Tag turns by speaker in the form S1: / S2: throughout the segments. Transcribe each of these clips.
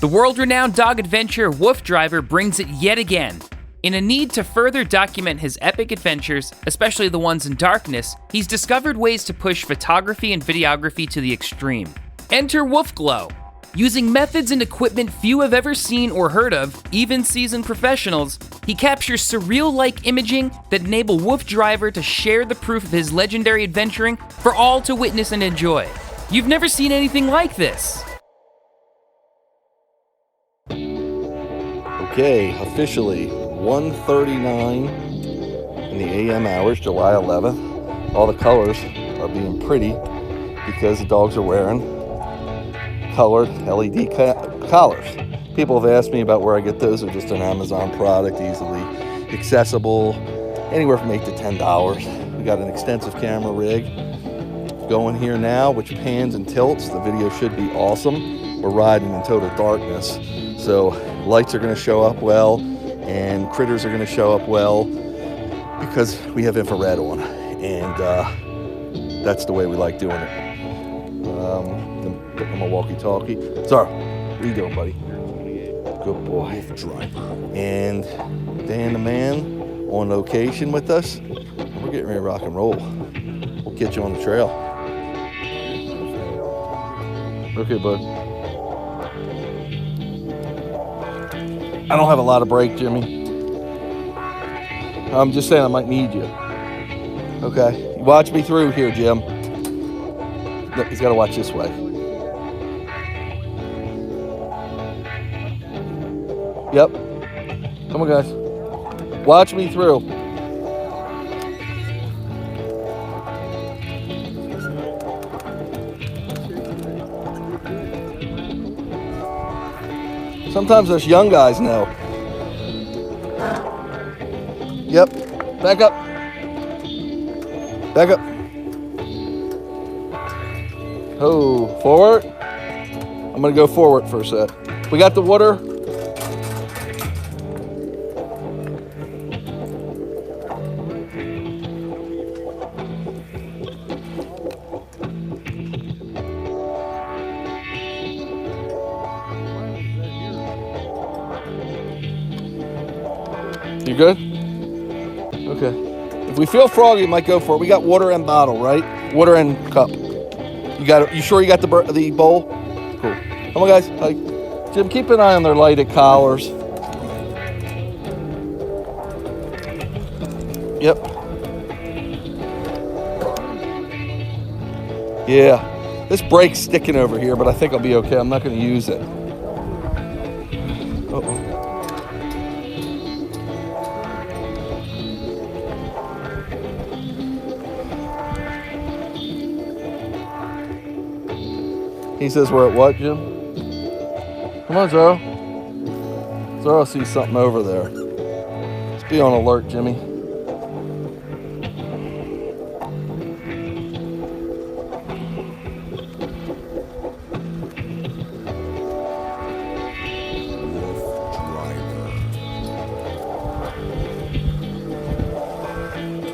S1: The world-renowned dog adventurer Wolf Driver brings it yet again. In a need to further document his epic adventures, especially the ones in darkness, he's discovered ways to push photography and videography to the extreme. Enter Wolf Glow. Using methods and equipment few have ever seen or heard of, even seasoned professionals, he captures surreal-like imaging that enable Wolf Driver to share the proof of his legendary adventuring for all to witness and enjoy. You've never seen anything like this.
S2: Okay, officially 1:39 in the AM hours, July 11th. All the colors are being pretty because the dogs are wearing colored LED collars. People have asked me about where I get those. They're just an Amazon product, easily accessible, anywhere from $8 to $10. We got an extensive camera rig going here now, which pans and tilts. The video should be awesome. We're riding in total darkness, so lights are going to show up well, and critters are going to show up well because we have infrared on, and that's the way we like doing it. My walkie-talkie. Sorry, what are you doing, buddy? Good boy. And Dan the man on location with us. We're getting ready to rock and roll. We'll catch you on the trail. Okay, bud. I don't have a lot of brake, Jimmy. I'm just saying I might need you. Okay, watch me through here, Jim. Look, he's got to watch this way. Yep. Come on, guys. Watch me through. Sometimes us young guys know. Yep. Back up. Back up. Oh, forward. I'm going to go forward for a sec. We got the water. You good? Okay. If we feel froggy, we might go for it. We got water and bottle, right? Water and cup. You got it? You sure you got the bowl? Cool. Come on, guys. Like, Jim, keep an eye on their lighted collars. Yep. Yeah. This brake's sticking over here, but I think I'll be okay. I'm not going to use it. Uh-oh. He says we're at what, Jim? Come on, Zoro. Zoro sees something over there. Let's be on alert, Jimmy.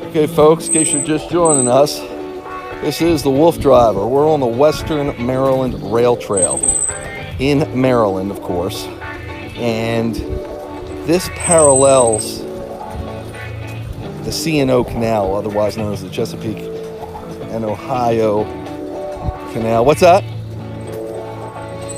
S2: Okay, folks, in case you're just joining us, this is the Wolf Driver. We're on the Western Maryland Rail Trail in Maryland, of course, and this parallels the C&O Canal, otherwise known as the Chesapeake and Ohio Canal. What's that?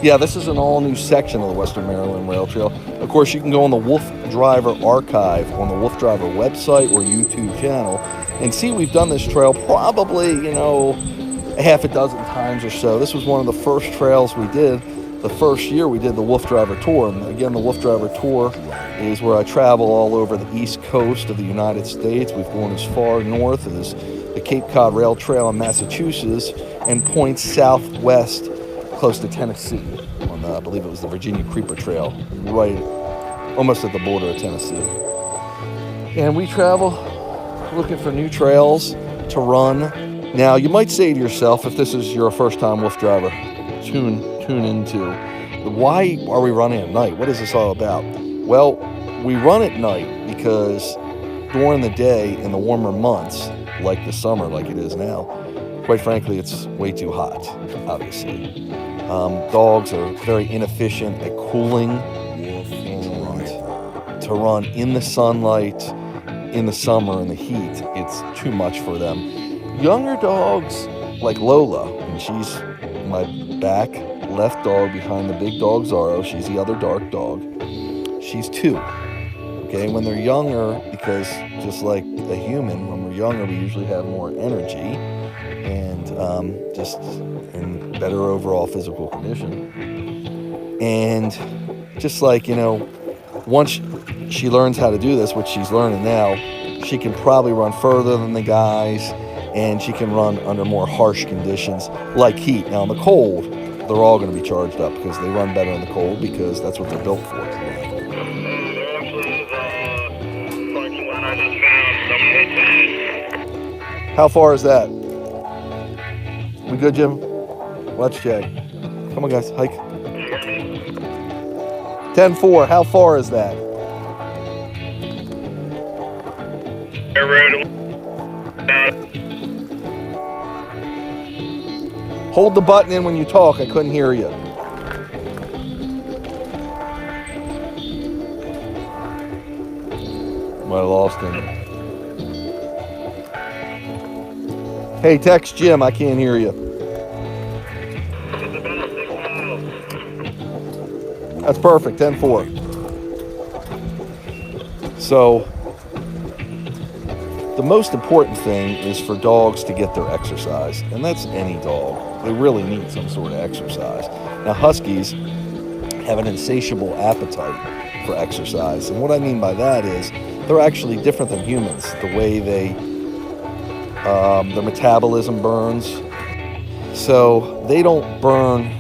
S2: Yeah, this is an all-new section of the Western Maryland Rail Trail. Of course, you can go on the Wolf Driver archive on the Wolf Driver website or YouTube channel and see we've done this trail probably, a half a dozen times or so. This was one of the first trails we did. The first year we did the Wolf Driver Tour. And again, the Wolf Driver Tour is where I travel all over the East Coast of the United States. We've gone as far north as the Cape Cod Rail Trail in Massachusetts and points southwest close to Tennessee on, I believe it was the Virginia Creeper Trail, right almost at the border of Tennessee. And we travel looking for new trails to run. Now, you might say to yourself, if this is your first time Wolf Driver, tune into, why are we running at night? What is this all about? Well, we run at night because during the day in the warmer months, like the summer, like it is now, quite frankly, it's way too hot, obviously. Dogs are very inefficient at cooling, and to run in the sunlight in the summer in the heat, it's too much for them. Younger dogs like Lola, and she's my back left dog behind the big dog Zorro. She's the other dark dog. She's 2. Okay, when they're younger, because just like a human, when we're younger, we usually have more energy and just in better overall physical condition. And just like, once she learns how to do this, which she's learning now, she can probably run further than the guys, and she can run under more harsh conditions like heat. Now in the cold, they're all going to be charged up because they run better in the cold because that's what they're built for. How far is that? We good, Jim? Let's check. Come on, guys, hike. 10-4, how far is that? Hold the button in when you talk, I couldn't hear you. Might have lost him. Hey, text Jim, I can't hear you. That's perfect, 10-4. So, the most important thing is for dogs to get their exercise, and that's any dog. They really need some sort of exercise. Now, Huskies have an insatiable appetite for exercise, and what I mean by that is they're actually different than humans. The way their metabolism burns, so they don't burn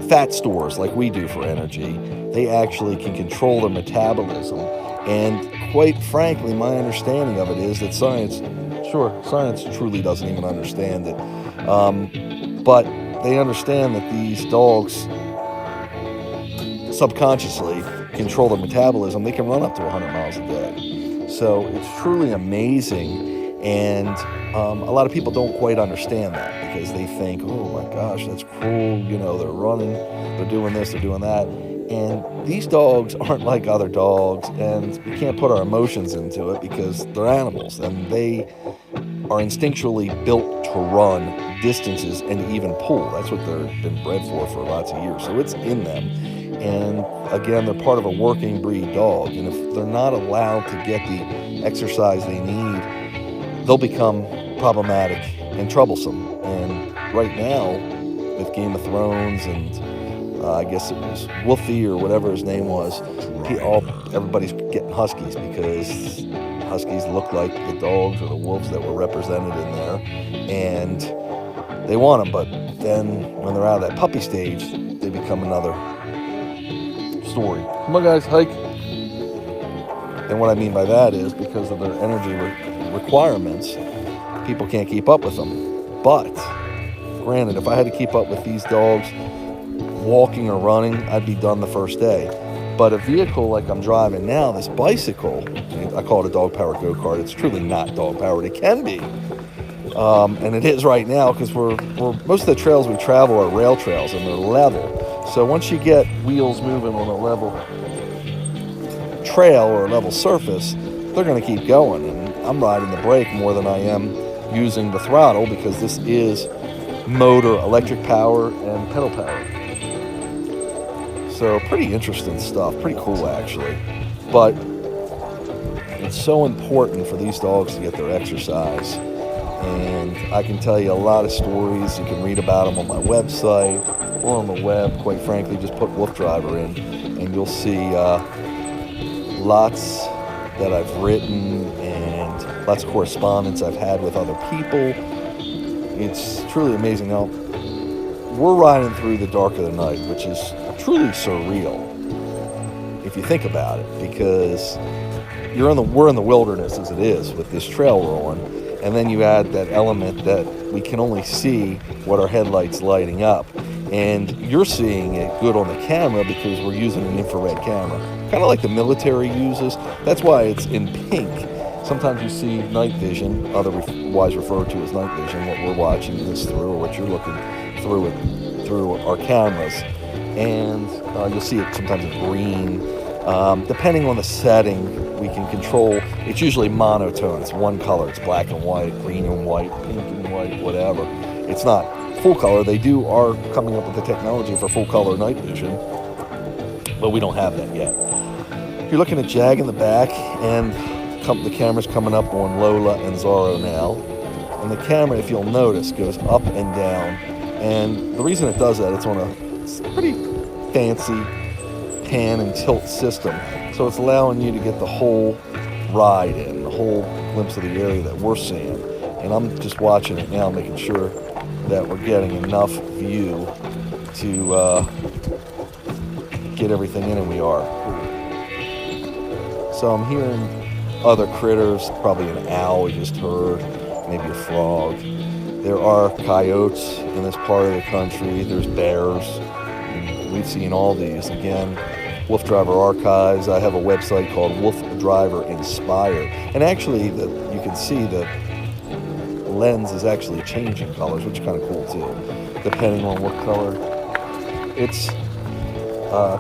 S2: fat stores like we do for energy. They actually can control their metabolism, and quite frankly, my understanding of it is that science truly doesn't even understand it, but they understand that these dogs subconsciously control their metabolism. They can run up to 100 miles a day, so it's truly amazing. And a lot of people don't quite understand that because they think, oh my gosh, that's cruel, they're running, they're doing this, they're doing that. And these dogs aren't like other dogs, and we can't put our emotions into it because they're animals, and they are instinctually built to run distances and even pull. That's what they've been bred for lots of years. So it's in them. And again, they're part of a working breed dog. And if they're not allowed to get the exercise they need, they'll become problematic and troublesome. And right now, with Game of Thrones and I guess it was Wolfie or whatever his name was, everybody's getting Huskies because Huskies look like the dogs or the wolves that were represented in there, and they want them. But then when they're out of that puppy stage, they become another story. Come on, guys, hike. And what I mean by that is because of their energy requirements, people can't keep up with them. But granted, if I had to keep up with these dogs walking or running, I'd be done the first day. But a vehicle like I'm driving now, this bicycle, I call it a dog-powered go-kart. It's truly not dog-powered. It can be, and it is right now because we're most of the trails we travel are rail trails and they're level. So once you get wheels moving on a level trail or a level surface, they're going to keep going. And I'm riding the brake more than I am using the throttle because this is motor, electric power, and pedal power. So pretty interesting stuff, pretty cool actually. But it's so important for these dogs to get their exercise. And I can tell you a lot of stories. You can read about them on my website or on the web. Quite frankly, just put Wolf Driver in and you'll see lots that I've written and lots of correspondence I've had with other people. It's truly amazing. Now, we're riding through the dark of the night, which is truly surreal if you think about it, because we're in the wilderness as it is with this trail we're on, and then you add that element that we can only see what our headlights lighting up, and you're seeing it good on the camera because we're using an infrared camera, kind of like the military uses. That's why it's in pink. Sometimes you see night vision, otherwise referred to as night vision, what we're watching this through or what you're looking through it through our cameras, and you'll see it sometimes in green. Depending on the setting, we can control. It's usually monotone. It's one color. It's black and white, green and white, pink and white, whatever. It's not full color. They are coming up with the technology for full color night vision, but we don't have that yet. You're looking at Jag in the back, and the camera's coming up on Lola and Zorro now. And the camera, if you'll notice, goes up and down. And the reason it does that, it's on a pretty fancy pan and tilt system. So it's allowing you to get the whole ride in, the whole glimpse of the area that we're seeing. And I'm just watching it now, making sure that we're getting enough view to get everything in, and we are. So I'm hearing other critters, probably an owl we just heard, maybe a frog. There are coyotes in this part of the country. There's bears. We've seen all these. Again, Wolf Driver Archives. I have a website called Wolf Driver Inspired. And actually, you can see the lens is actually changing colors, which is kind of cool too, depending on what color it's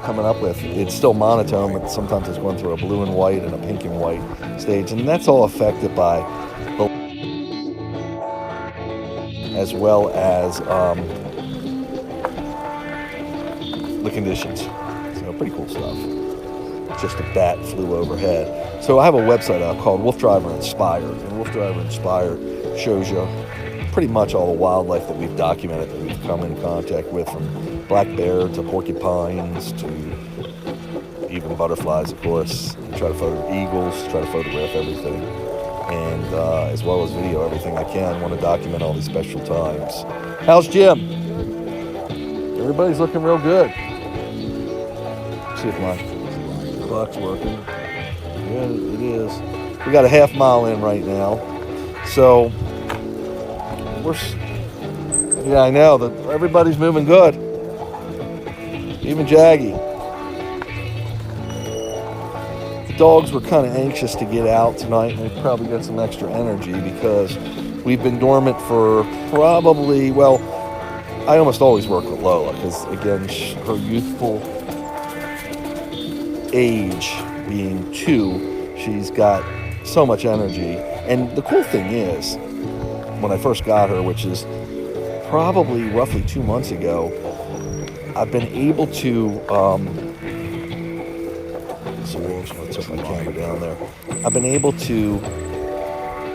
S2: coming up with. It's still monotone, but sometimes it's going through a blue and white and a pink and white stage, and that's all affected by as well as the conditions. So pretty cool stuff. Just a bat flew overhead. So I have a website called Wolf Driver Inspired, and Wolf Driver Inspired shows you pretty much all the wildlife that we've documented, that we've come in contact with, from black bear to porcupines to even butterflies, of course. We try to try to photograph everything, and as well as video everything I can. I want to document all these special times. How's Jim? Everybody's looking real good. Let's see if my clock's working. Yeah, it is. We got a half mile in right now, so yeah, I know that everybody's moving good. Even Jaggy. The dogs were kind of anxious to get out tonight, and they probably got some extra energy because we've been dormant for probably, well, I almost always work with Lola because, again, her youthful age being 2, she's got so much energy. And the cool thing is, when I first got her, which is probably roughly 2 months ago, I've been able to, I took my camera down there. I've been able to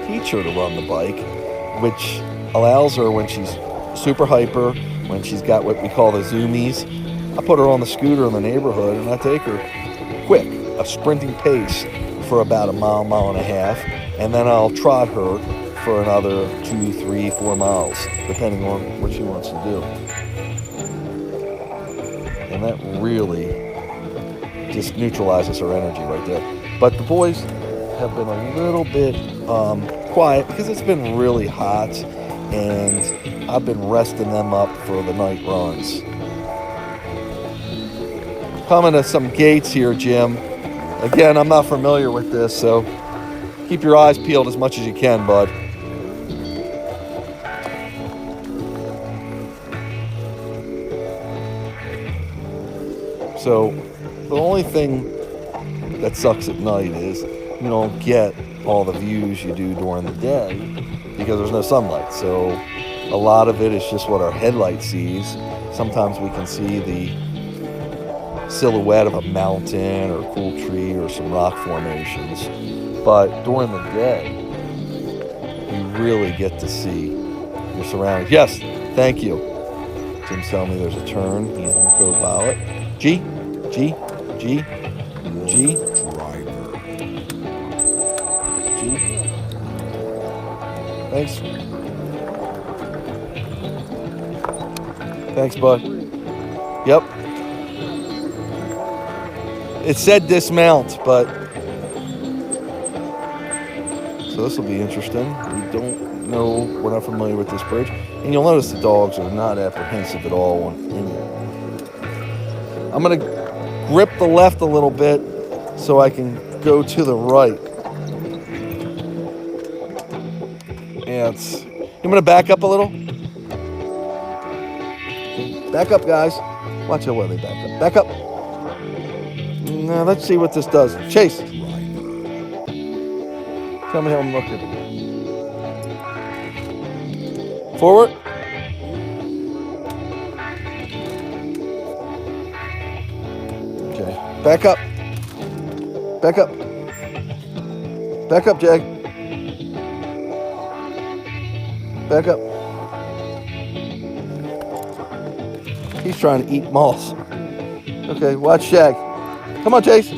S2: teach her to run the bike, which allows her, when she's super hyper, when she's got what we call the zoomies, I put her on the scooter in the neighborhood and I take her quick, a sprinting pace for about a mile and a half, and then I'll trot her for another 2, 3, 4 miles, depending on what she wants to do. And that really just neutralizes her energy right there. But the boys have been a little bit quiet because it's been really hot, and I've been resting them up for the night runs. Coming to some gates here, Jim. Again, I'm not familiar with this, so keep your eyes peeled as much as you can, bud. So the only thing that sucks at night is you don't get all the views you do during the day because there's no sunlight. So a lot of it is just what our headlight sees. Sometimes we can see the silhouette of a mountain or a cool tree or some rock formations. But during the day, you really get to see your surroundings. Yes, thank you. Jim's telling me there's a turn. He's in co-pilot. G. Thanks. Thanks, bud. Yep. It said dismount, but so this will be interesting. We don't know. We're not familiar with this bridge, and you'll notice the dogs are not apprehensive at all on any. I'm gonna grip the left a little bit so I can go to the right. And I'm gonna back up a little. Back up, guys. Watch how well they back up. Back up. Now, let's see what this does. Chase. Tell me how I'm looking. Forward. Okay. Back up. Back up. Back up, Jag. Back up. He's trying to eat moss. Okay, watch Shag. Come on, Chase.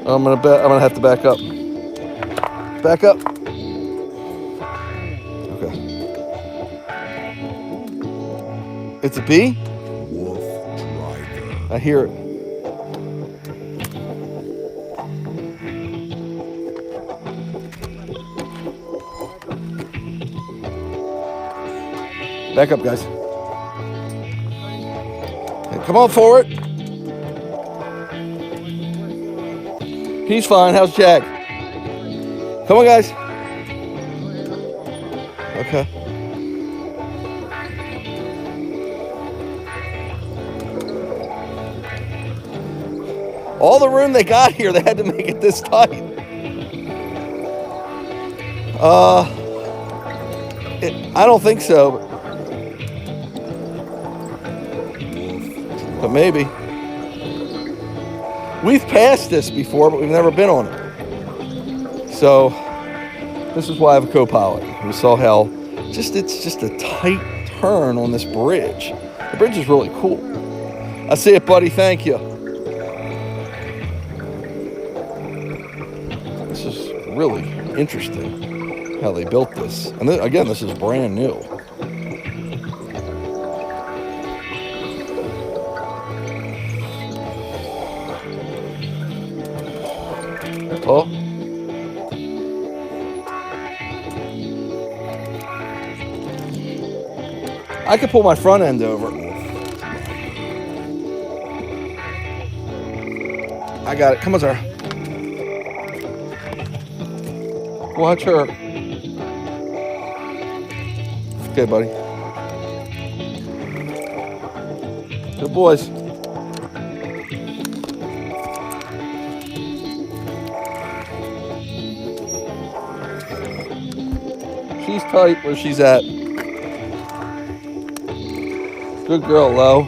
S2: I'm gonna have to back up. Back up. Okay. It's a bee?
S3: Wolf Driver.
S2: I hear it. Back up, guys. Okay, come on forward. He's fine. How's Jack? Come on, guys. Okay. All the room they got here, they had to make it this tight. I don't think so, but maybe. We've passed this before, but we've never been on it. So this is why I have a co-pilot. We saw how it's just a tight turn on this bridge. The bridge is really cool. I see it, buddy. Thank you. This is really interesting how they built this. And again, this is brand new. Oh. I could pull my front end over. I got it. Come on, Sarah. Watch her. Okay, buddy. Good boys. She's tight where she's at. Good girl, Lo.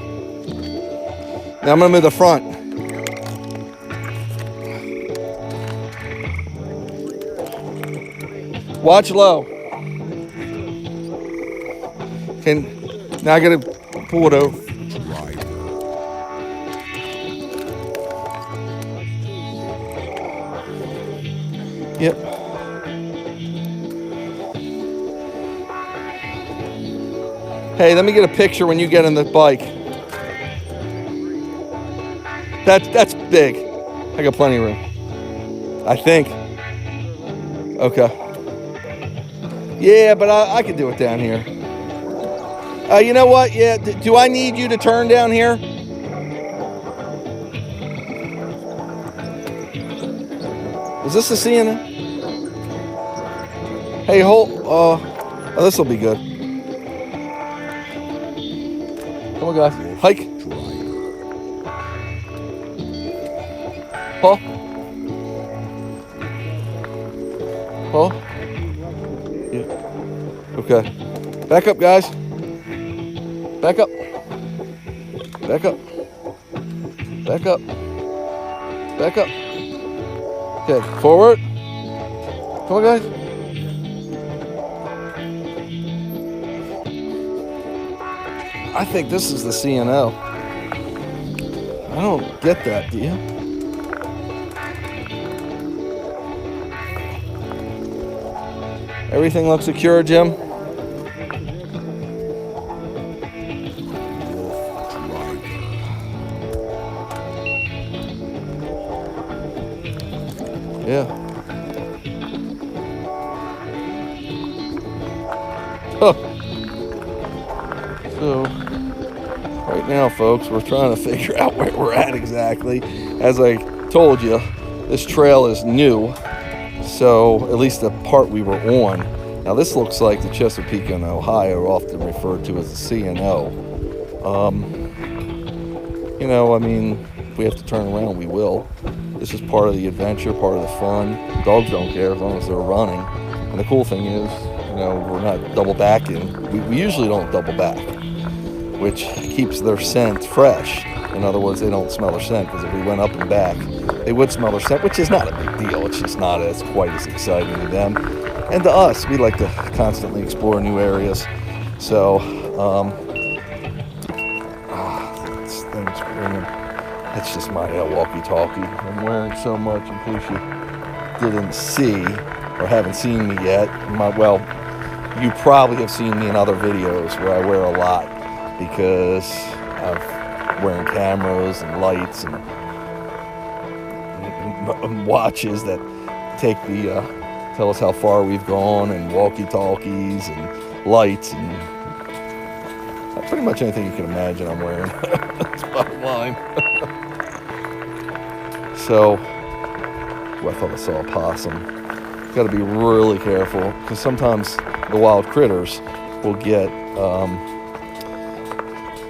S2: Now I'm gonna move the front. Watch Lo. Now I gotta pull it over. Yep. Hey, let me get a picture when you get in the bike. That's big. I got plenty of room. I think. Okay. Yeah, but I could do it down here. You know what? Yeah, do I need you to turn down here? Is this the CNN? Hey, hold. Oh, this will be good. Come on, guys. Hike. Paul. Paul. Yeah. Okay. Back up, guys. Back up. Back up. Back up. Back up. Okay. Forward. Come on, guys. I think this is the CNO. I don't get that, do you? Everything looks secure, Jim? Yeah. Huh. So, right now, folks, we're trying to figure out where we're at exactly. As I told you, this trail is new. So, at least the part we were on. Now this looks like the Chesapeake and Ohio, often referred to as the C&O. You know, I mean, if we have to turn around, we will. This is part of the adventure, part of the fun. Dogs don't care as long as they're running. And the cool thing is, you know, we're not double backing. We usually don't double back, which keeps their scent fresh. In other words, they don't smell their scent, because if we went up and back, they would smell their scent, which is not a big deal. It's just not as quite as exciting to them. And to us, we like to constantly explore new areas. So, this thing's ringing. That's just my walkie-talkie. I'm wearing so much, in case you didn't see or haven't seen me yet. Well, you probably have seen me in other videos where I wear a lot, because I'm wearing cameras and lights and watches that take the tell us how far we've gone, and walkie-talkies and lights, and pretty much anything you can imagine I'm wearing. That's bottom line. So, I thought I saw a possum. Got to be really careful, because sometimes the wild critters will get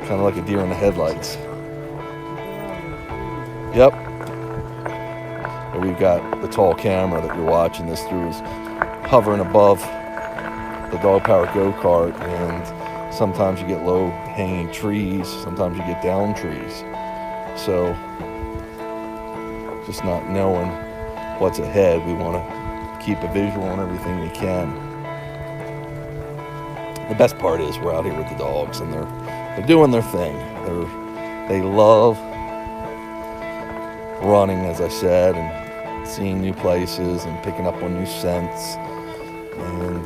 S2: kind of like a deer in the headlights. Yep. And we've got the tall camera that you're watching this through is hovering above the dog power go-kart, and sometimes you get low hanging trees, sometimes you get down trees. So just not knowing what's ahead, we want to keep a visual on everything we can. The best part is we're out here with the dogs, and they're doing their thing. They love running, as I said, and seeing new places and picking up on new scents and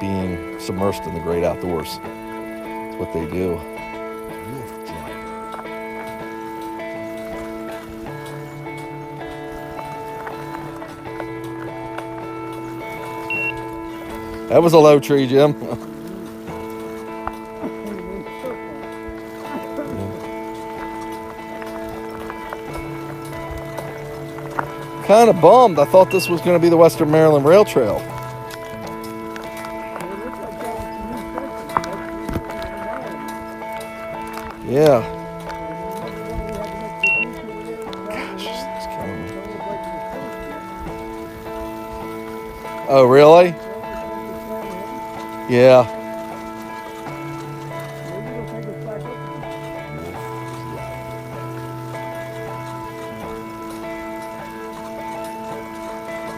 S2: being submersed in the great outdoors. That's what they do.
S3: Wolf Driver.
S2: That was a low tree, Jim. Kind of bummed. I thought this was going to be the Western Maryland Rail Trail. Yeah. Gosh, it's killing me. Oh, really? Yeah.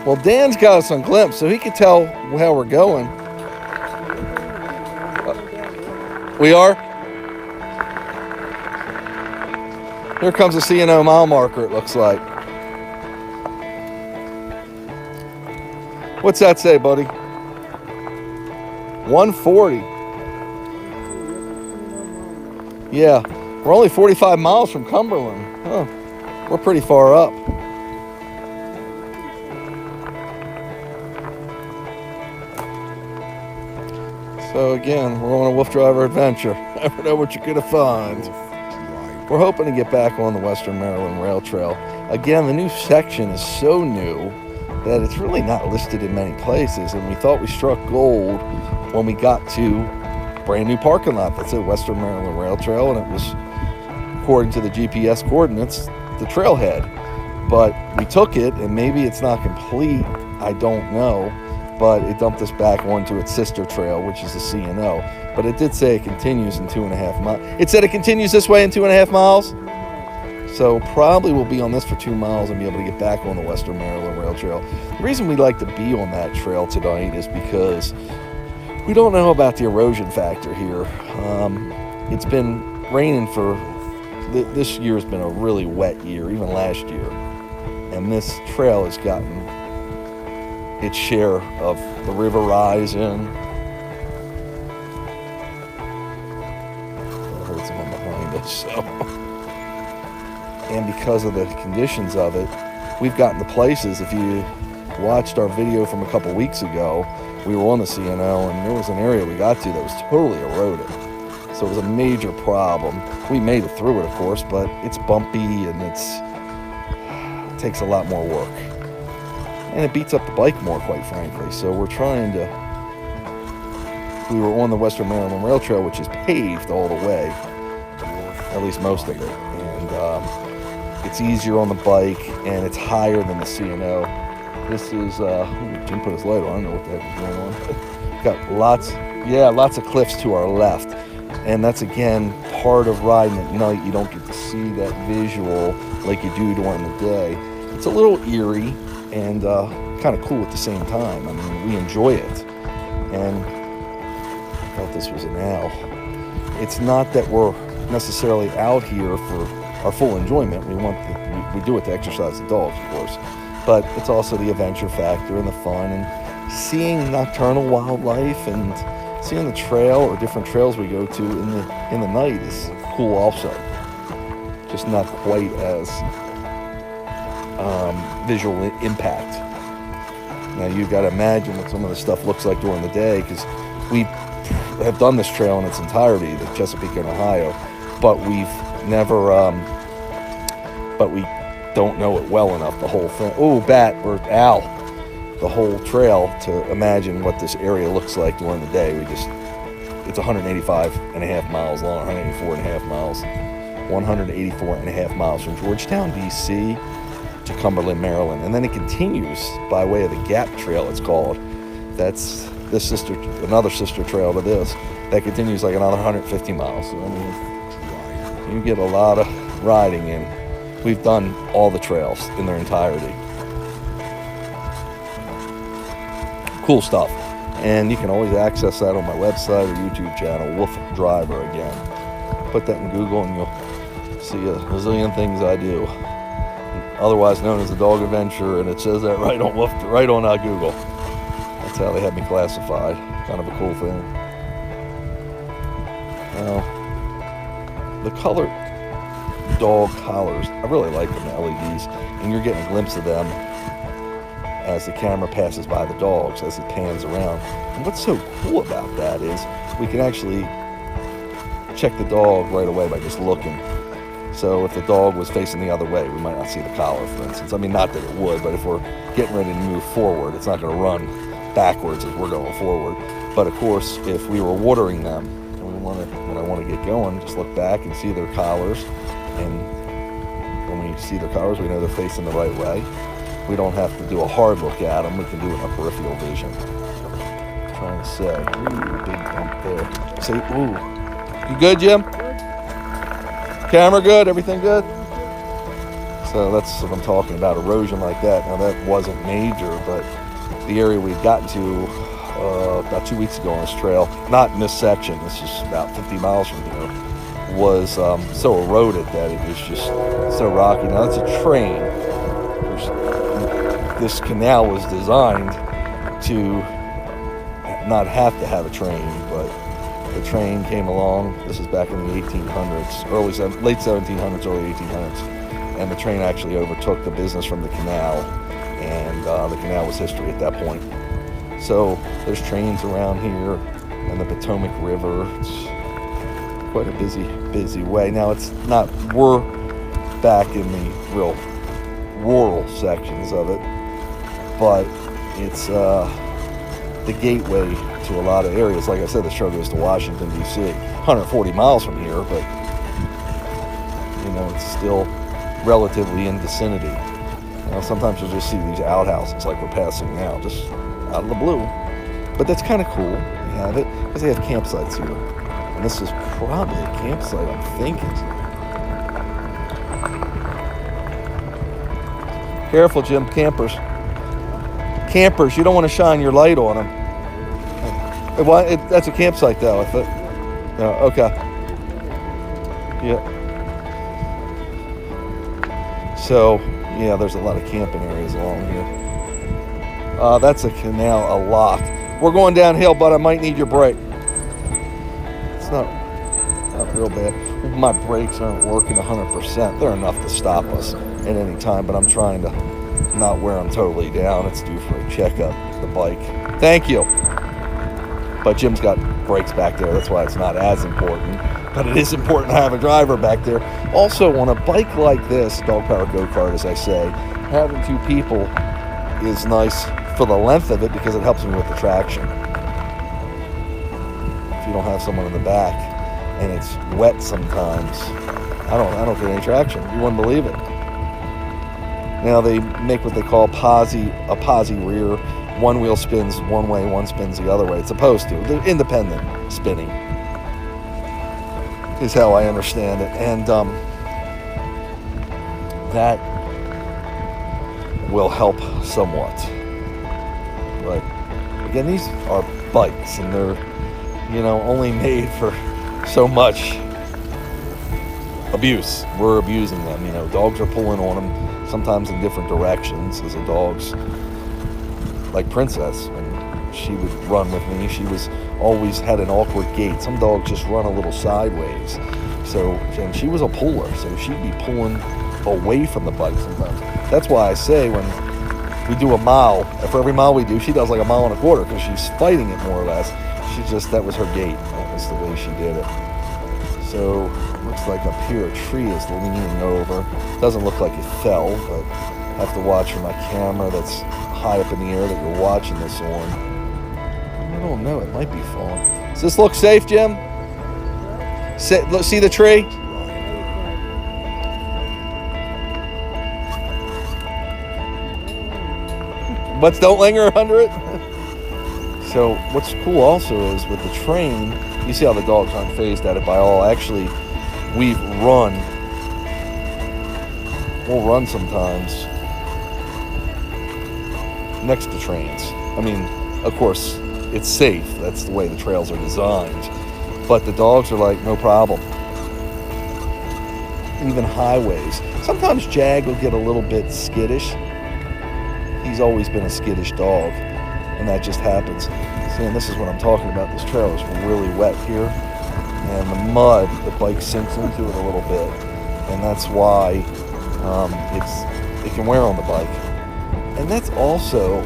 S2: Well, Dan's got us on glimpse, so he can tell how we're going. We are? Here comes the C&O mile marker, it looks like. What's that say, buddy? 140. Yeah, we're only 45 miles from Cumberland. Huh. We're pretty far up. So again, we're on a Wolf Driver adventure. Never know what you're going to find. We're hoping to get back on the Western Maryland Rail Trail. Again, the new section is so new that it's really not listed in many places, and we thought we struck gold when we got to a brand new parking lot that said Western Maryland Rail Trail, and it was, according to the GPS coordinates, the trailhead. But we took it, and maybe it's not complete, I don't know, but it dumped us back onto its sister trail, which is the C&O. But it did say it continues in 2.5 miles. It said it continues this way in 2.5 miles. So probably we'll be on this for 2 miles and be able to get back on the Western Maryland Rail Trail. The reason we like to be on that trail tonight is because we don't know about the erosion factor here. It's been raining for, this year's been a really wet year, even last year. And this trail has gotten its share of the river rise in. I heard someone behind us, so. And because of the conditions of it, we've gotten to places. If you watched our video from a couple weeks ago, we were on the C&O, and there was an area we got to that was totally eroded. So it was a major problem. We made it through it, of course, but it's bumpy and it takes a lot more work. And it beats up the bike more, quite frankly. So we're trying to we were on the Western Maryland Rail Trail, which is paved all the way, at least most of it, and it's easier on the bike, and it's higher than the C&O. This is Jim put his light on. I don't know what the heck is going on. Got lots of cliffs to our left, and that's again part of riding at night. You don't get to see that visual like you do during the day. It's a little eerie and kind of cool at the same time. I mean, we enjoy it, and I thought this was an owl. It's not that we're necessarily out here for our full enjoyment. We do it to exercise the dogs, of course, but it's also the adventure factor and the fun and seeing nocturnal wildlife and seeing the trail or different trails we go to in the night is cool also. Just not quite as visual impact. Now you've got to imagine what some of the stuff looks like during the day, because we have done this trail in its entirety, the Chesapeake and Ohio, but we've never, but we don't know it well enough, the whole thing. Oh, bat or owl. The whole trail to imagine what this area looks like during the day. It's 185 and a half miles long, 184 and a half miles, 184 and a half miles from Georgetown, DC to Cumberland, Maryland. And then it continues by way of the Gap Trail, it's called. That's another sister trail to this. That continues like another 150 miles. So, I mean, you get a lot of riding in. We've done all the trails in their entirety. Cool stuff. And you can always access that on my website or YouTube channel, Wolf Driver again. Put that in Google and you'll see a zillion things I do. Otherwise known as the Dog Adventure, and it says that right on Google. That's how they have me classified. Kind of a cool thing. Now, the colored dog collars, I really like them, the LEDs, and you're getting a glimpse of them as the camera passes by the dogs, as it pans around. And what's so cool about that is we can actually check the dog right away by just looking. So if the dog was facing the other way, we might not see the collar, for instance. I mean, not that it would, but if we're getting ready to move forward, it's not going to run backwards as we're going forward. But of course, if we were watering them, and when I want to get going, just look back and see their collars. And when we see their collars, we know they're facing the right way. We don't have to do a hard look at them. We can do it in a peripheral vision. I'm trying to say, ooh, big bump there. Say, ooh. You good, Jim? Camera good? Everything good? So that's what I'm talking about, erosion like that. Now that wasn't major, but the area we've gotten to about 2 weeks ago on this trail, not in this section, this is about 50 miles from here, was so eroded that it was just so rocky. Now that's a train. This canal was designed to not have to have a train, but the train came along. This is back in the 1800s, late 1700s, early 1800s, and the train actually overtook the business from the canal, and the canal was history at that point. So there's trains around here, and the Potomac River. It's quite a busy way. Now it's not. We're back in the real rural sections of it, but it's the gateway to a lot of areas. Like I said, the show goes to Washington, D.C., 140 miles from here, but it's still relatively in vicinity. Sometimes you'll just see these outhouses like we're passing now, just out of the blue. But that's kind of cool. They have it because they have campsites here, and this is probably a campsite, I'm thinking. Careful, Jim. Campers, you don't want to shine your light on them. That's a campsite, though, I thought. No, okay. Yeah. So, yeah, there's a lot of camping areas along here. That's a canal, a lock. We're going downhill, but I might need your brake. It's not real bad. My brakes aren't working 100%. They're enough to stop us at any time, but I'm trying to not wear them totally down. It's due for a checkup, the bike. Thank you. But Jim's got brakes back there. That's why it's not as important. But it is important to have a driver back there. Also, on a bike like this, dog power go-kart, as I say, having two people is nice for the length of it because it helps me with the traction. don't have someone in the back, and it's wet sometimes, I don't get any traction. You wouldn't believe it. Now they make what they call a posi rear. One wheel spins one way, one spins the other way. It's supposed to. They're independent spinning is how I understand it. And that will help somewhat. But again, these are bikes, and they're, only made for so much abuse. We're abusing them. Dogs are pulling on them, sometimes in different directions. As a dog's like Princess, when she would run with me, she was always had an awkward gait. Some dogs just run a little sideways. And she was a puller, so she'd be pulling away from the bike sometimes. That's why I say when we do a mile, for every mile we do, she does like a mile and a quarter because she's fighting it more or less. That was her gait. That was the way she did it. So, looks like up here a tree is leaning over. Doesn't look like it fell, but I have to watch for my camera that's high up in the air that you're watching this on. I don't know, it might be falling. Does this look safe, Jim? See the tree? But don't linger under it. So what's cool also is with the train, you see how the dogs aren't phased at it by all. Actually, we'll run sometimes next to trains. I mean, of course, it's safe. That's the way the trails are designed. But the dogs are like, no problem. Even highways. Sometimes Jag will get a little bit skittish. He's always been a skittish dog, and that just happens. See, and this is what I'm talking about. This trail is really wet here, and the mud, the bike sinks into it a little bit, and that's why it can wear on the bike. And that's also,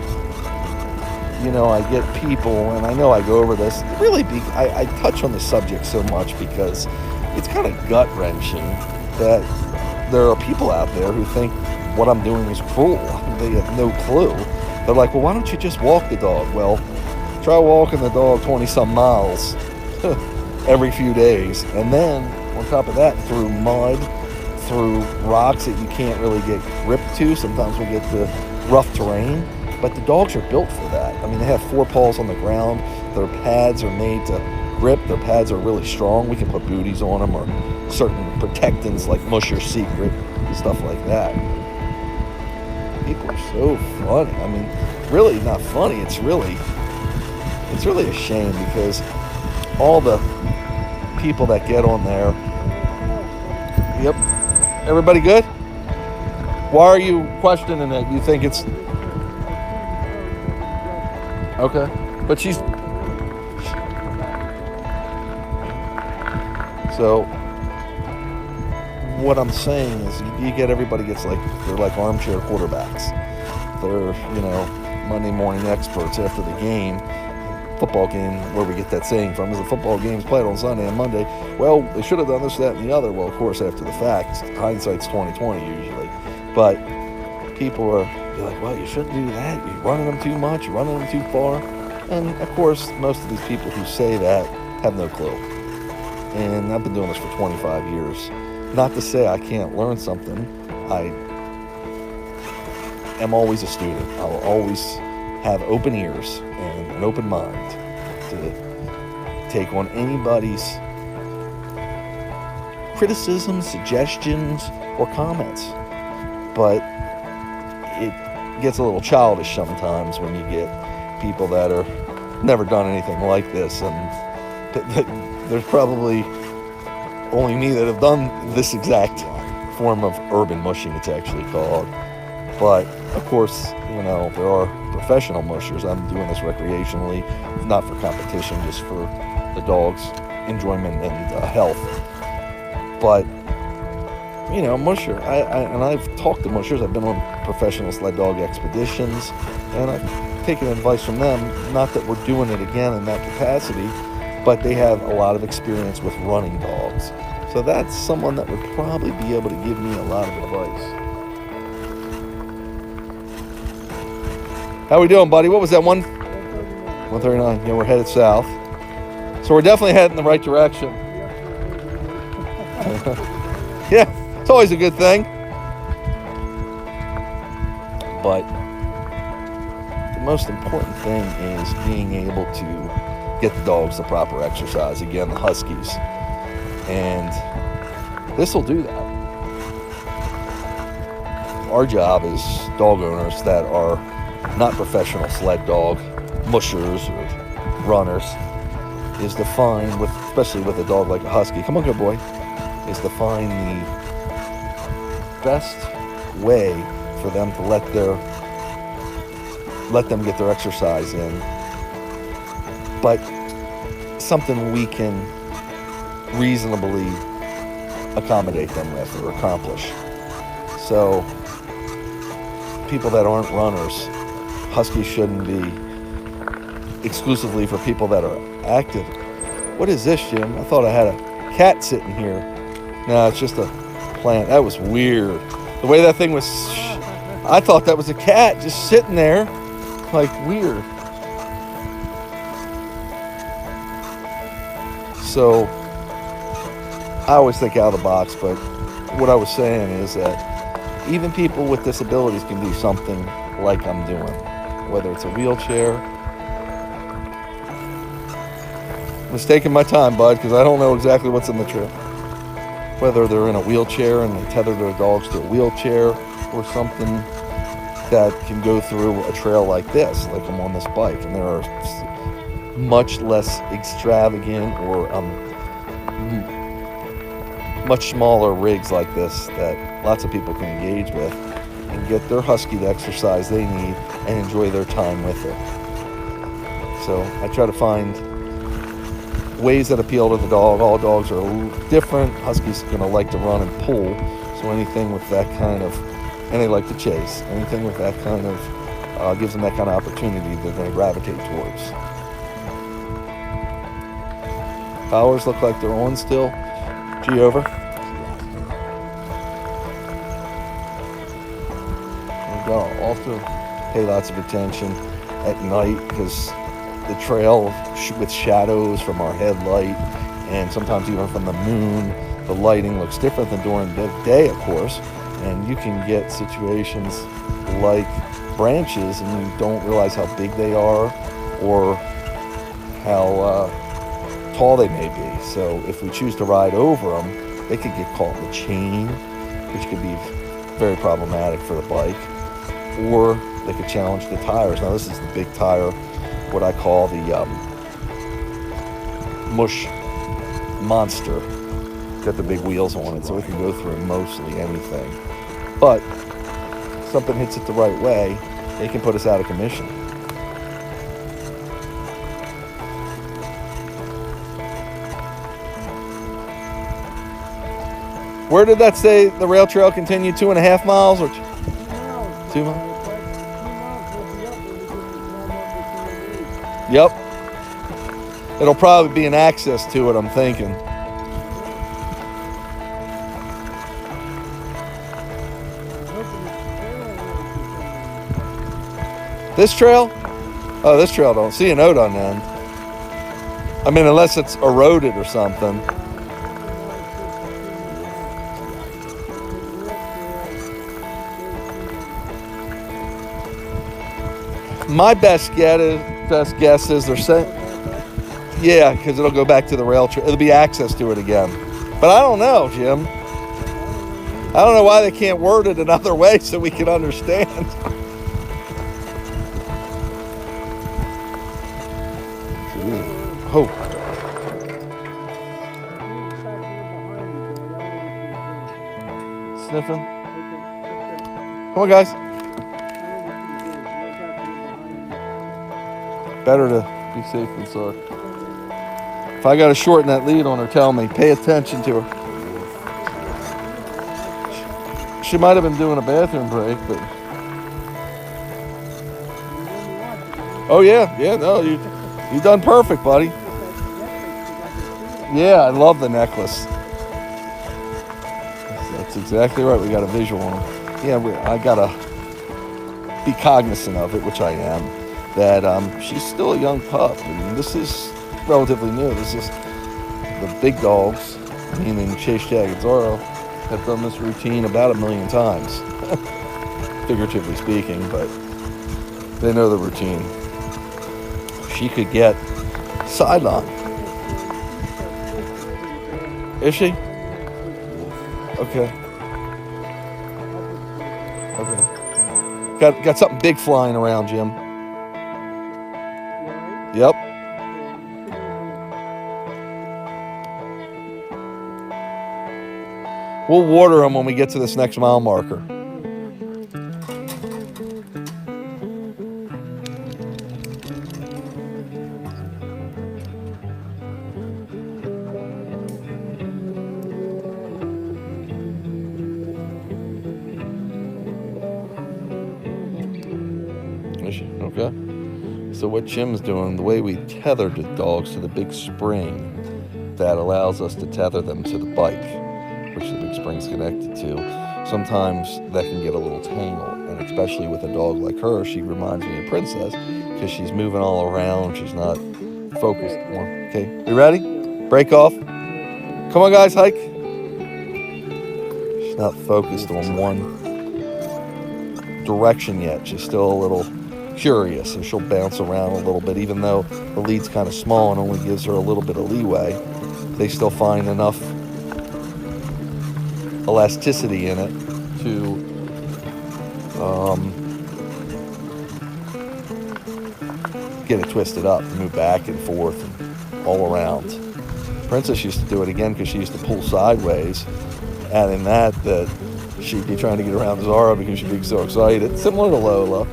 S2: I get people, and I know I go over this, I touch on the subject so much because it's kind of gut-wrenching that there are people out there who think what I'm doing is cruel. They have no clue. They're like, well, why don't you just walk the dog? Well, try walking the dog 20-some miles every few days. And then, on top of that, through mud, through rocks that you can't really get grip to. Sometimes we get the rough terrain. But the dogs are built for that. I mean, they have 4 paws on the ground. Their pads are made to grip. Their pads are really strong. We can put booties on them or certain protectants like Musher Secret and stuff like that. People are so funny. I mean, really not funny. It's really a shame because all the people that get on there. Yep. Everybody good? Why are you questioning it? You think it's okay? But so what I'm saying is you get everybody they're like armchair quarterbacks. They're, Monday morning experts after the game, football game, where we get that saying from is the football game's played on Sunday and Monday. Well, they should have done this, that, and the other. Well, of course, after the fact, hindsight's 20/20 usually. But people are like, well, you shouldn't do that. You're running them too much. You're running them too far. And of course, most of these people who say that have no clue. And I've been doing this for 25 years. Not to say I can't learn something. I am always a student. I'll always have open ears and an open mind to take on anybody's criticisms, suggestions, or comments. But it gets a little childish sometimes when you get people that are never done anything like this, and there's probably only me that have done this exact form of urban mushing, it's actually called. But of course, there are professional mushers. I'm doing this recreationally, not for competition, just for the dog's enjoyment and health. But musher, and I've talked to mushers. I've been on professional sled dog expeditions, and I've taken advice from them. Not that we're doing it again in that capacity, but they have a lot of experience with running dogs. So that's someone that would probably be able to give me a lot of advice. How we doing, buddy? What was that one? 139. Yeah, we're headed south. So we're definitely heading in the right direction. Yeah, it's always a good thing. But the most important thing is being able to get the dogs the proper exercise. Again, the Huskies. And this will do that. Our job as dog owners that are not professional sled dog mushers or runners is to find, especially with a dog like a Husky, come on, good boy, is to find the best way for them to let them get their exercise in, but something we can reasonably accommodate them with or accomplish. So people that aren't runners, Huskies shouldn't be exclusively for people that are active. What is this, Jim? I thought I had a cat sitting here. No, it's just a plant. That was weird. The way that thing was, I thought that was a cat just sitting there, like weird. So I always think out of the box, but what I was saying is that even people with disabilities can do something like I'm doing, whether it's a wheelchair. I'm just taking my time, bud, because I don't know exactly what's in the trail. Whether they're in a wheelchair and they tether their dogs to a wheelchair, or something that can go through a trail like this, like I'm on this bike, and there are much less extravagant or much smaller rigs like this that lots of people can engage with and get their Husky the exercise they need and enjoy their time with it. So I try to find ways that appeal to the dog. All dogs are different. Huskies are going to like to run and pull, so anything with that kind of, and they like to chase, anything with that kind of gives them that kind of opportunity, they're going to gravitate towards. Powers look like they're on still. G over. We've got to also pay lots of attention at night because the trail with shadows from our headlight and sometimes even from the moon, the lighting looks different than during the day, of course, and you can get situations like branches and you don't realize how big they are or how tall they may be. So if we choose to ride over them, they could get caught in the chain, which could be very problematic for the bike, or they could challenge the tires. Now this is the big tire, what I call the Mush Monster. Got the big wheels on it, so it can go through mostly anything. But if something hits it the right way, it can put us out of commission. Where did that say the rail trail continued 2.5 miles or 2 miles? Yep. It'll probably be an access to it, I'm thinking. This trail? Oh, this trail don't see a note on end. I mean, unless it's eroded or something. My best guess is they're saying, yeah, because it'll go back to the rail trail. It'll be access to it again. But I don't know, Jim. I don't know why they can't word it another way so we can understand. Hope. Sniffing. Come on, guys. Better to be safe than sorry. If I got to shorten that lead on her, tell me. Pay attention to her. She might have been doing a bathroom break, but... Oh, yeah. Yeah, no, you done perfect, buddy. Yeah, I love the necklace. That's exactly right. We got a visual on it. Yeah, I got to be cognizant of it, which I am. That she's still a young pup, and this is relatively new. This is the big dogs, meaning Chase, Jag, and Zorro, have done this routine about 1 million times, figuratively speaking, but they know the routine. She could get sideline. Is she? Okay. Okay. Got something big flying around, Jim. Yep. We'll water them when we get to this next mile marker. Okay. So what Jim's doing, the way we tethered the dogs to the big spring that allows us to tether them to the bike, which the big spring's connected to, sometimes that can get a little tangled. And especially with a dog like her, she reminds me of Princess because she's moving all around. She's not focused. Okay, we ready? Break off. Come on, guys, hike. She's not focused on one direction yet. She's still a little curious, and she'll bounce around a little bit. Even though the lead's kind of small and only gives her a little bit of leeway, they still find enough elasticity in it to get it twisted up, move back and forth and all around. Princess used to do it again because she used to pull sideways, and in that she'd be trying to get around Zara because she'd be so excited, similar to Lola.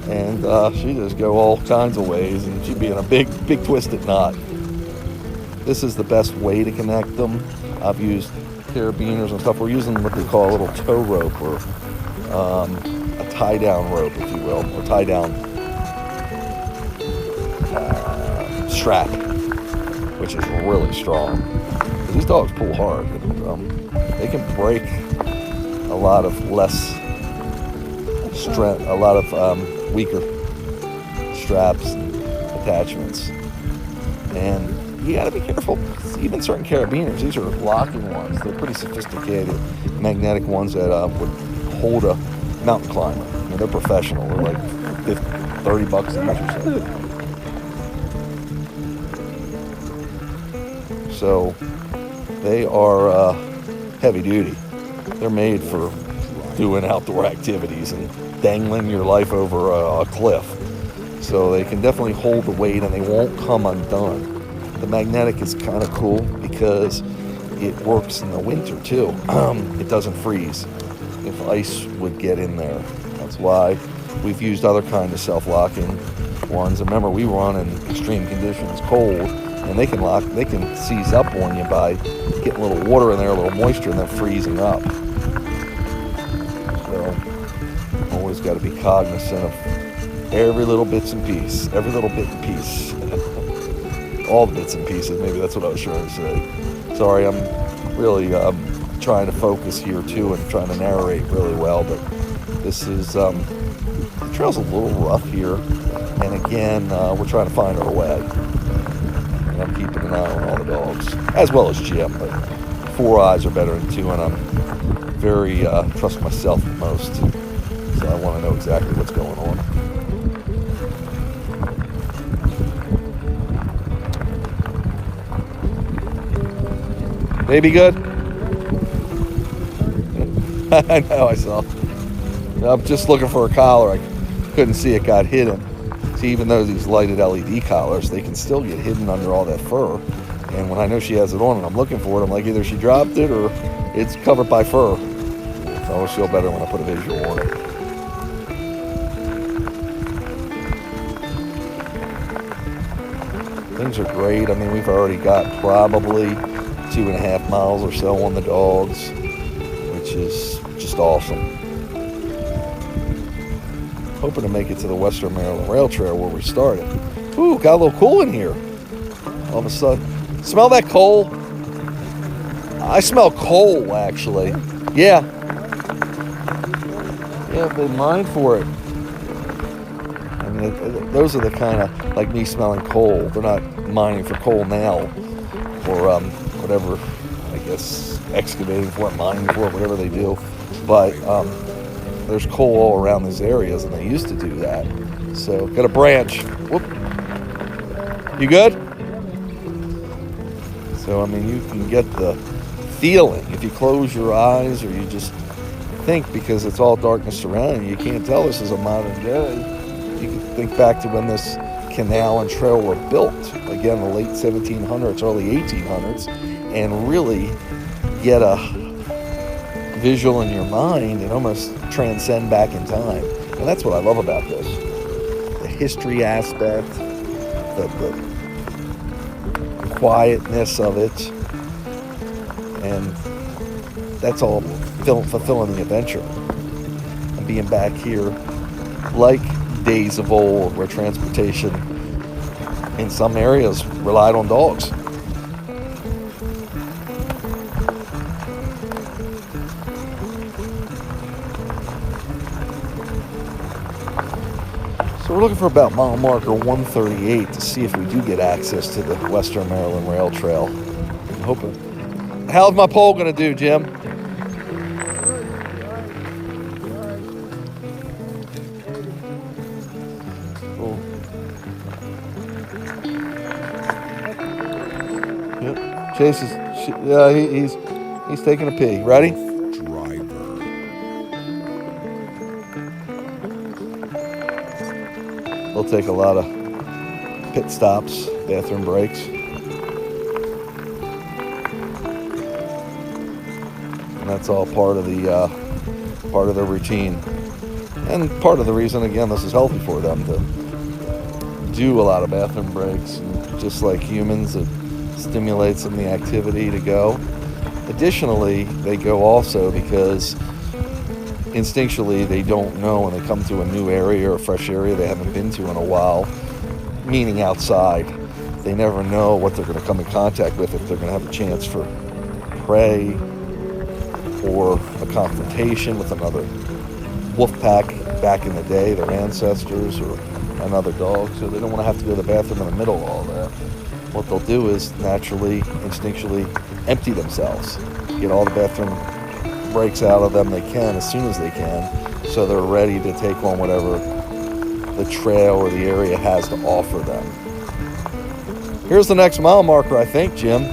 S2: And she'd just go all kinds of ways, and she'd be in a big twisted knot. This is the best way to connect them. I've used carabiners and stuff. We're using what they call a little tow rope, or a tie-down rope, if you will, or tie-down strap, which is really strong. These dogs pull hard, and they can break a lot of less strength, a lot of weaker straps and attachments, and you got to be careful. Even certain carabiners, these are locking ones. They're pretty sophisticated, magnetic ones that would hold a mountain climber. I mean, they're professional. They're like $30 each or so. So they are heavy duty. They're made for doing outdoor activities and dangling your life over a cliff. So they can definitely hold the weight, and they won't come undone. The magnetic is kind of cool because it works in the winter too. It doesn't freeze if ice would get in there. That's why we've used other kinds of self-locking ones. And remember, we run in extreme conditions, cold, and they can seize up on you by getting a little water in there, a little moisture, and then freezing up. So always got to be cognizant of every little bits and piece, every little bit and piece. All the bits and pieces, maybe that's what I was trying to say. Sorry, I'm really trying to focus here too and trying to narrate really well, but this is, the trail's a little rough here, and again, we're trying to find our way. And I'm keeping an eye on all the dogs, as well as Jim, but 4 eyes are better than 2, and I'm very, trust myself the most, so I want to know exactly what's going on. Baby good? I know, I saw. I'm just looking for a collar. I couldn't see it got hidden. See, even though these lighted LED collars, they can still get hidden under all that fur. And when I know she has it on and I'm looking for it, I'm like, either she dropped it or it's covered by fur. So I always feel better when I put a visual on it. Things are great. I mean, we've already got probably 2.5 miles or so on the dogs, which is just awesome. Hoping to make it to the Western Maryland Rail Trail where we started. Ooh, got a little cool in here. All of a sudden. Smell that coal? I smell coal, actually. Yeah. Yeah, I've been mine for it. I mean, those are the kind of, like me smelling coal. They're not mining for coal now, or whatever, I guess, excavating for it, mining for it, whatever they do. But there's coal all around these areas, and they used to do that. So, got a branch. Whoop. You good? So, I mean, you can get the feeling if you close your eyes, or you just think, because it's all darkness surrounding you, you can't tell this is a modern day. You can think back to when this canal and trail were built, again, the late 1700s, early 1800s, and really get a visual in your mind and almost transcend back in time. And that's what I love about this. The history aspect, the quietness of it, and that's all fulfilling the adventure. And being back here, like days of old, where transportation in some areas relied on dogs. So we're looking for about mile marker 138 to see if we do get access to the Western Maryland Rail Trail. I'm hoping. How's my pole going to do, Jim? Cool. Yep. Chase is, yeah, he's taking a pee. Ready? They'll take a lot of pit stops, bathroom breaks. And that's all part of their routine. And part of the reason, again, this is healthy for them to do a lot of bathroom breaks. And just like humans, it stimulates them the activity to go. Additionally, they go also because instinctually they don't know when they come to a new area or a fresh area they haven't been to in a while, meaning outside. They never know what they're going to come in contact with, if they're going to have a chance for prey or a confrontation with another wolf pack back in the day, their ancestors, or another dog. So they don't want to have to go to the bathroom in the middle of all that. What they'll do is naturally, instinctually empty themselves, get all the bathroom breaks out of them they can as soon as they can, so they're ready to take on whatever the trail or the area has to offer them. Here's the next mile marker, I think, Jim.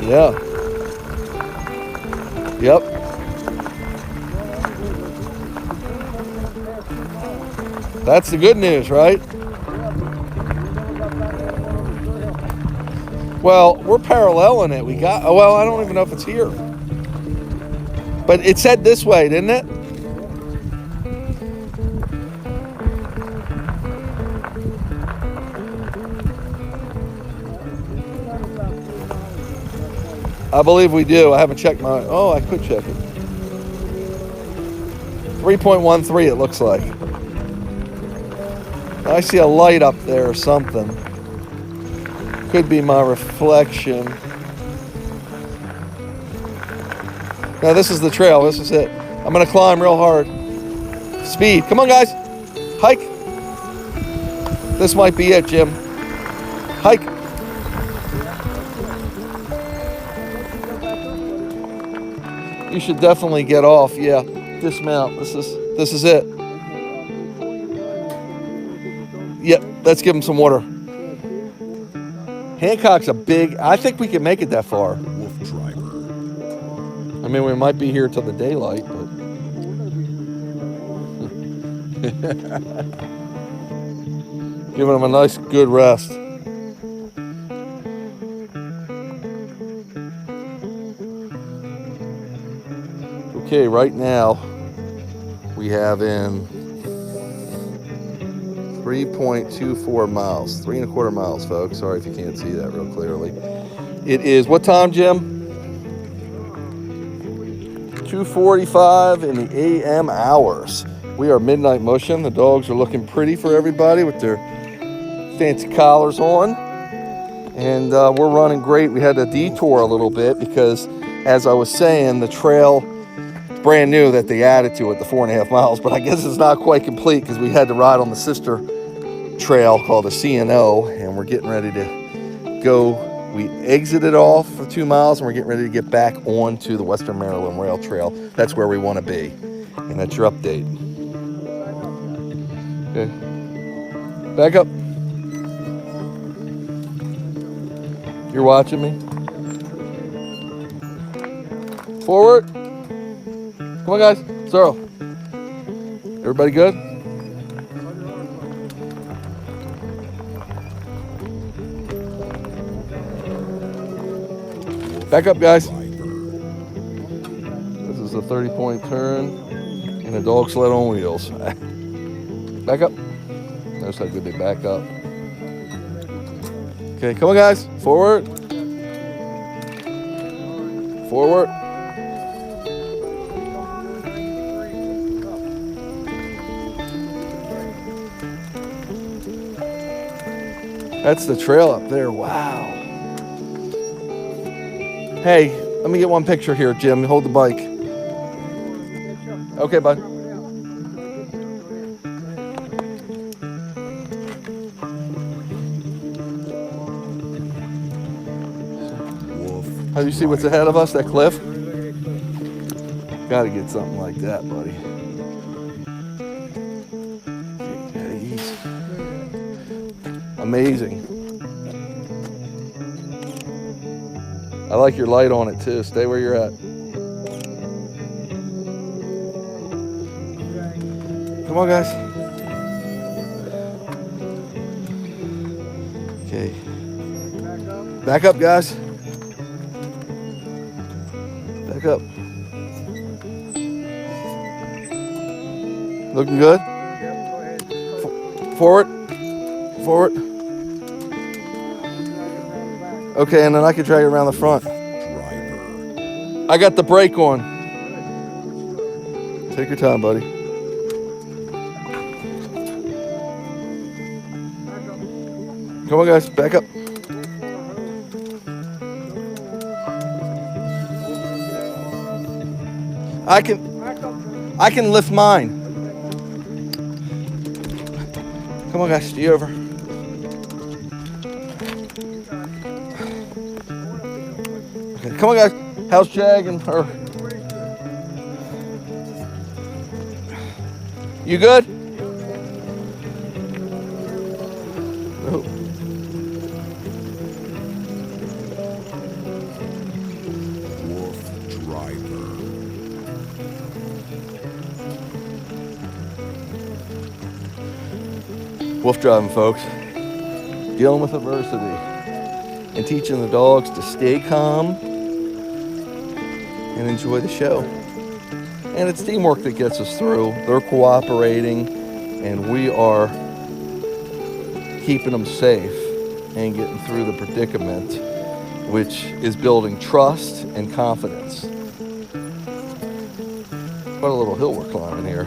S2: Yeah. Yep. That's the good news, right? Well, we're paralleling it. We got, well, I don't even know if it's here. But it said this way, didn't it? I believe we do. I haven't checked my, oh, I could check it. 3.13 it looks like. I see a light up there or something. Could be my reflection. Now this is the trail. This is it. I'm going to climb real hard. Speed. Come on, guys. Hike. This might be it, Jim. Hike. You should definitely get off. Yeah. Dismount. This is it. Yep. Let's give him some water. Hancock's a big, I think we can make it that far.
S3: Wolf driver.
S2: I mean, we might be here till the daylight, but. Giving them a nice, good rest. Okay, right now, we have in 3.24 miles, 3.25 miles, folks. Sorry if you can't see that real clearly. It is, what time, Jim? 2:45 in the a.m. hours. We are midnight mushing. The dogs are looking pretty for everybody with their fancy collars on. And we're running great. We had to detour a little bit because, as I was saying, the trail, brand new that they added to it, the 4.5 miles, but I guess it's not quite complete because we had to ride on the sister trail called the C&O, and we're getting ready to go. We exited off for 2 miles, and we're getting ready to get back onto the Western Maryland Rail Trail. That's where we want to be, and that's your update. Okay, back up. You're watching me. Forward. Come on, guys. Sorrel. Everybody good? Back up, guys. This is a 30-point turn and a dog sled on wheels. Back up. Notice how good they back up. Okay, come on, guys. Forward. Forward. That's the trail up there. Wow. Hey, let me get one picture here, Jim. Hold the bike. Okay, bud. How do you see what's ahead of us? That cliff? Gotta get something like that, buddy. Amazing. I like your light on it too. Stay where you're at. Come on, guys. Okay. Back up, guys. Back up. Looking good? Forward. Forward. Okay, and then I can drag it around the front.
S3: Driver.
S2: I got the brake on. Take your time, buddy. Come on, guys, back up. I can lift mine. Come on, guys, stay over. Okay, come on, guys. How's Jag and her? You good? No.
S3: Wolf Driver.
S2: Wolf driving, folks. Dealing with adversity and teaching the dogs to stay calm and enjoy the show. And it's teamwork that gets us through. They're cooperating, and we are keeping them safe and getting through the predicament, which is building trust and confidence. Quite a little hill we're climbing here.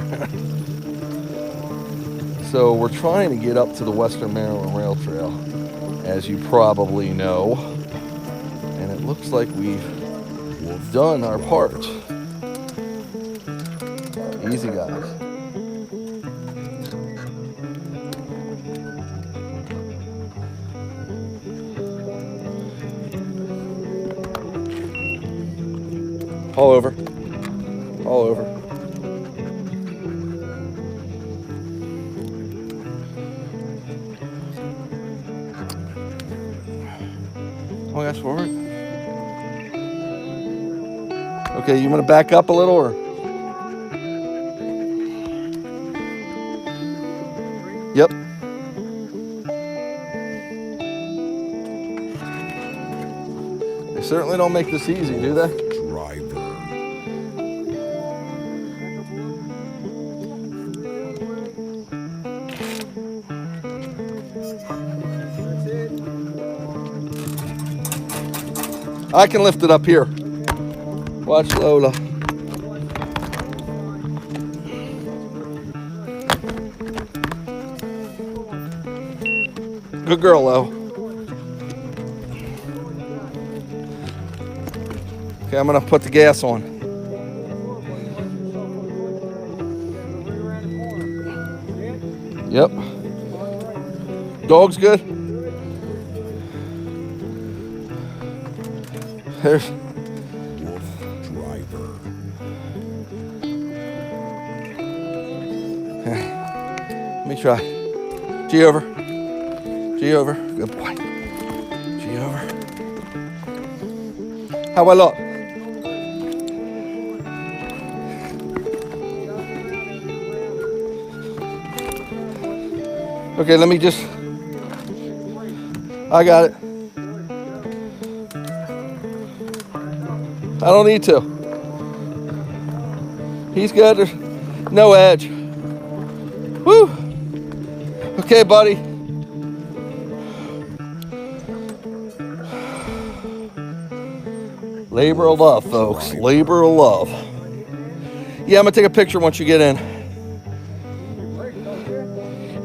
S2: So we're trying to get up to the Western Maryland Rail Trail, as you probably know, and it looks like we've done our part. Easy, guys. All over. All over. Oh, that's forward. Okay, you want to back up a little, or? Yep. They certainly don't make this easy, do they?
S3: Driver.
S2: I can lift it up here. Watch Lola. Good girl, Lo. Okay, I'm gonna put the gas on. Yep. Dog's good? There's...
S3: Wolf Driver.
S2: Let me try. G over. G over. Good boy. G over. How I look? Okay, let me just... I got it. I don't need to. He's good. There's no edge. Woo! Okay, buddy. Labor of love, folks. Labor of love. Yeah, I'm gonna take a picture once you get in.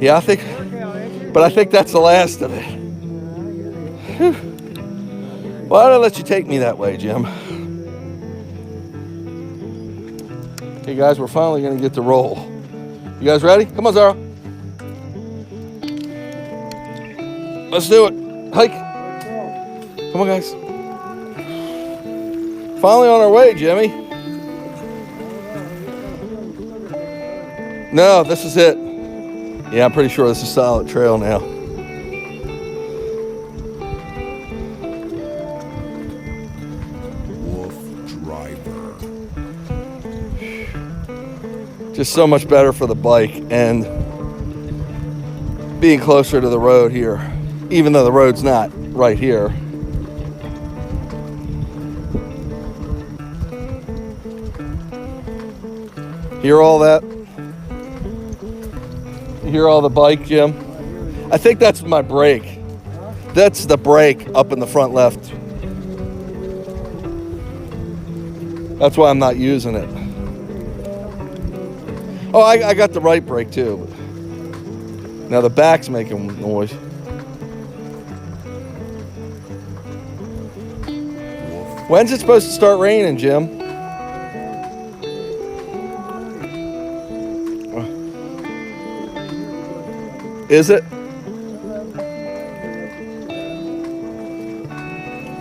S2: Yeah, I think that's the last of it. Whew. Why did I let you take me that way, Jim? Okay, guys, we're finally gonna get to roll. You guys ready? Come on, Zara. Let's do it. Hike. Come on, guys. Finally on our way, Jimmy. No, this is it. Yeah, I'm pretty sure this is a solid trail now.
S3: Wolf Driver.
S2: Just so much better for the bike and being closer to the road here, even though the road's not right here. Hear all that? You hear all the bike, Jim? I think that's my brake. That's the brake up in the front left. That's why I'm not using it. Oh, I got the right brake too. Now the back's making noise. When's it supposed to start raining, Jim? Is it?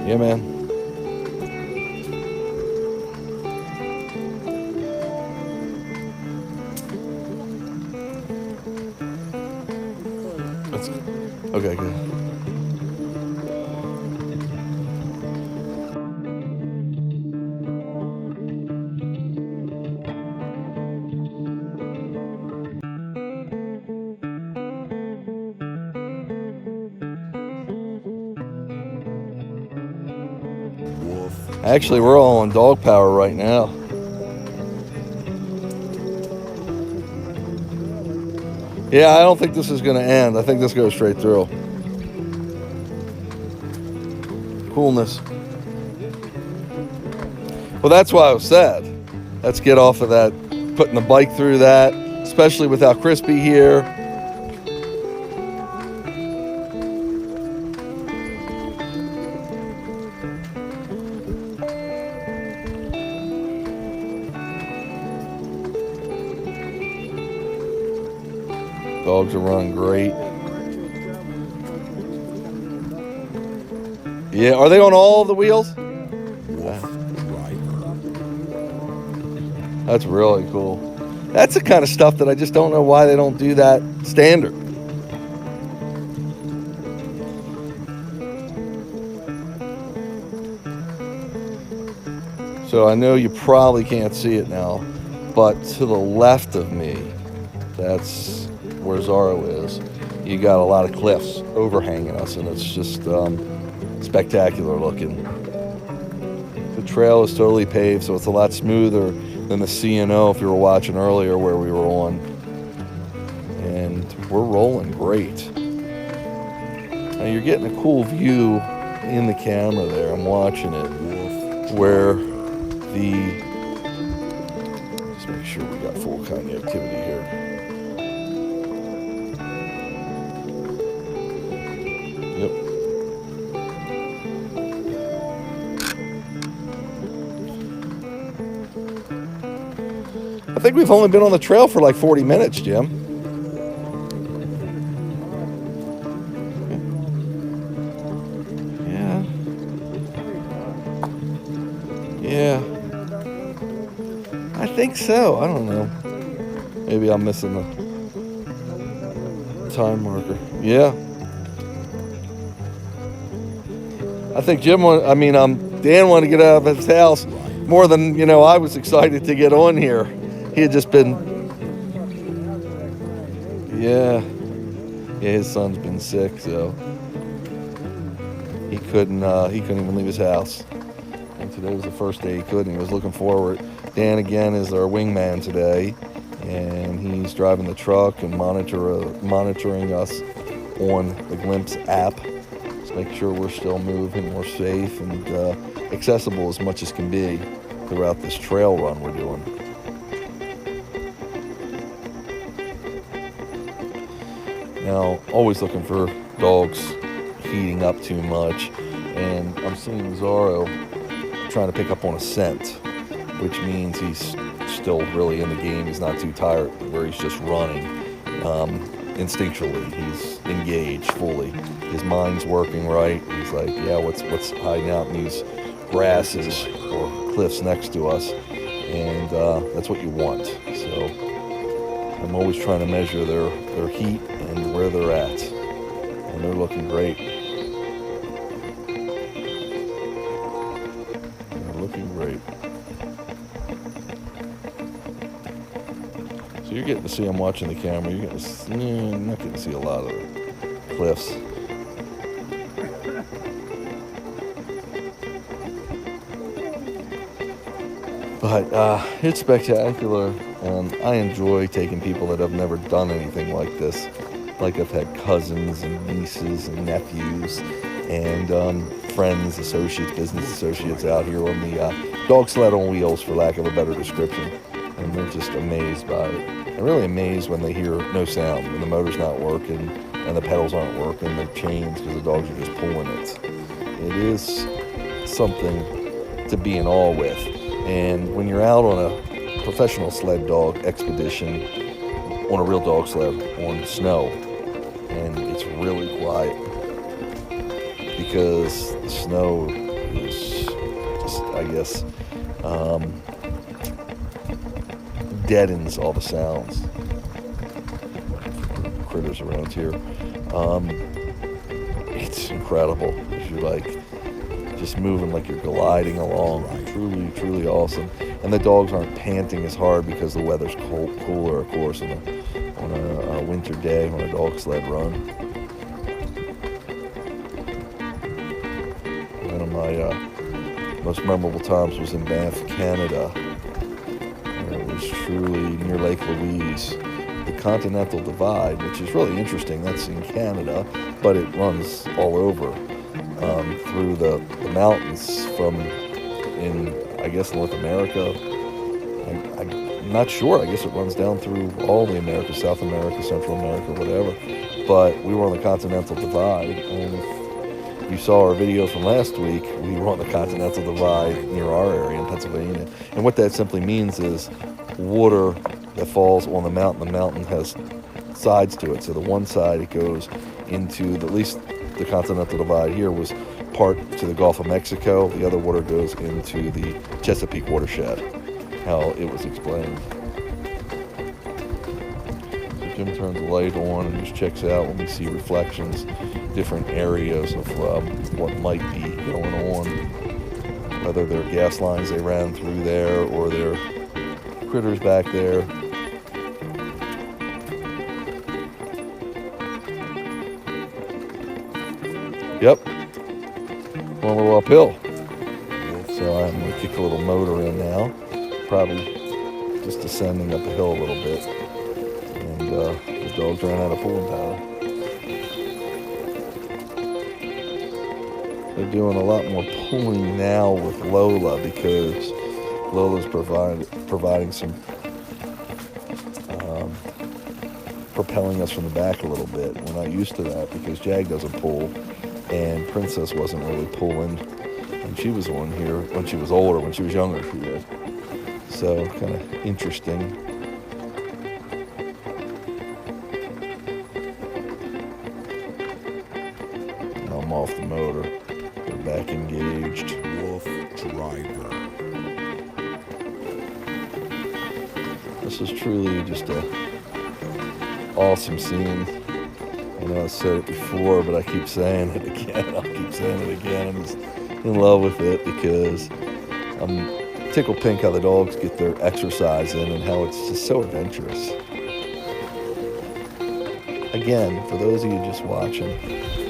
S2: Yeah, man. That's okay, good. Actually, we're all on dog power right now. Yeah, I don't think this is going to end. I think this goes straight through. Coolness. Well, that's why I was sad. Let's get off of that, putting the bike through that, especially without Crispy here. Dogs are running great. Yeah, are they on all the wheels?
S3: Wolf Driver.
S2: That's really cool. That's the kind of stuff that I just don't know why they don't do that standard. So I know you probably can't see it now, but to the left of me, that's where Zorro is. You got a lot of cliffs overhanging us, and it's just spectacular looking. The trail is totally paved, so it's a lot smoother than the C&O if you were watching earlier where we were on. And we're rolling great. Now you're getting a cool view in the camera there. I'm watching it where the... Just make sure we got full connectivity here. Yep. I think we've only been on the trail for like 40 minutes, Jim. Yeah. I think so. I don't know. Maybe I'm missing the time marker. Yeah. I think Dan wanted to get out of his house more than, I was excited to get on here. He had just been, yeah, his son's been sick, so he couldn't even leave his house. And today was the first day he couldn't. He was looking forward. Dan, again, is our wingman today, and he's driving the truck and monitoring us on the Glimpse app. Just make sure we're still moving, we're safe, and accessible as much as can be throughout this trail run we're doing. Now, always looking for dogs heating up too much, and I'm seeing Zorro trying to pick up on a scent, which means he's still really in the game. He's not too tired, where he's just running. Instinctually, he's engaged fully. His mind's working right. He's like, yeah, what's hiding out in these grasses or cliffs next to us, and that's what you want. So I'm always trying to measure their heat and where they're at, and they're looking great. They're looking great. So you're getting to see them watching the camera. You're not getting to see a lot of the cliffs. But it's spectacular, and I enjoy taking people that have never done anything like this. Like I've had cousins and nieces and nephews and friends, associates, business associates out here on the dog sled on wheels, for lack of a better description. And they're just amazed by it. And really amazed when they hear no sound, when the motor's not working and the pedals aren't working, the chains, because the dogs are just pulling it. It is something to be in awe with. And when you're out on a professional sled dog expedition, on a real dog sled, on snow, and it's really quiet, because the snow is just, I guess, deadens all the sounds. Critters around here. It's incredible. You're like just moving like you're gliding along. Truly, truly awesome. And the dogs aren't panting as hard because the weather's cooler, of course, on a winter day on a dog sled run. One of my most memorable times was in Banff, Canada. It was truly near Lake Louise. The Continental Divide, which is really interesting. That's in Canada, but it runs all over through the mountains from I guess, North America. I'm not sure. I guess it runs down through all the Americas, South America, Central America, whatever. But we were on the Continental Divide, and if you saw our video from last week, we were on the Continental Divide near our area in Pennsylvania. And what that simply means is water that falls on the mountain has sides to it. So the one side, it goes into, at least the Continental Divide here was part to the Gulf of Mexico. The other water goes into the Chesapeake watershed, how it was explained. So Jim turns the light on and just checks out when we see reflections, different areas of what might be going on, whether they're gas lines they ran through there or they're critters back there. Yep, going a little uphill. So I'm going to kick a little motor in now, probably just descending up the hill a little bit. And the dogs ran out of pulling power. They're doing a lot more pulling now with Lola, because Lola's providing some propelling us from the back a little bit. We're not used to that because Jag doesn't pull, and Princess wasn't really pulling, and she was on here when she was older. When she was younger, she did. So kind of interesting. Now I'm off the motor. They're back engaged.
S3: Wolf Driver.
S2: This is truly just a awesome scene. I know I said it before, but I keep saying it again. I'll keep saying it again. I'm just in love with it because I'm tickled pink how the dogs get their exercise in and how it's just so adventurous. Again, for those of you just watching,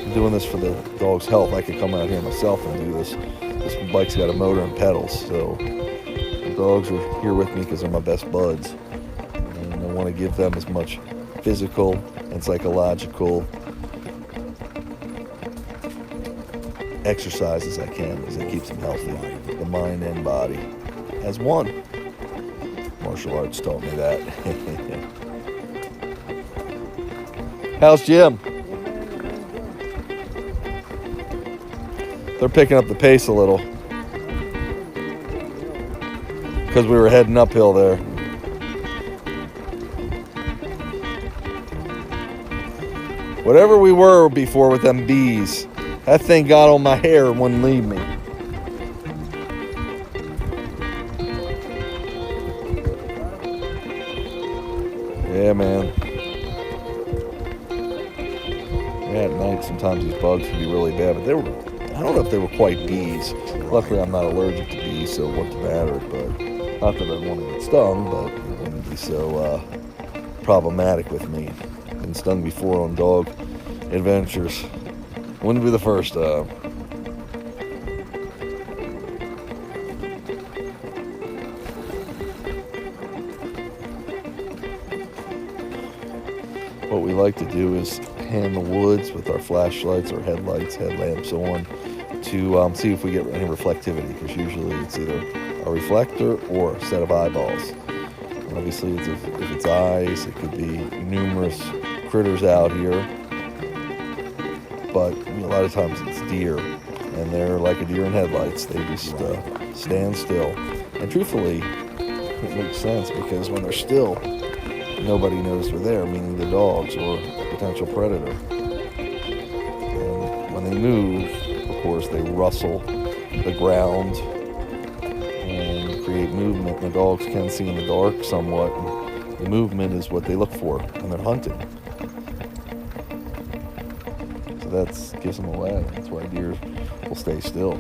S2: I'm doing this for the dog's health. I could come out here myself and do this. This bike's got a motor and pedals, so the dogs are here with me because they're my best buds. And I want to give them as much physical and psychological exercise as I can because it keeps them healthy, the mind and body, as one. Martial arts taught me that. How's Jim? They're picking up the pace a little because we were heading uphill there. Whatever we were before with them bees, that thing got on my hair and wouldn't leave me. Yeah, man. Yeah, at night sometimes these bugs can be really bad, but I don't know if they were quite bees. Luckily I'm not allergic to bees, so it wouldn't matter, but not that I want to get stung, but it wouldn't be so problematic with me. Been stung before on dog adventures. Wouldn't be the first time. What we like to do is pan the woods with our flashlights or headlights, headlamps on to see if we get any reflectivity, because usually it's either a reflector or a set of eyeballs. Obviously, if it's eyes, it could be numerous critters out here, but a lot of times it's deer, and they're like a deer in headlights. They just stand still, and truthfully, it makes sense because when they're still, nobody knows they're there, meaning the dogs or potential predator. And when they move, of course, they rustle the ground and create movement. The dogs can see in the dark somewhat. And the movement is what they look for when they're hunting. So that gives them away. That's why deer will stay still.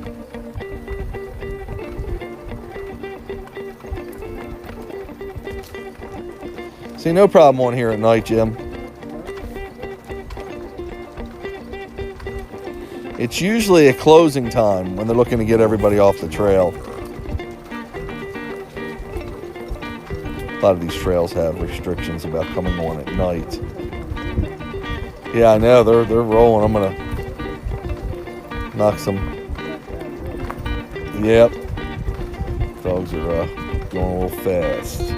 S2: See, no problem on here at night, Jim. It's usually a closing time when they're looking to get everybody off the trail. A lot of these trails have restrictions about coming on at night. Yeah, I know, they're rolling. I'm gonna knock some. Yep. Dogs are going a little fast.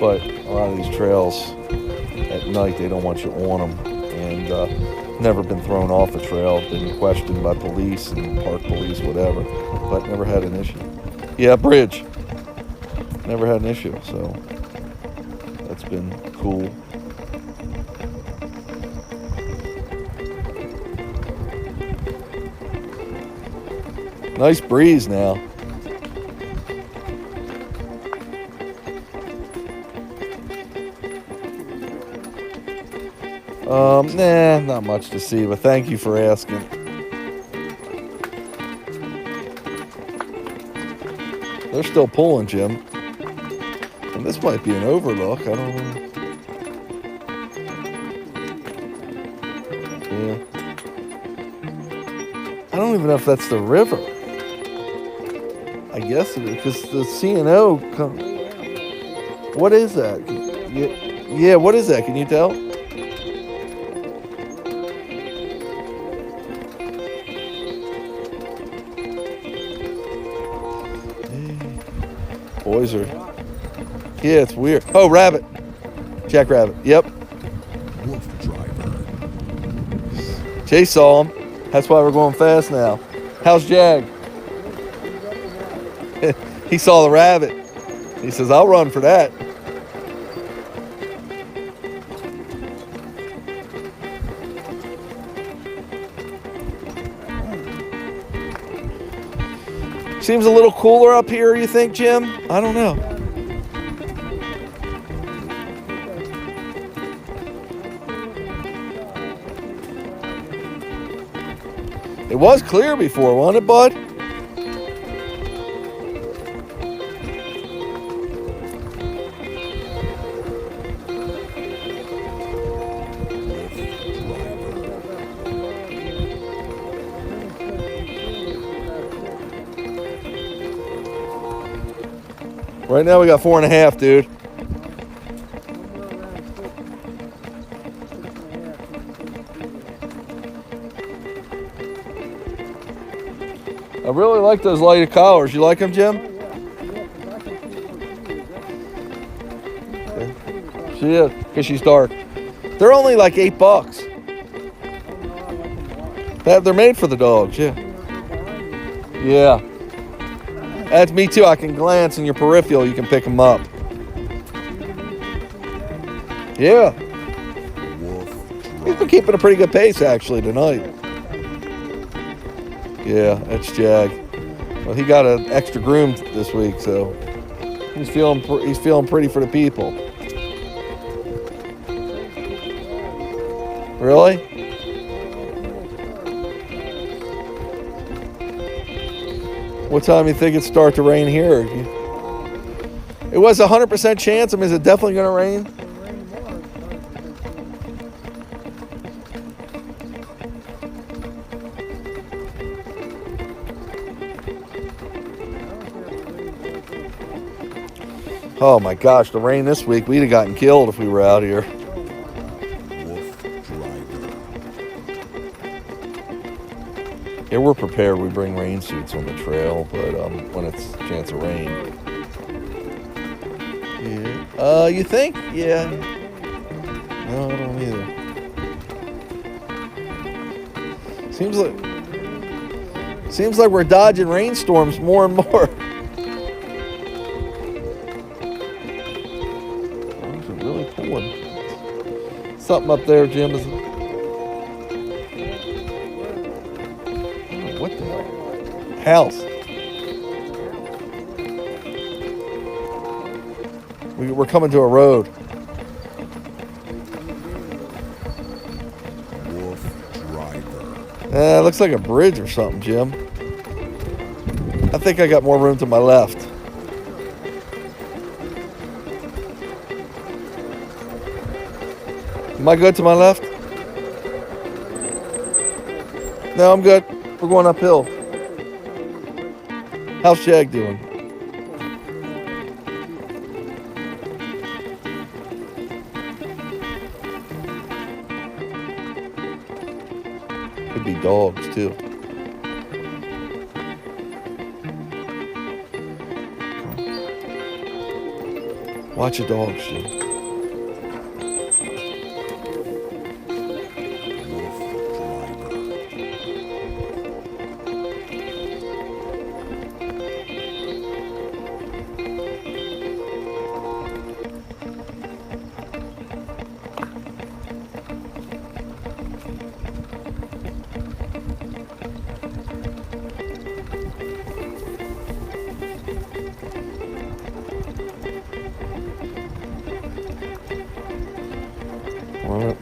S2: But a lot of these trails at night, they don't want you on them, and never been thrown off a trail, been questioned by police and park police, whatever, but never had an issue. Yeah, bridge, never had an issue, so that's been cool. Nice breeze now. Nah, not much to see, but thank you for asking. They're still pulling, Jim. And this might be an overlook, I don't know. Yeah. I don't even know if that's the river. I guess it is, because the C&O come. What is that? Yeah, what is that? Can you tell? Boys are. Yeah, it's weird. Oh, rabbit. Jackrabbit. Yep.
S3: Wolf driver.
S2: Chase saw him. That's why we're going fast now. How's Jag? He saw the rabbit. He says, I'll run for that. Seems a little cooler up here, you think, Jim? I don't know. It was clear before, wasn't it, bud? Right now we got 4.5, dude. I really like those lighted collars. You like them, Jim? Okay. She is, because she's dark. They're only like $8. They're made for the dogs, yeah. Yeah. That's me too. I can glance in your peripheral. You can pick them up. Yeah. He's been keeping a pretty good pace actually tonight. Yeah, that's Jag. Well, he got an extra groom this week, so he's feeling pretty for the people. Really? What time do you think it start to rain here? It was 100% chance. I mean, is it definitely going to rain? Oh my gosh, the rain this week, we'd have gotten killed if we were out here. Yeah, we're prepared. We bring rain suits on the trail, but when it's a chance of rain. Yeah. You think? Yeah. No, I don't either. Seems like we're dodging rainstorms more and more. Is it really pulling? Something up there, Jim. Is it? What the hell? House. We're coming to a road.
S3: Wolf Driver.
S2: It looks like a bridge or something, Jim. I think I got more room to my left. Am I good to my left? No, I'm good. We're going uphill. How's Jag doing? Could be dogs too. Watch your dogs, Jim.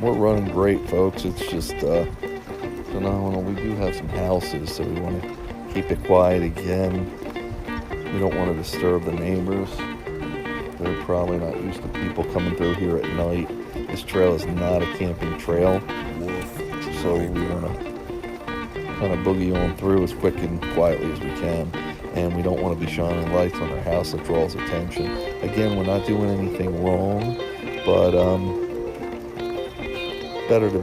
S2: We're running great, folks. It's just phenomenal. We do have some houses, so we want to keep it quiet again. We don't want to disturb the neighbors. They're probably not used to people coming through here at night. This trail is not a camping trail, so we want to kind of boogie on through as quick and quietly as we can. And we don't want to be shining lights on our house that draws attention. Again, we're not doing anything wrong, but better to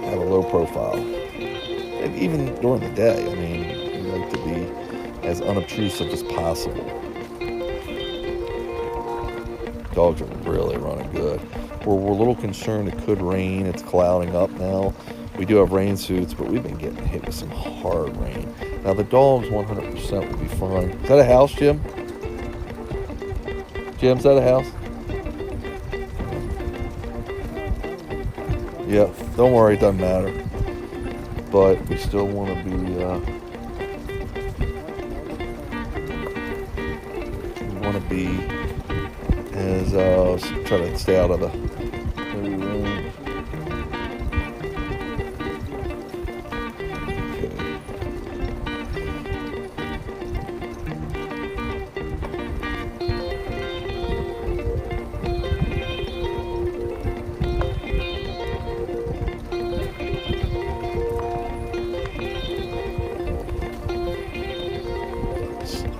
S2: have a low profile. And even during the day, I mean, we like to be as unobtrusive as possible. Dogs are really running good. We're a little concerned it could rain. It's clouding up now. We do have rain suits, but we've been getting hit with some hard rain. Now the dogs 100% will be fine. Is that a house, Jim? Jim, is that a house? Yeah, don't worry, it doesn't matter. But we still want to be be as try to stay out of the heavy rain.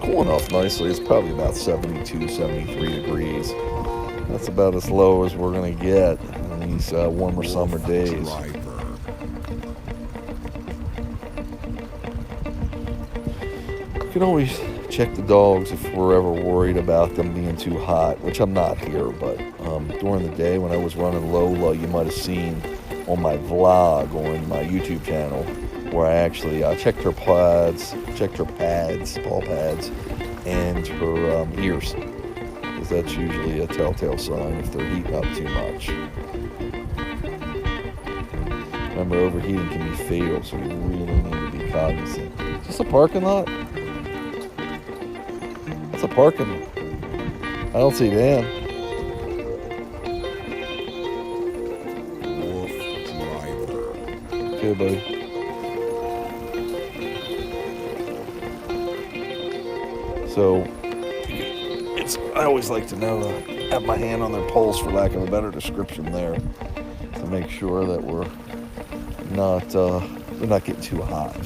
S2: Cooling off nicely. It's probably about 72, 73 degrees. That's about as low as we're going to get in these warmer summer days. You can always check the dogs if we're ever worried about them being too hot, which I'm not here, but during the day when I was running Lola, you might have seen on my vlog on my YouTube channel where I actually checked her pads, paw pads, and her ears, because that's usually a telltale sign if they're heating up too much. Remember, overheating can be fatal, so we really need to be cognizant. Is this a parking lot? That's a parking lot. I don't see Dan. Okay, buddy. So, I always like to know to have my hand on their pulse, for lack of a better description there, to make sure that we're not, they're not getting too hot.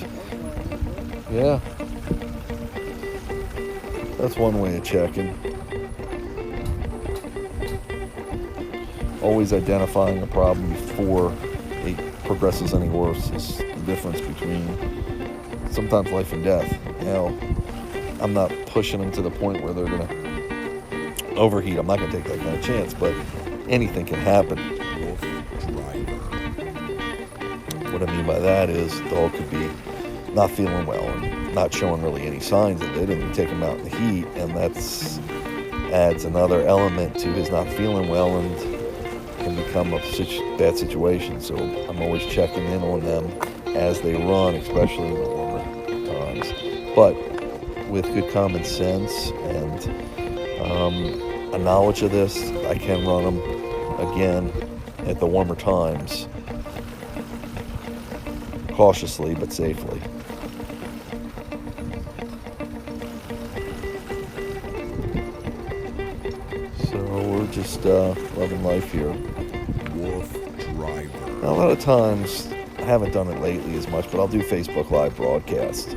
S2: Yeah. That's one way of checking. Always identifying a problem before it progresses any worse is the difference between sometimes life and death. You know, I'm not pushing them to the point where they're going to overheat. I'm not going to take that kind of chance, but anything can happen. What I mean by that is the dog could be not feeling well and not showing really any signs of it, and you take him out in the heat, and that's adds another element to his not feeling well and can become a bad situation. So I'm always checking in on them as they run, especially in the warmer times. But with good common sense and a knowledge of this, I can run them again at the warmer times, cautiously but safely. So we're just loving life here.
S3: Wolf Driver.
S2: Now, a lot of times, I haven't done it lately as much, but I'll do Facebook Live broadcasts.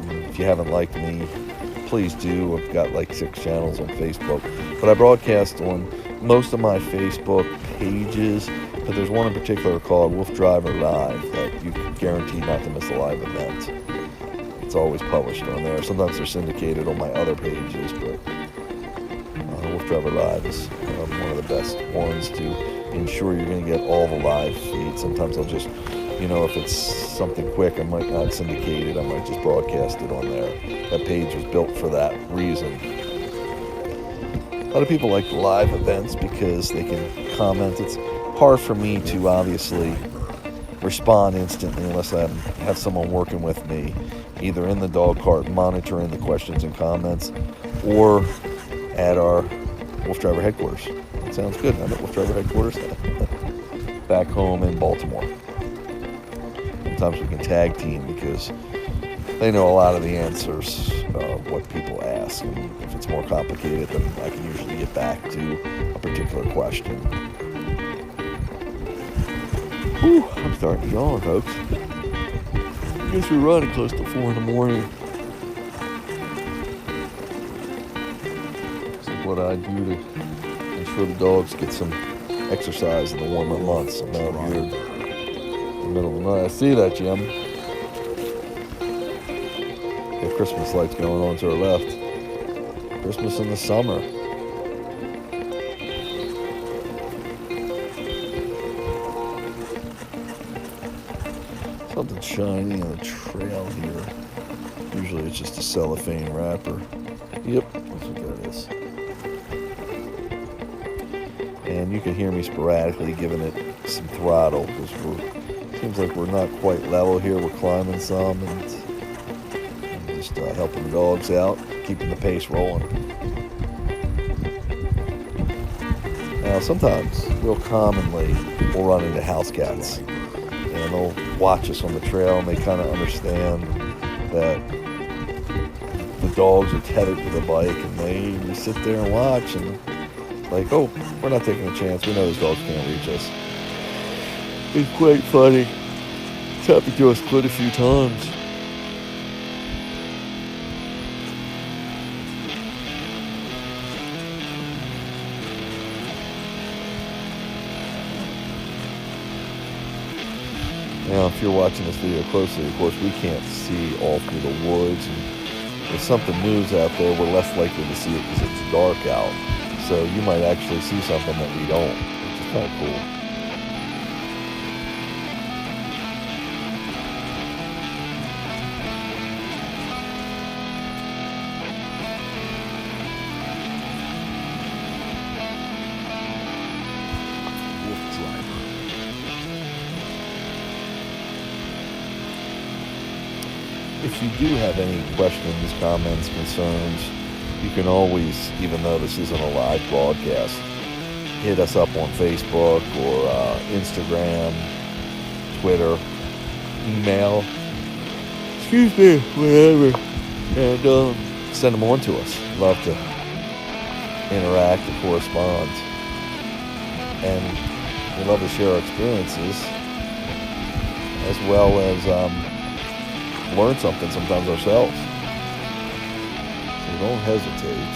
S2: If you haven't liked me, please do. I've got like 6 channels on Facebook. But I broadcast on most of my Facebook pages, but there's one in particular called Wolf Driver Live that you can guarantee not to miss a live event. It's always published on there. Sometimes they're syndicated on my other pages, but Wolf Driver Live is one of the best ones to ensure you're going to get all the live feeds. Sometimes I'll just, if it's something quick, I might not syndicate it. I might just broadcast it on there. That page was built for that reason. A lot of people like the live events because they can comment. It's hard for me to obviously respond instantly unless I have someone working with me, either in the dog cart monitoring the questions and comments or at our Wolf Driver headquarters. That sounds good. I'm at Wolf Driver headquarters back home in Baltimore. Sometimes we can tag team because they know a lot of the answers of what people ask. And if it's more complicated, then I can usually get back to a particular question. Whew, I'm starting to yawn, folks. I guess we're running close to 4 in the morning. This is what I do to ensure the dogs get some exercise in the warmer months. I'm out here in the middle of the night. I see that, Jim. We have Christmas lights going on to our left. Christmas in the summer. Something shiny on the trail here. Usually it's just a cellophane wrapper. Yep, that's what that is. And you can hear me sporadically giving it some throttle because seems like we're not quite level here. We're climbing some and just helping the dogs out, keeping the pace rolling. Now, sometimes, real commonly, we'll run into house cats, and they'll watch us on the trail, and they kind of understand that the dogs are tethered to the bike, and they sit there and watch, and like, oh, we're not taking a chance. We know those dogs can't reach us. It's quite funny. It's happened to us quite a few times. Now, if you're watching this video closely, of course, we can't see all through the woods. And if something moves out there, we're less likely to see it because it's dark out. So you might actually see something that we don't, which is kind of cool.
S3: Wolf driver.
S2: If you do have any questions, comments, concerns, you can always, even though this isn't a live broadcast, hit us up on Facebook or Instagram, Twitter, email, whatever, and send them on to us. Love to interact and correspond. And we love to share our experiences as well as learn something sometimes ourselves. So don't hesitate.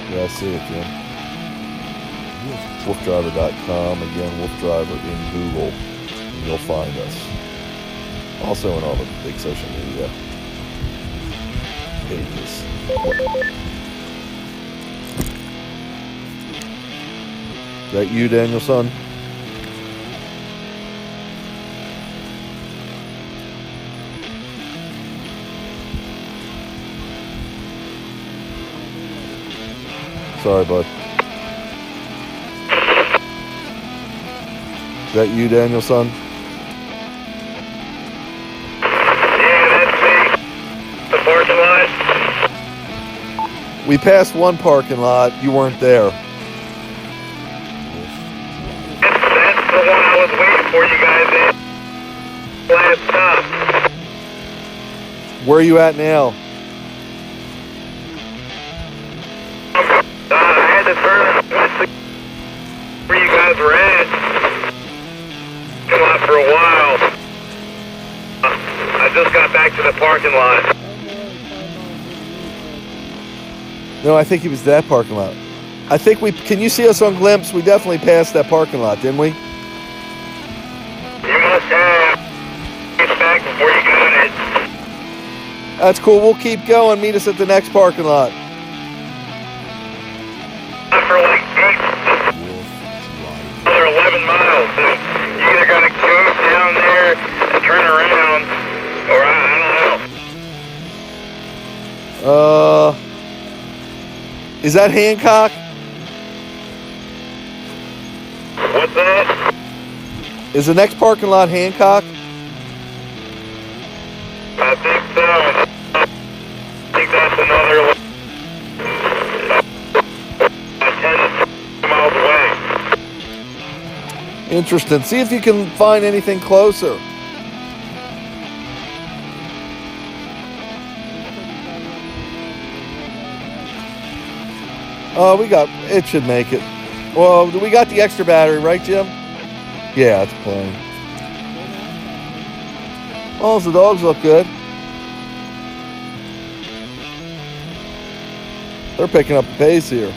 S2: Yeah, I see it, Jim. Wolfdriver.com. Again, Wolfdriver in Google, and you'll find us. Also in all the big social media pages. Is that you, Danielson? Sorry, bud. Is that you, Danielson?
S4: Yeah, that's me. The parking lot.
S2: We passed one parking lot. You weren't there.
S4: That's the one I was waiting for you guys in. Last stop.
S2: Where are you at now?
S4: I had to turn where you guys were at. Come out for a while. I just got back to the parking lot.
S2: No, I think it was that parking lot. I think can you see us on Glimpse? We definitely passed that parking lot, didn't we?
S4: You must have. Get back before you got it.
S2: That's cool. We'll keep going. Meet us at the next parking lot.
S4: For like another 11 miles. So you either gotta go down there and turn around, or I don't know.
S2: Is that Hancock?
S4: What's that?
S2: Is the next parking lot Hancock?
S4: I think so. I think that's another 10 miles away.
S2: Interesting. See if you can find anything closer. It should make it. Well, we got the extra battery, right, Jim? Yeah, it's playing. Oh, the dogs look good. They're picking up the pace here.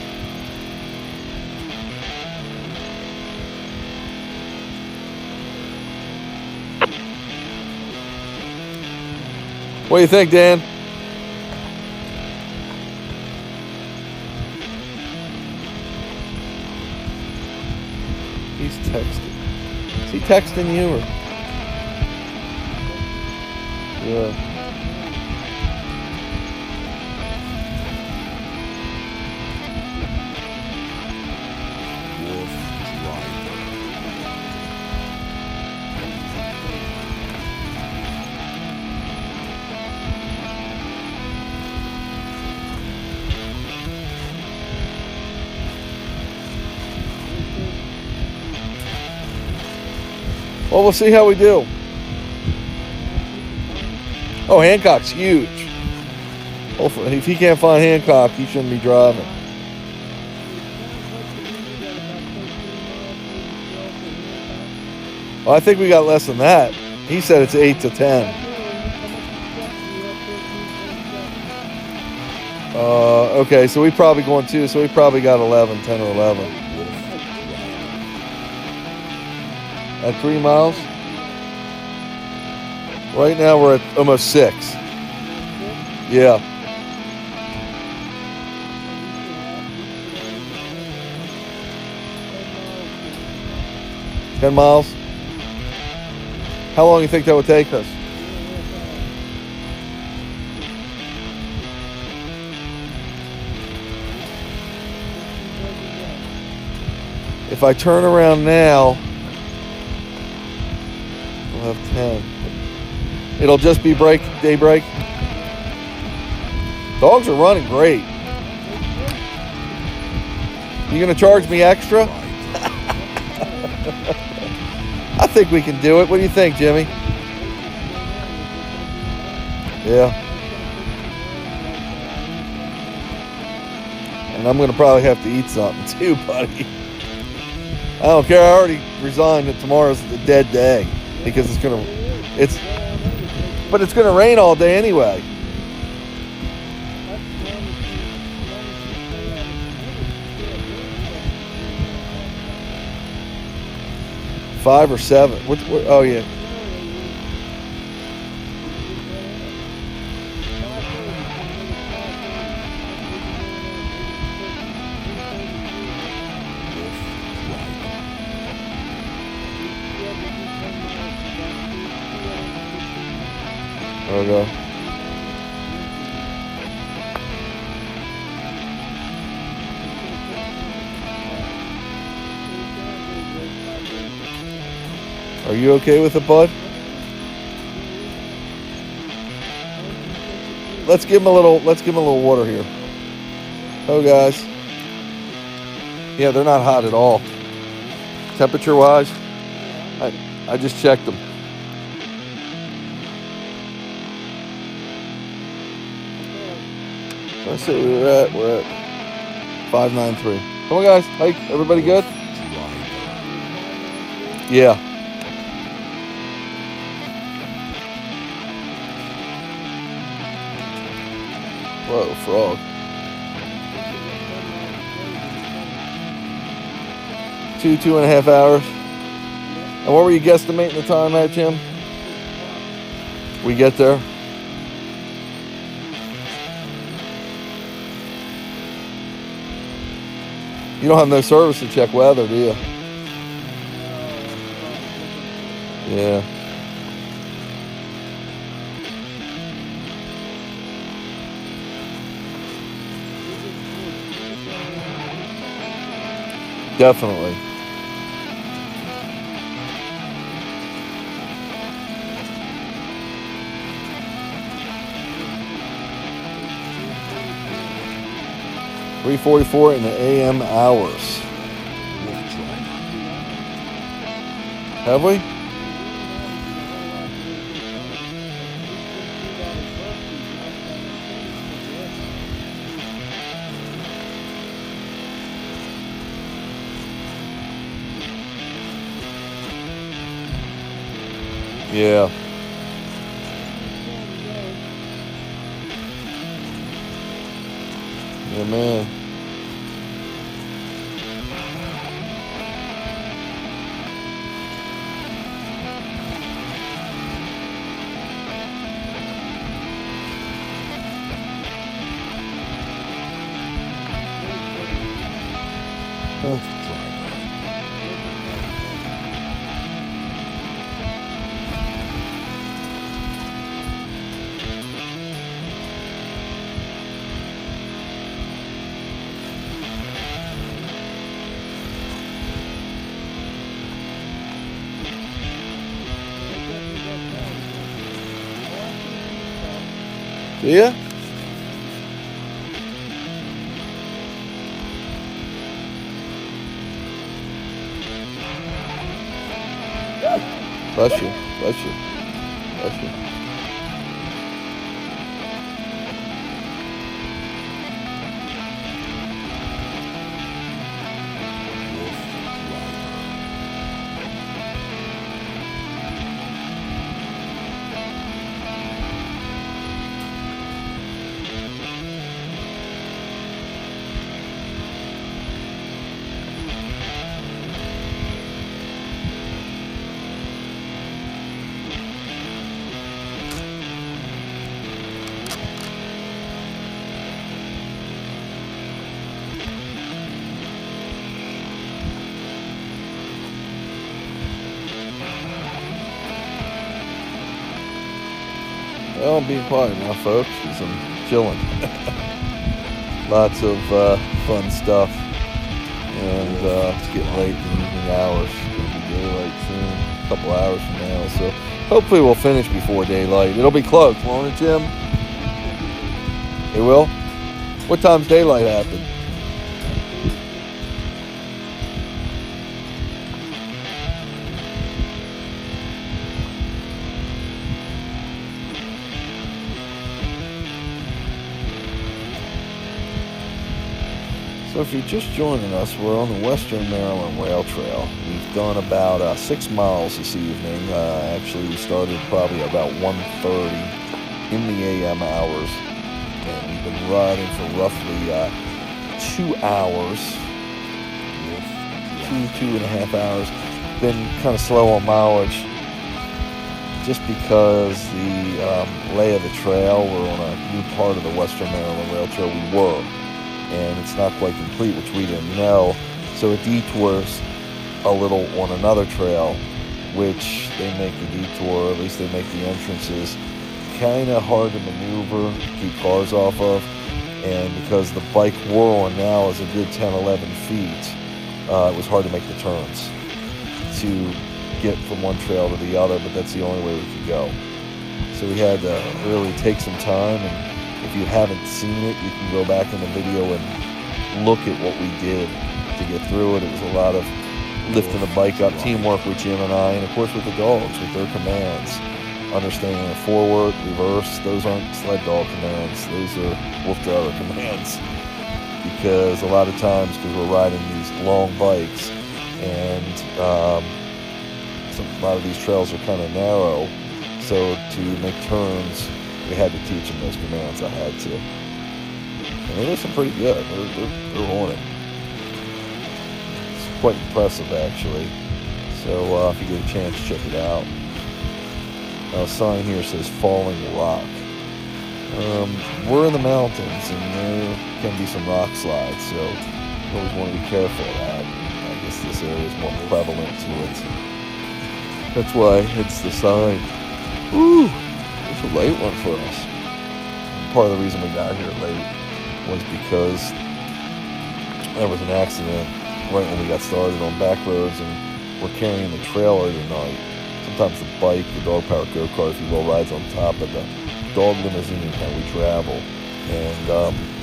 S2: What do you think, Dan? He's texting. Is he texting you or? Yeah.
S3: Wolf driver.
S2: Well, we'll see how we do. Oh, Hancock's huge. Hopefully, if he can't find Hancock, he shouldn't be driving. Well, I think we got less than that. He said it's 8 to 10. Okay, so we probably going 2, so we probably got 11, 10 or 11. At 3 miles? Right now we're at almost 6. Yeah. $10 miles? How long do you think that would take us? If I turn around now, we'll have 10. It'll just be daybreak. Dogs are running great. You gonna charge me extra? I think we can do it. What do you think, Jimmy? Yeah. And I'm gonna probably have to eat something too, buddy. I don't care. I already resigned that tomorrow's the dead day because it's gonna rain all day anyway. Five or 7. Oh yeah. There we go. Are you okay with it, bud? Let's give him a little water here. Oh, guys. Yeah, they're not hot at all. Temperature wise, I just checked them. Let's see where we're at 593. Come on, guys. Hey, everybody good? Yeah. Whoa, frog. 2.5 hours. And what were you guesstimating the time at, Jim? We get there? You don't have no service to check weather, do you? Yeah. Definitely. $3:44 in the AM hours. Have we? Yeah. Yeah, man. Yeah. Bless you. Bless you. Bless you. Well, I'm being quiet now, folks, because I'm chilling. Lots of fun stuff. And it's getting late in the evening hours. It's going to be daylight soon, a couple hours from now. So hopefully we'll finish before daylight. It'll be close, won't it, Jim? It will? What time's daylight happen? So if you're just joining us, we're on the Western Maryland Rail Trail. We've done about 6 miles this evening. Actually, we started probably about 1:30 in the AM hours. And we've been riding for roughly 2 hours. 2.5 hours. Been kind of slow on mileage just because the lay of the trail, we're on a new part of the Western Maryland Rail Trail. We were. And it's not quite complete, which we didn't know. So it detours a little on another trail, which they make the detour, or at least they make the entrances, kind of hard to maneuver, keep cars off of. And because the bike we're on now is a good 10, 11 feet, it was hard to make the turns to get from one trail to the other, but that's the only way we could go. So we had to really take some time, and if you haven't seen it, you can go back in the video and look at what we did to get through it. It was a lot of lifting the bike up, teamwork with Jim and I, and of course with the dogs, with their commands. Understanding the forward, reverse, those aren't sled dog commands, those are wolf driver commands. Because a lot of times, because we're riding these long bikes, and a lot of these trails are kind of narrow, so to make turns, we had to teach them those commands. I had to. And they listen pretty good. They're on it. It's quite impressive, actually. So if you get a chance, check it out. A sign here says Falling Rock. We're in the mountains, and there can be some rock slides, so you always want to be careful of that. I guess this area is more prevalent to it. That's why it's the sign. Ooh! A late one for us. Part of the reason we got here late was because there was an accident right when we got started on back roads, and we're carrying the trailer tonight. Sometimes the bike, the dog-powered go-kart, if you will, rides on top of the dog limousine how we travel, and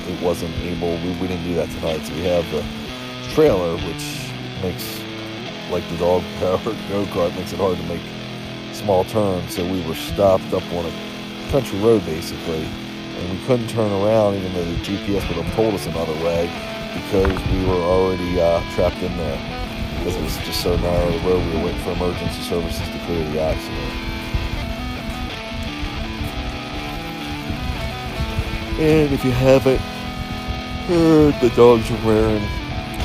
S2: it wasn't able. We didn't do that tonight, so we have the trailer, which makes, like the dog-powered go-kart, makes it hard to make small turns. So we were stopped up on a country road basically, and we couldn't turn around even though the GPS would have told us another way, because we were already trapped in there because it was just so narrow the road. We were waiting for emergency services to clear the accident. And if you haven't heard, the dogs are wearing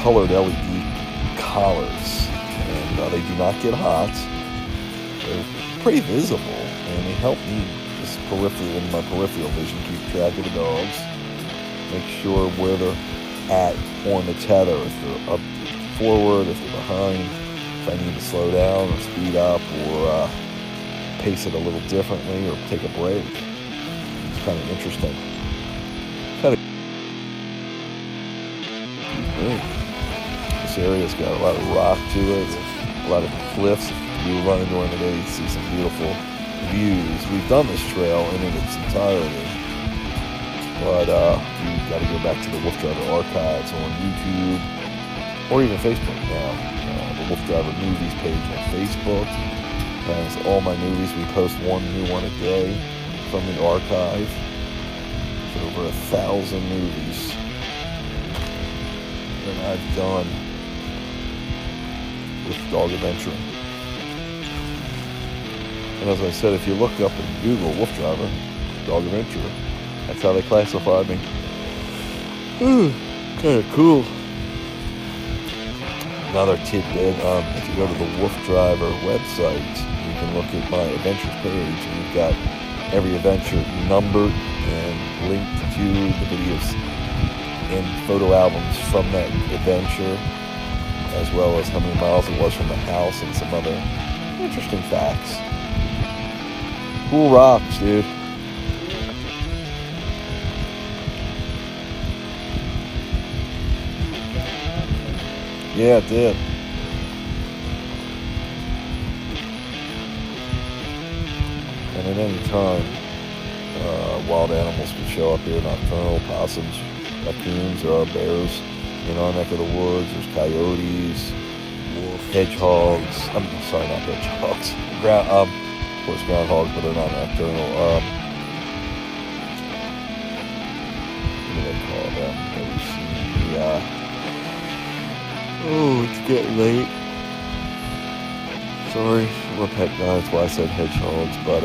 S2: colored LED collars, and they do not get hot. They're pretty visible, and they help me just peripherally, in my peripheral vision, keep track of the dogs, make sure where they're at on the tether, if they're up forward, if they're behind, if I need to slow down or speed up or pace it a little differently or take a break. It's kind of interesting. This area's got a lot of rock to it, a lot of cliffs. If you were running during the day, you'd see some beautiful views. We've done this trail in its entirety, but you got to go back to the Wolf Driver archives on YouTube or even Facebook now. The Wolf Driver Movies page on Facebook, has all my movies. We post one new one a day from the archive. There's over 1,000 movies that I've done with dog adventuring. And as I said, if you look up in Google Wolf Driver, dog adventurer, that's how they classified me. Kind of cool. Another tidbit, if you go to the Wolf Driver website, you can look at my adventures page, and you've got every adventure numbered and linked to the videos and photo albums from that adventure, as well as how many miles it was from the house and some other interesting facts. Cool rocks, dude. Yeah, it did. And at any time, wild animals can show up here, nocturnal, possums, raccoons, there are bears in our neck of the woods, there's coyotes, hedgehogs, I'm sorry, not hedgehogs, of course groundhogs, but they're not nocturnal, what do they call them? Oh, it's getting late. Sorry, I'm a pet guy, that's why I said hedgehogs, but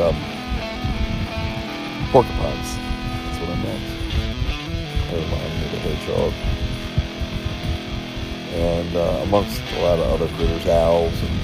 S2: porcupines, that's what I meant. They remind me of the hedgehog. And amongst a lot of other critters, owls and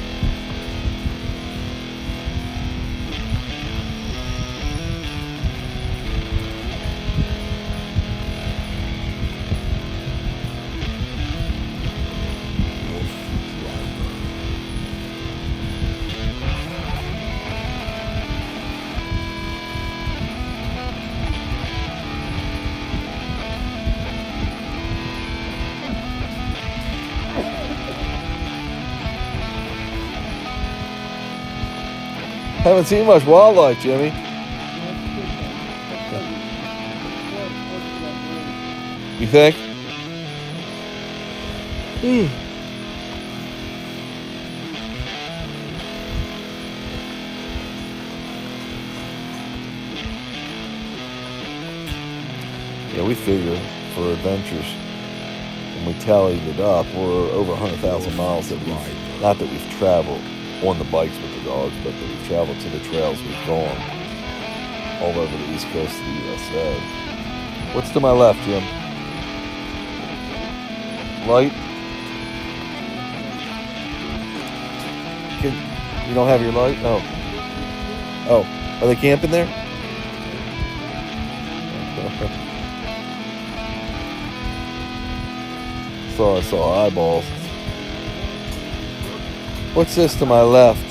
S2: haven't seen much wildlife, Jimmy. You think? Yeah, we figure for adventures, when we tallied it up, we're over 100,000 miles that not that we've traveled on the bikes with the dogs, but that we've traveled to the trails we've gone all over the east coast of the USA. What's to my left, Jim? Light? You don't have your light? Oh. Oh, are they camping there? I saw eyeballs. What's this to my left?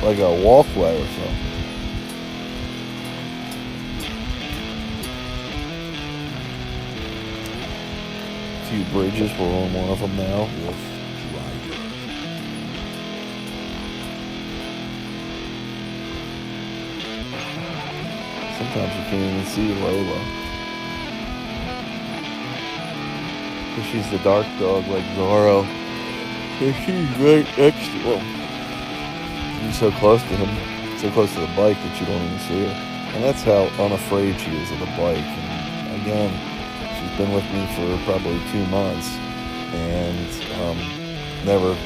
S2: Like a walkway or something. A few bridges, we're on one of them now. Sometimes you can't even see Lola. She's the dark dog like Zorro. And she's right next to him. She's so close to him, so close to the bike that you don't even see her. And that's how unafraid she is of the bike. And again, she's been with me for probably 2 months and never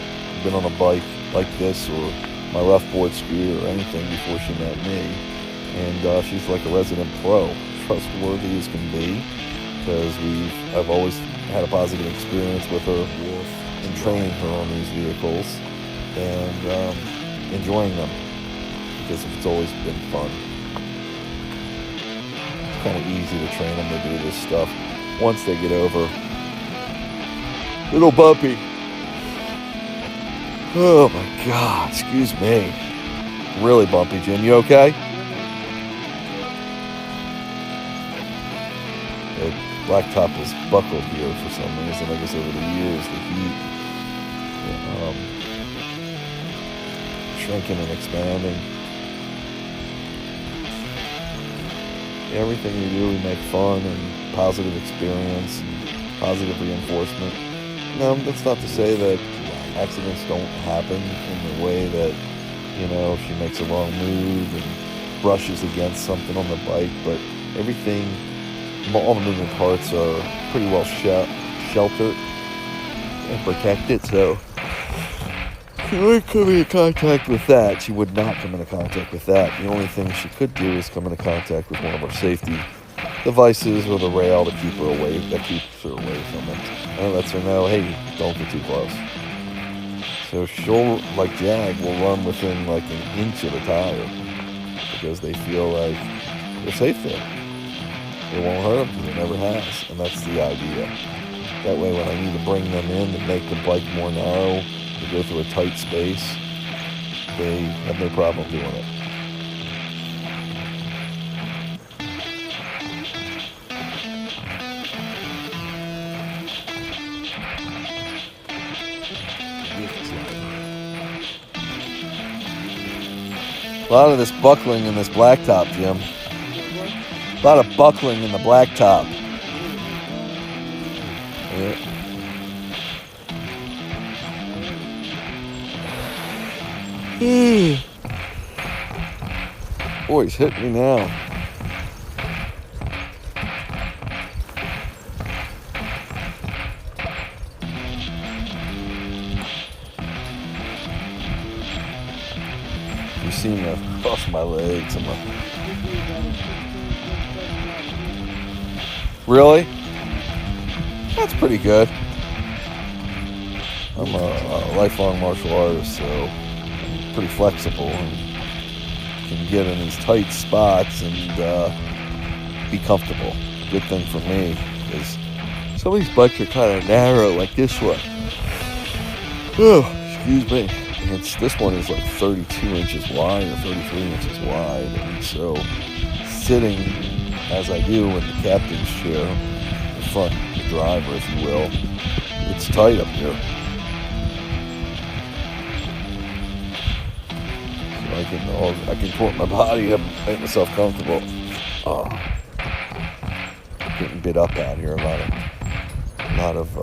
S2: been on a bike like this or my rough board scooter or anything before she met me. And she's like a resident pro, trustworthy as can be, because I've always had a positive experience with her and training her on these vehicles and enjoying them because it's always been fun. It's kind of easy to train them to do this stuff once they get over. Little puppy. Oh my God, excuse me. Really bumpy, Jim. You okay? The blacktop was buckled here for some reason. I guess over the years, the heat. Shrinking and expanding. Everything we do, we make fun and positive experience and positive reinforcement. No, that's not to say that accidents don't happen in the way that, you know, she makes a wrong move and brushes against something on the bike, but everything, all the moving parts are pretty well sheltered and protected, so she would come into contact with that. She would not come into contact with that. The only thing she could do is come into contact with one of our safety devices or the rail to keep her away, that keeps her away from it. And it lets her know, hey, don't get too close. So she'll, like Jag, will run within like an inch of the tire because they feel like they're safe there. It won't hurt them because it never has, and that's the idea. That way when I need to bring them in to make the bike more narrow, to go through a tight space, they have no problem doing it. A lot of this buckling in this blacktop, Jim. A lot of buckling in the blacktop. Yeah. Boy, he's hitting me now. You see me across my legs. Really? That's pretty good. I'm a lifelong martial artist, so I'm pretty flexible and can get in these tight spots and be comfortable. Good thing for me, because some of these bikes are kind of narrow, like this one. Oh, excuse me. This one is like 32 inches wide or 33 inches wide, and so sitting as I do in the captain's chair, the front, the driver, if you will, it's tight up here. So I can put my body up, make myself comfortable. Oh, getting bit up out here. A lot of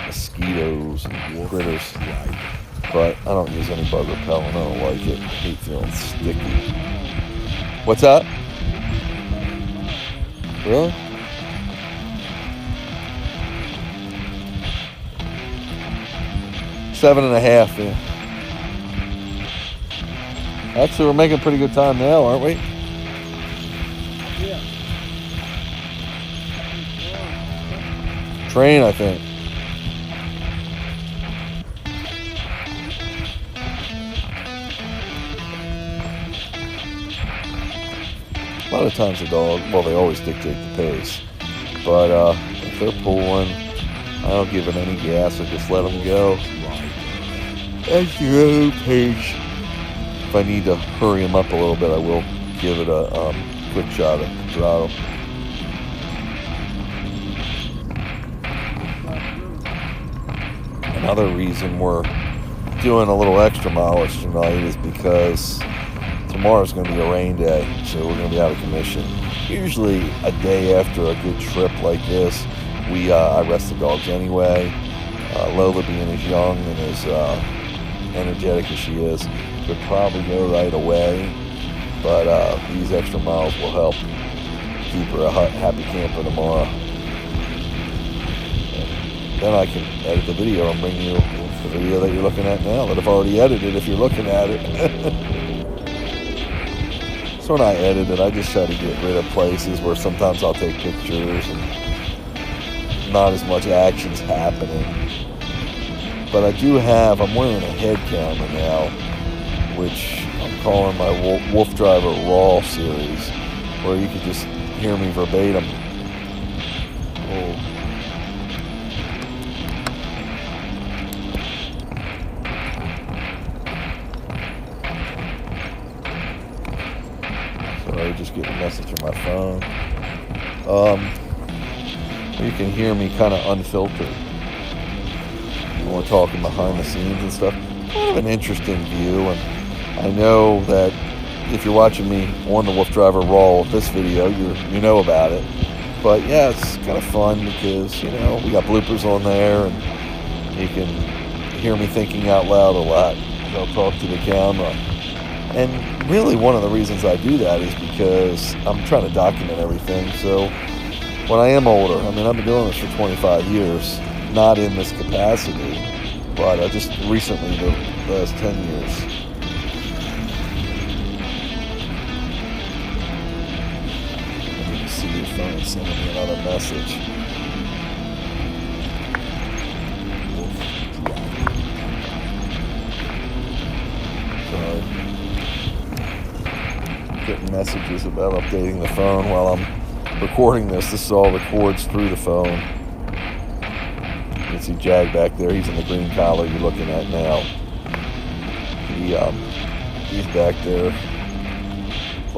S2: mosquitoes and critters. But I don't use any bug repellent. I don't like it. I hate feeling sticky. What's that? Really? Seven and a half, yeah. Actually, we're making pretty good time now, aren't we?
S5: Yeah.
S2: Train, I think. A lot of times the dog, well, they always dictate the pace. But if they're pulling, I don't give it any gas. I just let them go at your own pace. If I need to hurry them up a little bit, I will give it a quick shot at the throttle. Another reason we're doing a little extra mileage tonight is because tomorrow's going to be a rain day, so we're going to be out of commission. Usually a day after a good trip like this, I rest the dogs anyway. Lola, being as young and as energetic as she is, could probably go right away, but these extra miles will help keep her a happy camper tomorrow. And then I can edit the video and bring you the video that you're looking at now that I've already edited if you're looking at it. So when I edit it, I just try to get rid of places where sometimes I'll take pictures and not as much action's happening. But I'm wearing a head camera now, which I'm calling my Wolf Driver Raw series, where you can just hear me verbatim. Oh. Sorry, just getting a message on my phone. You can hear me kind of unfiltered. We're talking behind the scenes and stuff. Kind of an interesting view, and I know that if you're watching me on the Wolf Driver Raw this video, you know about it. But yeah, it's kind of fun because, we got bloopers on there, and you can hear me thinking out loud a lot. I'll talk to the camera. And really one of the reasons I do that is because I'm trying to document everything. So when I am older, I mean, I've been doing this for 25 years, not in this capacity, but just recently, the last 10 years. I need to see your phone sending me another message. Sorry. Getting messages about updating the phone while I'm recording this. This all records through the phone. You can see Jag back there. He's in the green collar you're looking at now. He's back there.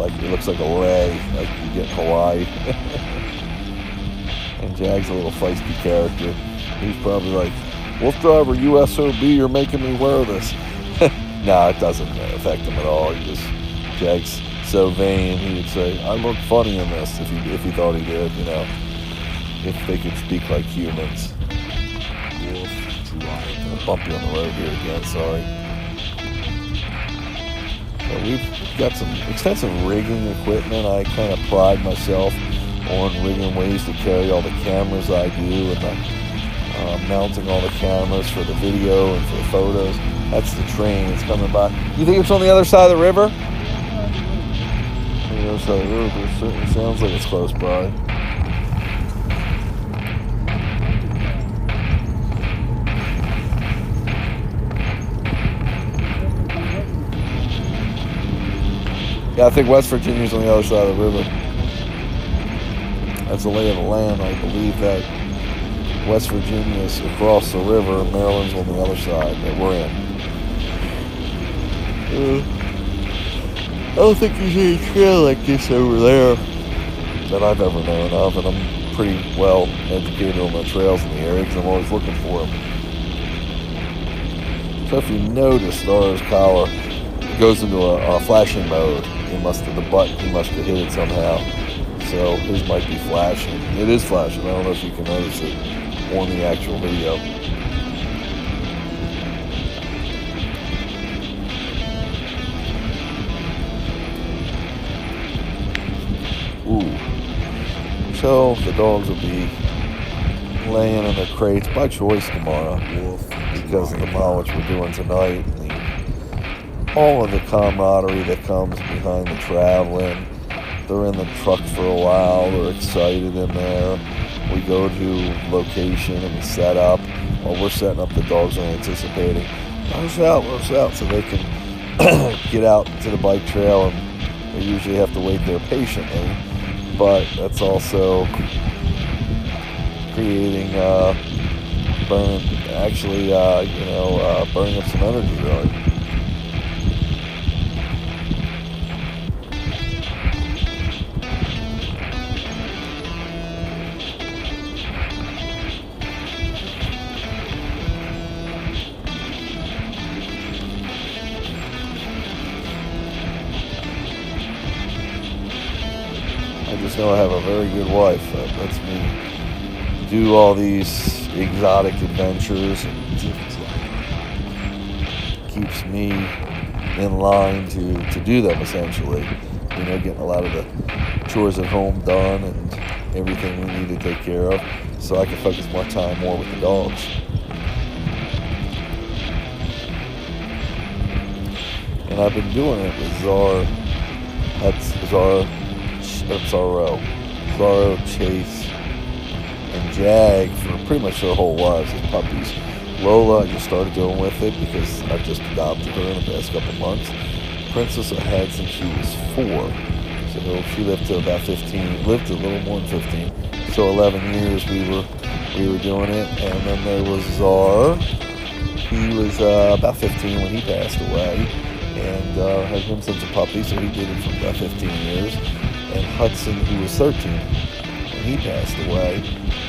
S2: It looks like a lay, like you get in Hawaii. And Jag's a little feisty character. He's probably like, Wolf Driver, USOB, you're making me wear this. No, it doesn't affect him at all. Jag's so vain, he would say, I look funny in this, if he thought he did, you know. If they could speak like humans.
S3: Wolf Driver.
S2: I'll bump you on the road here again, sorry. So we've got some extensive rigging equipment. I kind of pride myself on rigging ways to carry all the cameras I do, and mounting all the cameras for the video and for the photos. That's the train. It's coming by. You think it's on the other side of the river? The other side of the river. It certainly sounds like it's close by. Yeah, I think West Virginia's on the other side of the river. That's the lay of the land. I believe that West Virginia's across the river and Maryland's on the other side that we're in. I don't think there's any trail like this over there that I've ever known of, and I'm pretty well educated on the trails in the area because I'm always looking for them. So if you notice, Star's collar goes into a flashing mode. He must have hit it somehow. So his might be flashing. It is flashing. I don't know if you can notice it on the actual video. Ooh. So the dogs will be laying in their crates by choice tomorrow because of the mileage we're doing tonight. All of the camaraderie that comes behind the traveling. They're in the truck for a while. They're excited in there. We go to location and we set up. While we're setting up, the dogs are anticipating. Let us out, so they can get out to the bike trail, and they usually have to wait there patiently. But that's also creating burning up some energy, really. I just know I have a very good wife that lets me do all these exotic adventures and keeps me in line to do them, essentially. You know, getting a lot of the chores at home done and everything we need to take care of, so I can focus more time with the dogs. And I've been doing it with Zorro, Chase, and Jag for pretty much their whole lives as puppies. Lola, I just started doing with it because I've just adopted her in the past couple months. Princess I had since she was 4. So she lived to about 15, lived a little more than 15. So 11 years we were doing it. And then there was Czar. He was about 15 when he passed away. And had him since a puppy, so he did it for about 15 years. And Hudson, who was 13 when he passed away,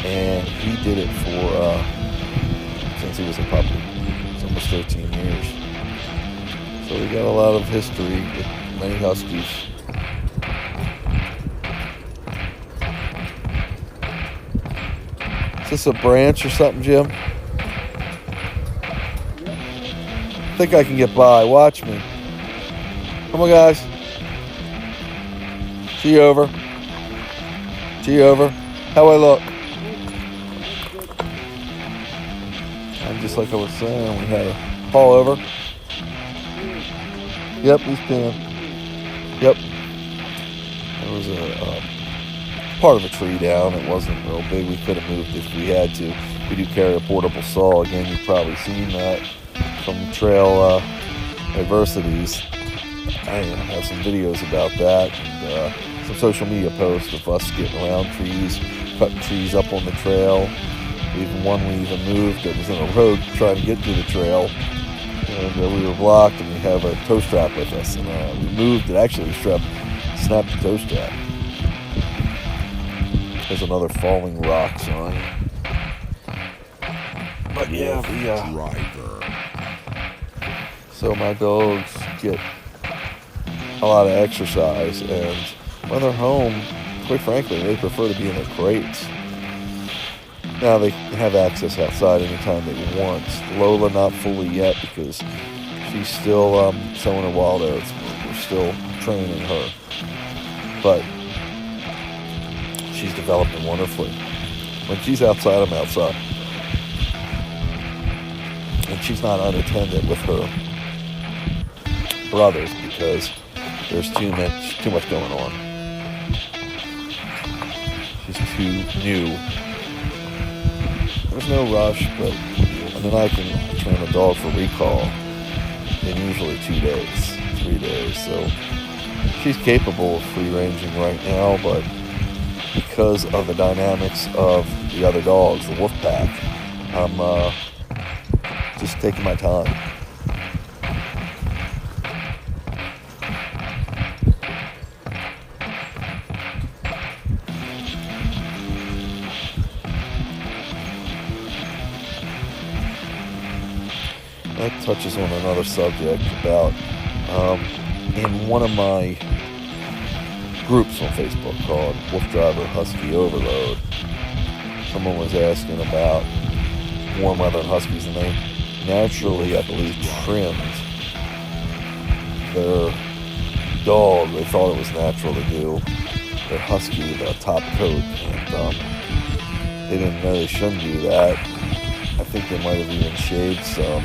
S2: and he did it for since he was a puppy. It's almost 13 years. So we got a lot of history with many huskies. Is this a branch or something, Jim?
S5: Yep.
S2: think I can get by. Watch me. Come on, guys. G over. G over. How I look? And just like I was saying, we had a haul over. Yep, he's peeing. Yep. There was a part of a tree down. It wasn't real big. We could have moved if we had to. We do carry a portable saw. Again, you've probably seen that from trail adversities. I have some videos about that, and some social media posts of us getting around trees, cutting trees up on the trail. Even one we even moved that was in a road trying to get to the trail, and we were blocked, and we have a tow strap with us, and we moved it. Actually, snapped the tow strap. There's another falling rock sign. But yeah,
S3: Driver.
S2: so my dogs get a lot of exercise, and when they're home, quite frankly, they prefer to be in their crates. Now they have access outside anytime they want. Lola not fully yet because she's still sowing her wild oats. We're still training her, but she's developing wonderfully. When she's outside, I'm outside. And she's not unattended with her brothers because there's too much going on. She's too new. There's no rush, but I mean, I can train a dog for recall in usually 2 days, 3 days. So she's capable of free ranging right now, but because of the dynamics of the other dogs, the wolf pack, I'm just taking my time. That touches on another subject about in one of my groups on Facebook called Wolf Driver Husky Overload. Someone was asking about warm weather and huskies, and they naturally, I believe, trimmed their dog. They thought it was natural to do their husky with a top coat, and they didn't know they shouldn't do that. I think they might have even shaved some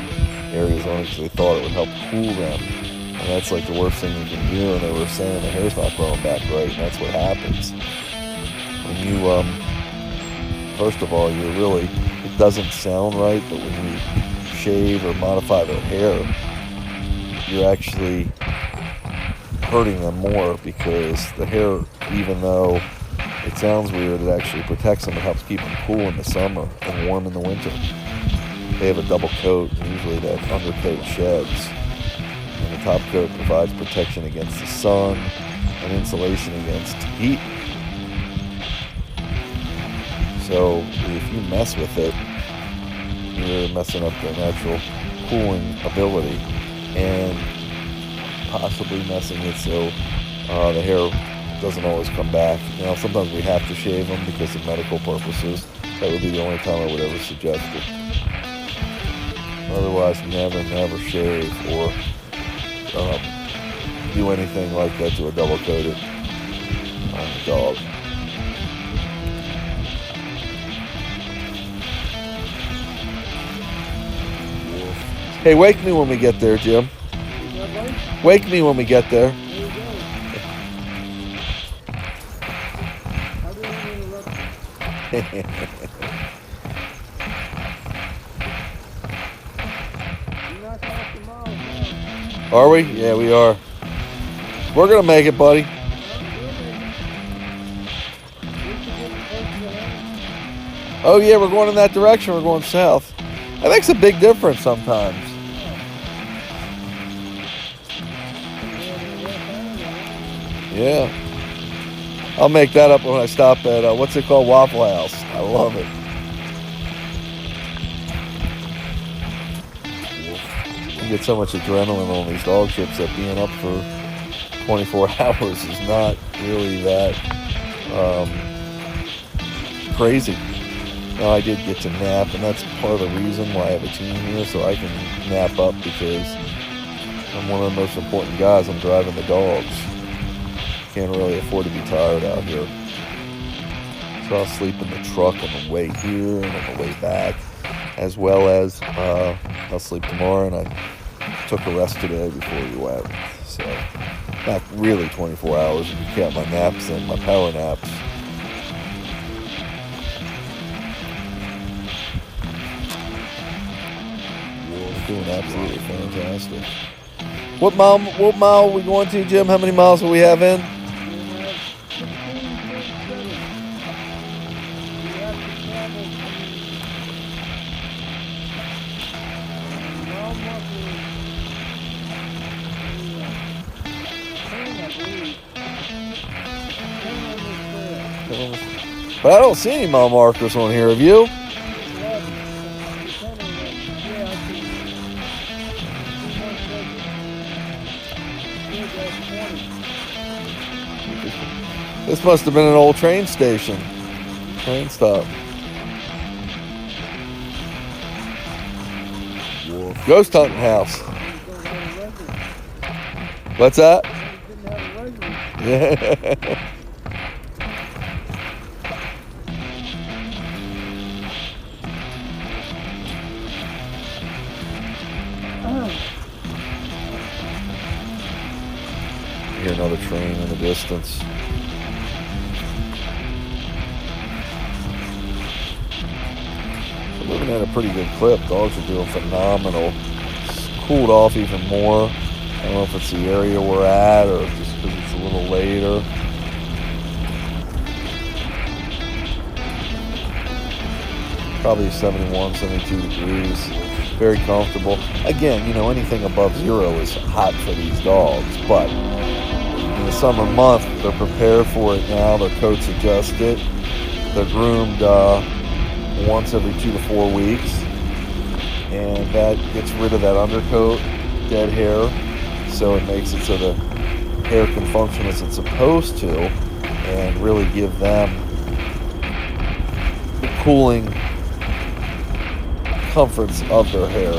S2: areas on it because they thought it would help cool them, and that's like the worst thing you can do. And they were saying the hair's not growing back right, and that's what happens when you first of all, you're really, it doesn't sound right, but when you shave or modify their hair, you're actually hurting them more, because the hair, even though it sounds weird, it actually protects them. It helps keep them cool in the summer and warm in the winter. They have a double coat, and usually that undercoat sheds, and the top coat provides protection against the sun and insulation against heat. So if you mess with it, you're messing up their natural cooling ability, and possibly messing it so the hair doesn't always come back. You know, sometimes we have to shave them because of medical purposes. That would be the only time I would ever suggest it. Otherwise, never shave or do anything like that to a double coated dog. Hey, wake me when we get there, Jim. Wake me when we get there. Are we? Yeah, we are. We're gonna make it, buddy. Oh yeah, we're going in that direction. We're going south. That makes a big difference sometimes. Yeah. I'll make that up when I stop at, what's it called? Waffle House. I love it. You get so much adrenaline on these dog trips that being up for 24 hours is not really that crazy. Now, I did get to nap, and that's part of the reason why I have a team here, so I can nap up, because I'm one of the most important guys. I'm driving the dogs. Can't really afford to be tired out here. So I'll sleep in the truck on the way here and on the way back, as well as I'll sleep tomorrow, and I took a rest today before we went. So not really 24 hours if you count my naps and my power naps. Doing absolutely fantastic. What mile are we going to, Jim? How many miles do we have in? But I don't see any mile markers on here. Have you? This must have been an old train station. Train stop. Ghost hunting house. What's that? Yeah. Hear another train in the distance. We're moving at a pretty good clip. Dogs are doing phenomenal. It's cooled off even more. I don't know if it's the area we're at or just because it's a little later. Probably 71, 72 degrees. Very comfortable. Again, you know, anything above 0 is hot for these dogs, but in the summer month, they're prepared for it now. Their coats adjusted. They're groomed once every 2 to 4 weeks, and that gets rid of that undercoat, dead hair, so it makes it so the hair can function as it's supposed to and really give them the cooling comforts of their hair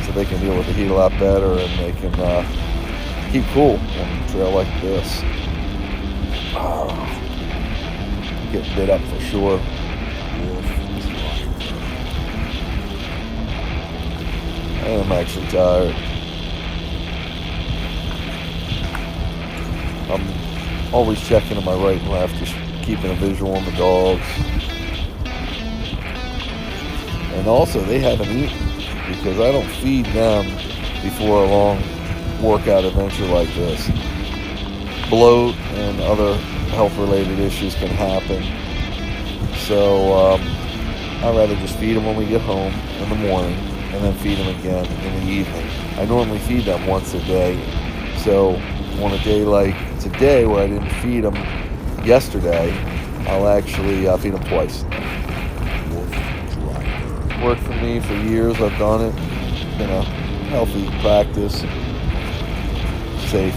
S2: so they can deal with the heat a lot better and they can keep cool on a trail like this. Getting bit up for sure. I am actually tired. I'm always checking to my right and left, just keeping a visual on the dogs. And also, they haven't eaten because I don't feed them before a long workout adventure like this. Bloat and other health-related issues can happen. So I'd rather just feed them when we get home in the morning and then feed them again in the evening. I normally feed them once a day. So on a day like today where I didn't feed them yesterday, I'll actually feed them twice. Worked for me for years. I've done it. Been a healthy practice. Safe.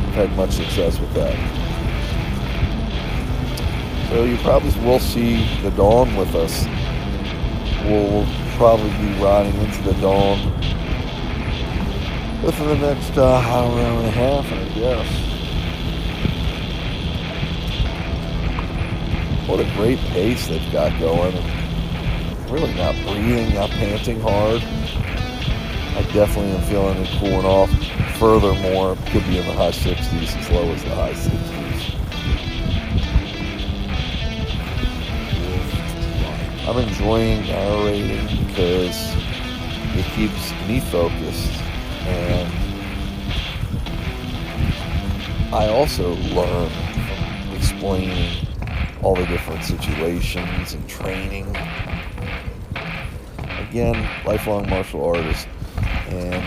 S2: I've had much success with that. So you probably will see the dawn with us. We'll probably be riding into the dawn within the next hour and a half, I guess. What a great pace they've got going. Really not breathing, not panting hard. I definitely am feeling it cooling off. Furthermore, it could be in the high 60s, as low as the high 60s. I'm enjoying narrating because it keeps me focused, and I also learn from explaining all the different situations and training. Again, lifelong martial artist, and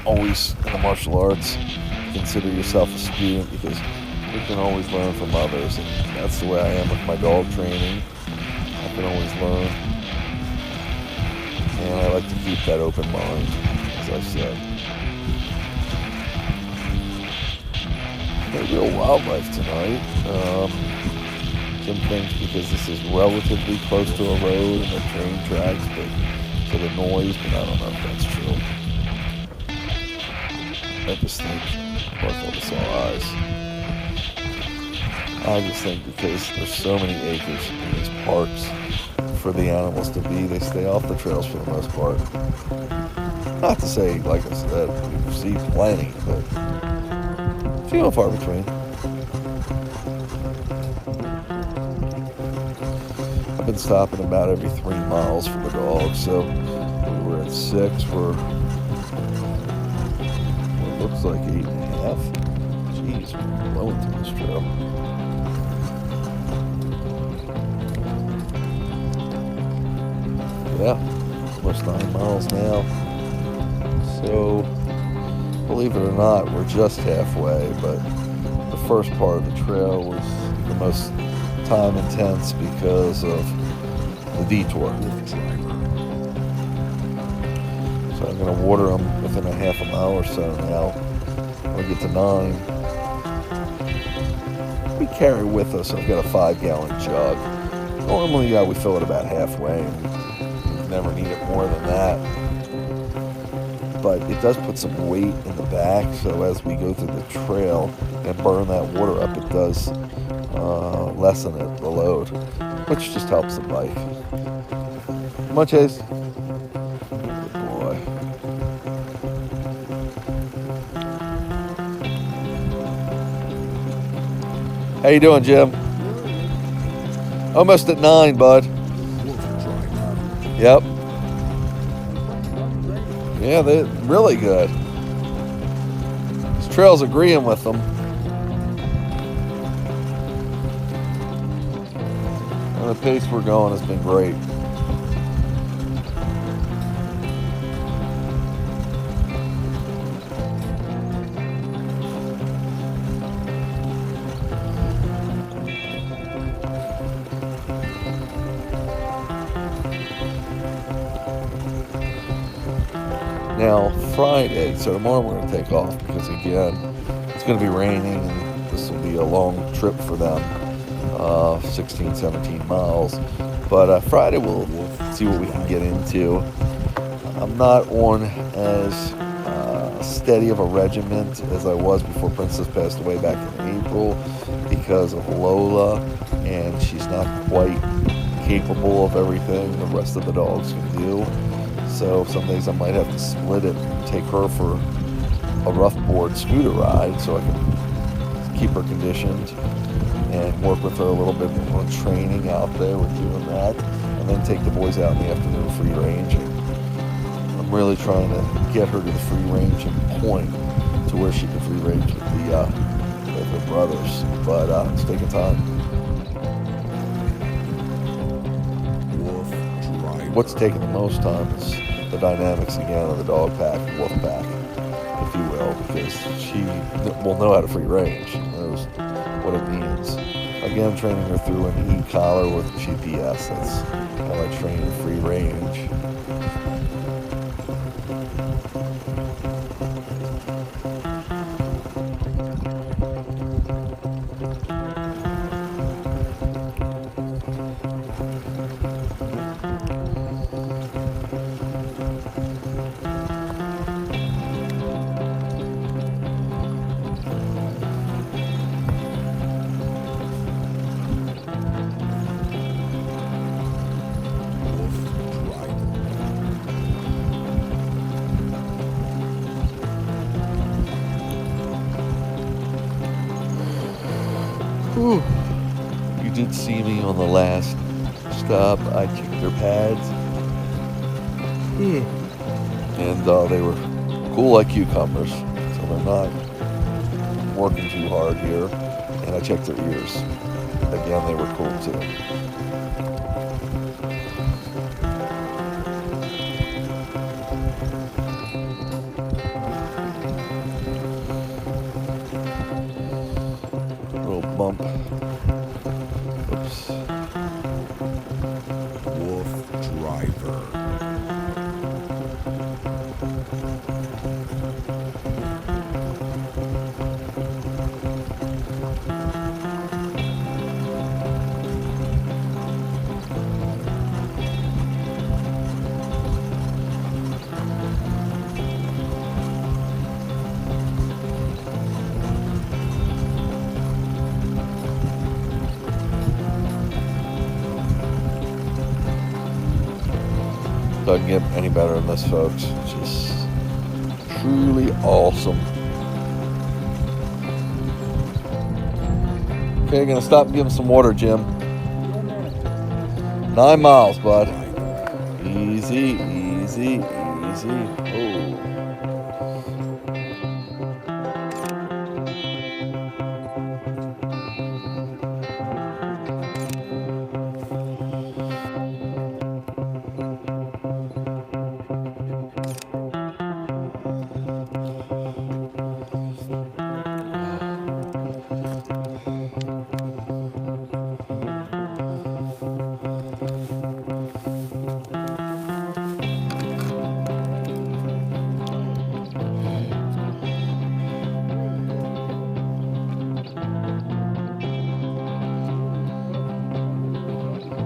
S2: always in the martial arts, consider yourself a student because you can always learn from others, and that's the way I am with my dog training. I can always learn, and I like to keep that open mind, as I said. No real wildlife tonight. Some things because this is relatively close to a road and the train tracks, but for the noise, but I don't know if that's true. I just think Bartholomew saw eyes. I just think because there's so many acres in these parks for the animals to be, they stay off the trails for the most part. Not to say, like I said, we see plenty, but few and far between. I've been stopping about every 3 miles for the dogs, so we were at 6, we're what looks like 8.5. Jeez, we're blowing through this trail. Yeah, almost 9 miles now. So, believe it or not, we're just halfway, but the first part of the trail was the most time intense because of the detour. So I'm going to water them within a half a mile or so now. When we get to 9, we carry with us, I've got a 5-gallon jug. Normally, we fill it about halfway, and we never need it more than that. But it does put some weight in the back, so as we go through the trail and burn that water up, it does lessen the load, which just helps the bike. Come on, Chase. Good boy. How you doing, Jim? Almost at 9, bud. Yep. Yeah, they're really good. These trails agreeing with them. And the pace we're going has been great. Now, Friday, so tomorrow we're going to take off because, again, it's going to be raining and this will be a long trip for them, 16, 17 miles. But Friday we'll see what we can get into. I'm not on as steady of a regiment as I was before Princess passed away back in April because of Lola, and she's not quite capable of everything the rest of the dogs can do. So some days I might have to split it and take her for a rough board scooter ride so I can keep her conditioned and work with her a little bit on training out there with doing that, and then take the boys out in the afternoon free ranging. I'm really trying to get her to the free range and point to where she can free range with her brothers, but it's taking time. What's taking the most time is the dynamics again of the dog pack, wolf pack, if you will, because she will know how to free range. She knows what it means. Again, training her through an e-collar with GPS. That's how I train her free range. Whew. You did see me on the last stop. I kicked their pads. And they were cool like cucumbers. So they're not working too hard here. And I checked their ears. Again, they were cool too. Bump. Oops.
S3: Wolf Driver.
S2: doesn't get any better than this, folks. Just truly awesome. Okay, gonna stop and give him some water, Jim. 9 miles, bud. Easy, easy, easy. Oh.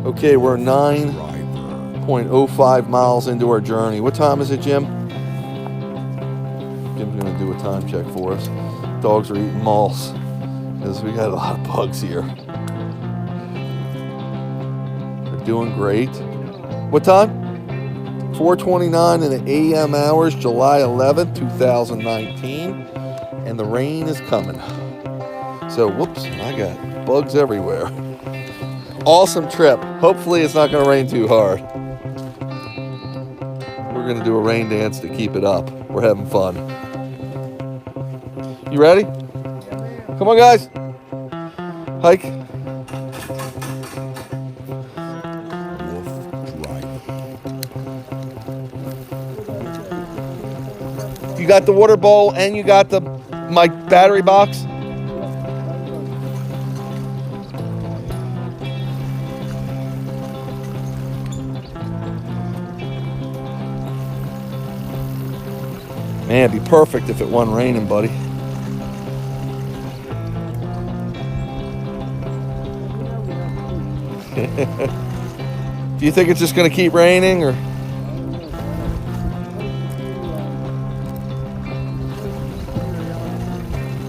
S2: Okay, we're 9.05 miles into our journey. What time is it, Jim? Jim's gonna do a time check for us. Dogs are eating moss because we got a lot of bugs here. They're doing great. What time? 4:29 in the AM hours, July 11th, 2019. And the rain is coming. So, whoops, I got bugs everywhere. Awesome trip. Hopefully it's not going to rain too hard. We're going to do a rain dance to keep it up. We're having fun. You ready? Come on, guys. Hike.
S3: Wolf Driver.
S2: You got the water bowl and you got my battery box? Man, it'd be perfect if it wasn't raining, buddy. Do you think it's just going to keep raining, or?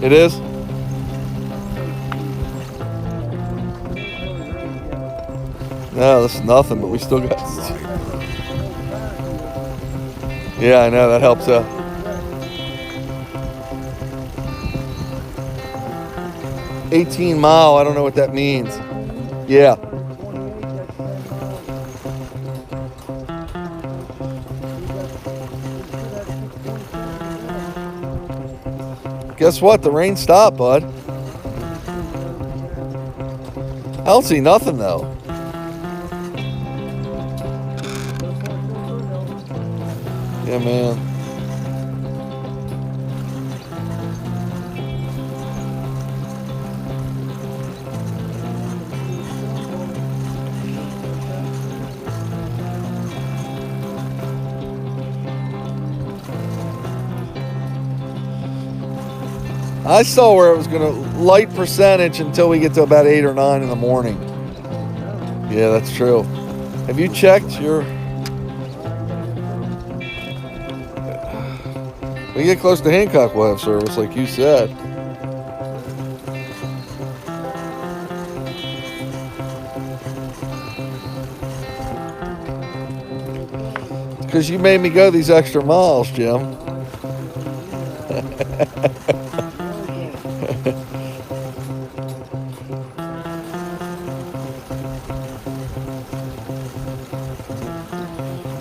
S2: It is? No, this is nothing, but we still got... Yeah, I know, that helps out. $18 mile, I don't know what that means. Yeah. Guess what? The rain stopped, bud. I don't see nothing, though. Yeah, man. I saw where it was going to light percentage until we get to about 8 or 9 in the morning. Yeah, that's true. Have you checked your... We get close to Hancock, we'll have service, like you said. Because you made me go these extra miles, Jim.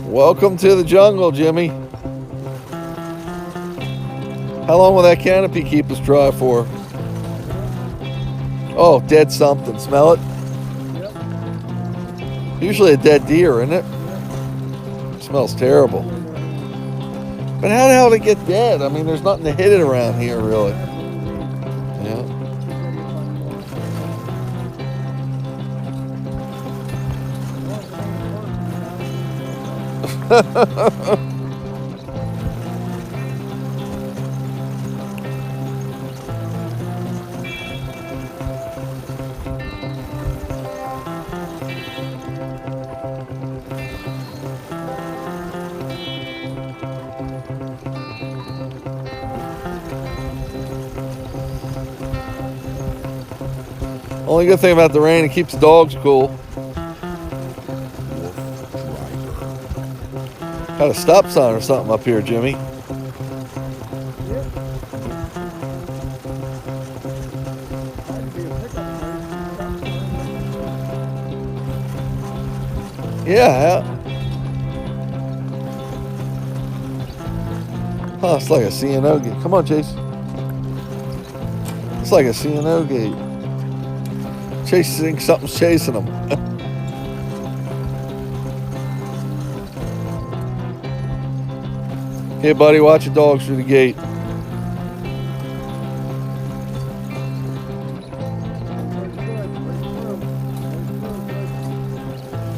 S2: Welcome to the jungle, Jimmy. How long will that canopy keep us dry for? Oh, dead something. Smell it?
S5: Yep.
S2: Usually a dead deer, isn't it? It smells terrible. But how the hell did it get dead? I mean, there's nothing to hit it around here, really. Yeah. Only good thing about the rain, it keeps the dogs cool.
S3: Wolf Driver.
S2: Got a stop sign or something up here, Jimmy. Yeah. Huh, it's like a CNO gate. Come on, Chase. It's like a CNO gate. Chase thinks something's chasing him. Hey, buddy, watch your dogs through the gate.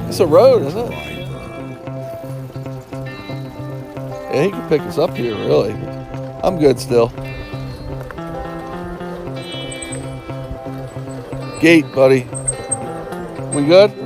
S2: It's a road, isn't it? Yeah, he can pick us up here, really. I'm good still. Gate, buddy. We good?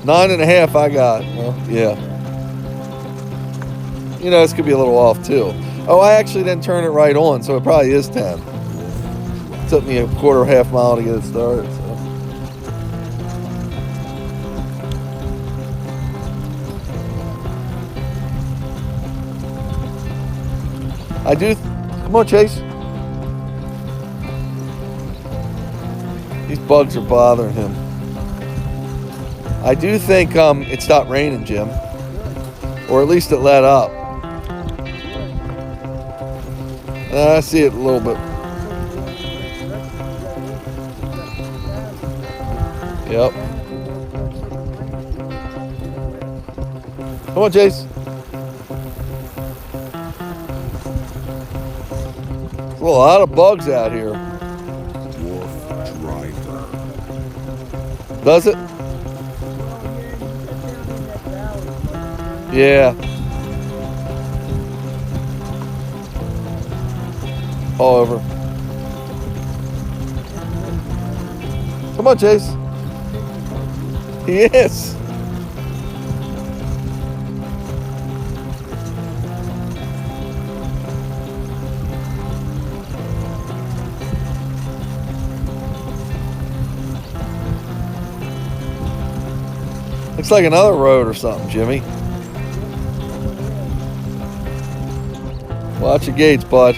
S2: Nine and a half I got. Well, yeah. You know, this could be a little off too. Oh, I actually didn't turn it right on, so it probably is 10. It took me a quarter half mile to get it started. So. I do. Come on, Chase. These bugs are bothering him. I do think it stopped raining, Jim. Or at least it let up. I see it a little bit. Yep. Come on, Chase. There's a lot of bugs out here.
S3: Wolf driver.
S2: Does it? Yeah. All over. Come on, Chase. He is. Looks like another road or something, Jimmy. Watch your gates, bud.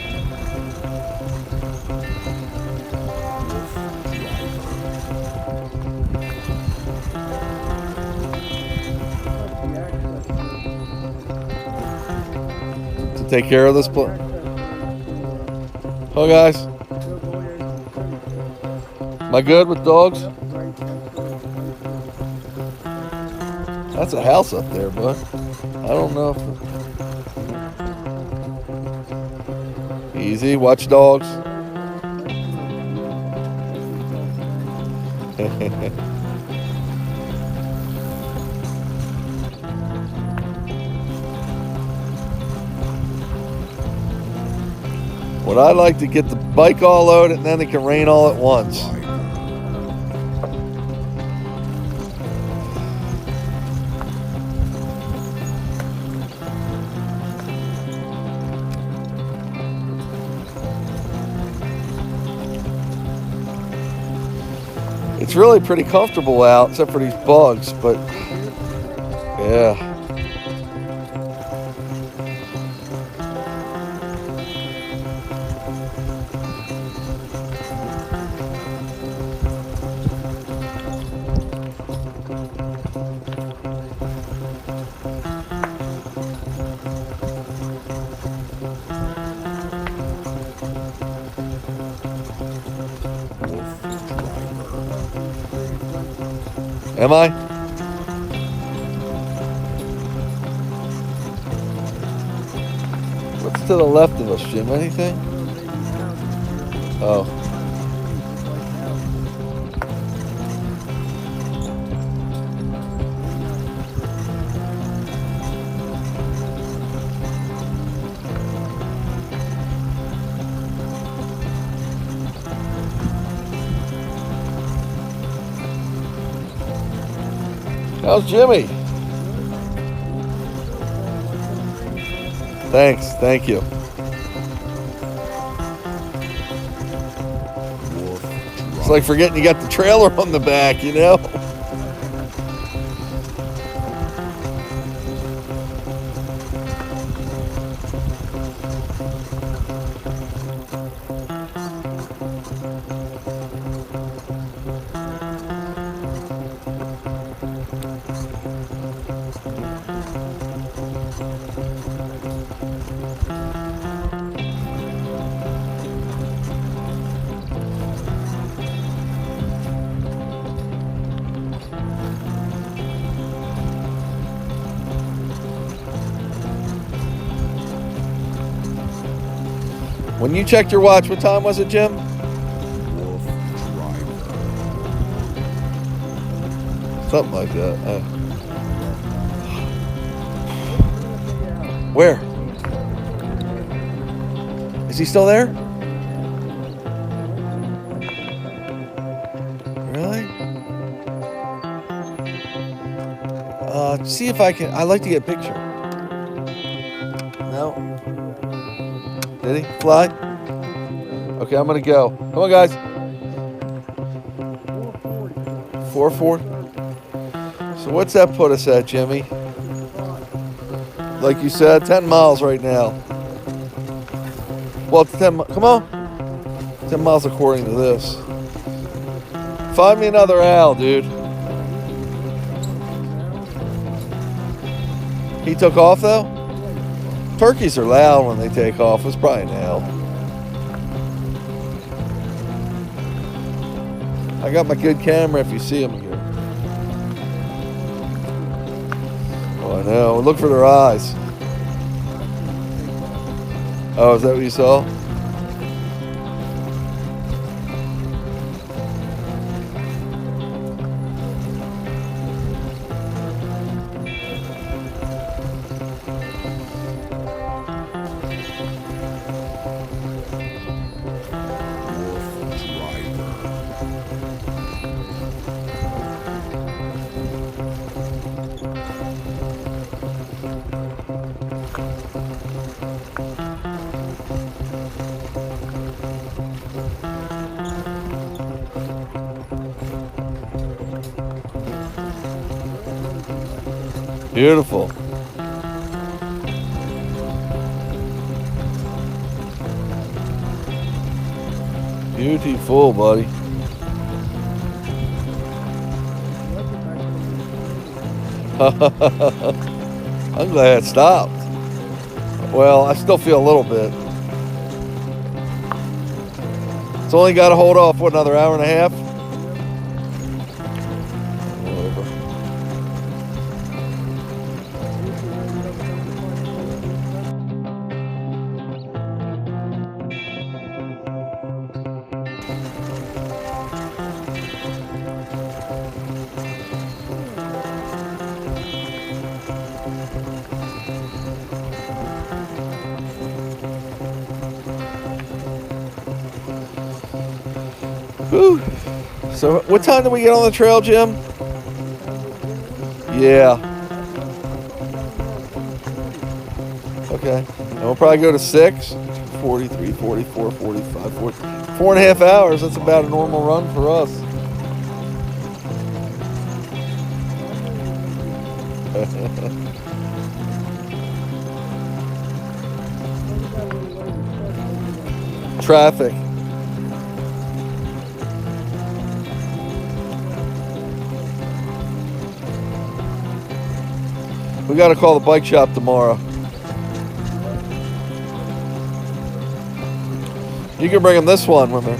S2: To take care of this place. Oh, guys. Am I good with dogs? That's a house up there, bud. I don't know if... Easy, watch dogs. What I like to get the bike all loaded and then it can rain all at once. It's really pretty comfortable out, except for these bugs, but yeah. Am I? What's to the left of us, Jim? Anything? Oh. How's Jimmy? Thanks. Thank you. It's like forgetting you got the trailer on the back, you know? When you checked your watch, what time was it, Jim?
S3: Wolf Driver.
S2: Something like that. Where? Is he still there? Really? See if I can. I'd like to get a picture. No? Did he fly? Okay, I'm gonna go. Come on, guys. 440. So what's that put us at, Jimmy? Like you said, 10 miles right now. Well, it's 10. Come on. 10 miles according to this. Find me another owl, dude. He took off though? Turkeys are loud when they take off. It's probably an owl. I got my good camera if you see them again. Oh, I know. Look for their eyes. Oh, is that what you saw? Beautiful. Beautiful, buddy. I'm glad it stopped. Well, I still feel a little bit. It's only got to hold off, what, another hour and a half? Whew. So, what time did we get on the trail, Jim? Yeah. Okay. And we'll probably go to 6, 43, 44, 45, 40. 4.5 hours. That's about a normal run for us. Traffic. We got to call the bike shop tomorrow. You can bring him this one with me.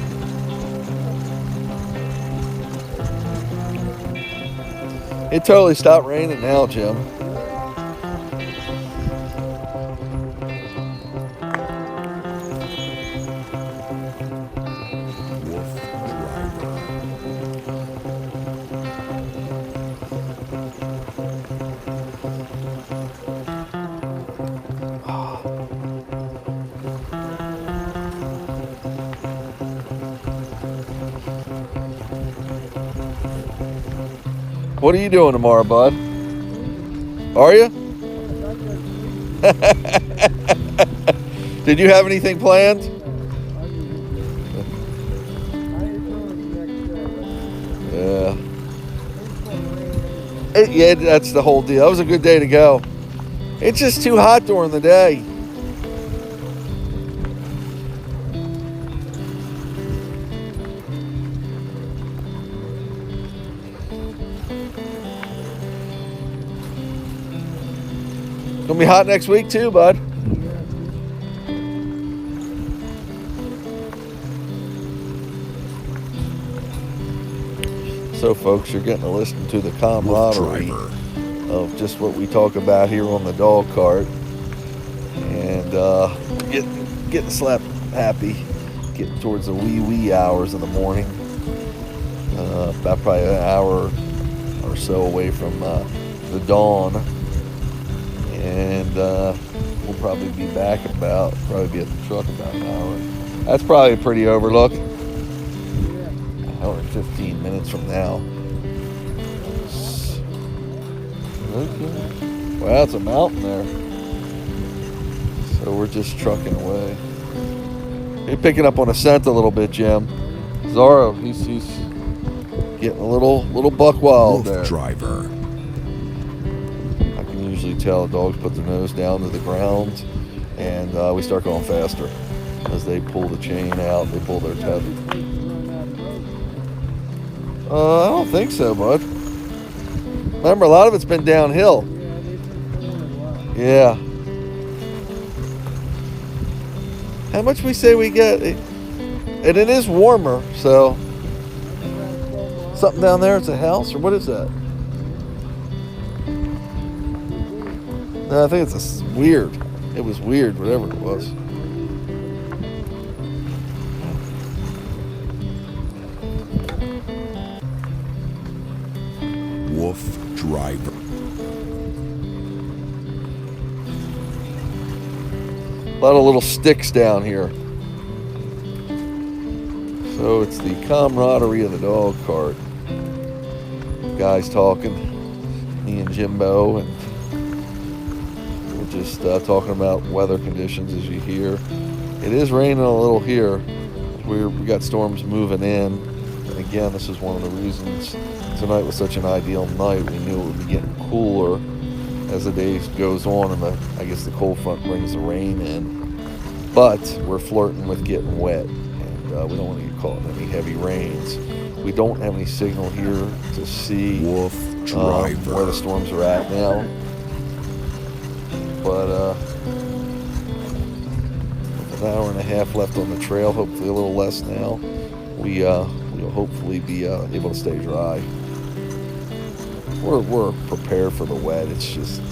S2: It totally stopped raining now, Jim. What are you doing tomorrow, bud? Are you? Did you have anything planned? Yeah. Yeah, that's the whole deal. That was a good day to go. It's just too hot during the day. Gonna be hot next week too, bud. So, folks, you're getting to listen to the camaraderie of just what we talk about here on the dog cart, and getting slap happy, getting towards the wee hours of the morning. About probably an hour or so away from the dawn, and we'll probably be back be at the truck about an hour. That's probably a pretty overlook. Hour and 15 minutes from now. Okay. Wow, it's a mountain there. So we're just trucking away. You're picking up on a scent a little bit, Jim. Zorro, he's getting a little buck wild there.
S3: Driver.
S2: I can usually tell the dogs put their nose down to the ground, and we start going faster as they pull the chain out. They pull their tether. I don't think so, bud. Remember, a lot of it's been downhill. Yeah. How much we say we get? And it is warmer, so. Something down there, it's a house, or what is that? No, I think it's weird. It was weird, whatever it was.
S3: Wolf Driver.
S2: A lot of little sticks down here. So it's the camaraderie of the dog cart. Guys talking, me and Jimbo, and we're just talking about weather conditions as you hear. It is raining a little here. We got storms moving in. And again, this is one of the reasons tonight was such an ideal night. We knew it would be getting cooler as the day goes on, and I guess the cold front brings the rain in. But we're flirting with getting wet, and we don't want to get caught in any heavy rains. We don't have any signal here to see
S3: Wolf Driver.
S2: where the storms are at now. But with an hour and a half left on the trail, hopefully a little less now, we'll hopefully be able to stay dry. We're prepared for the wet. It's just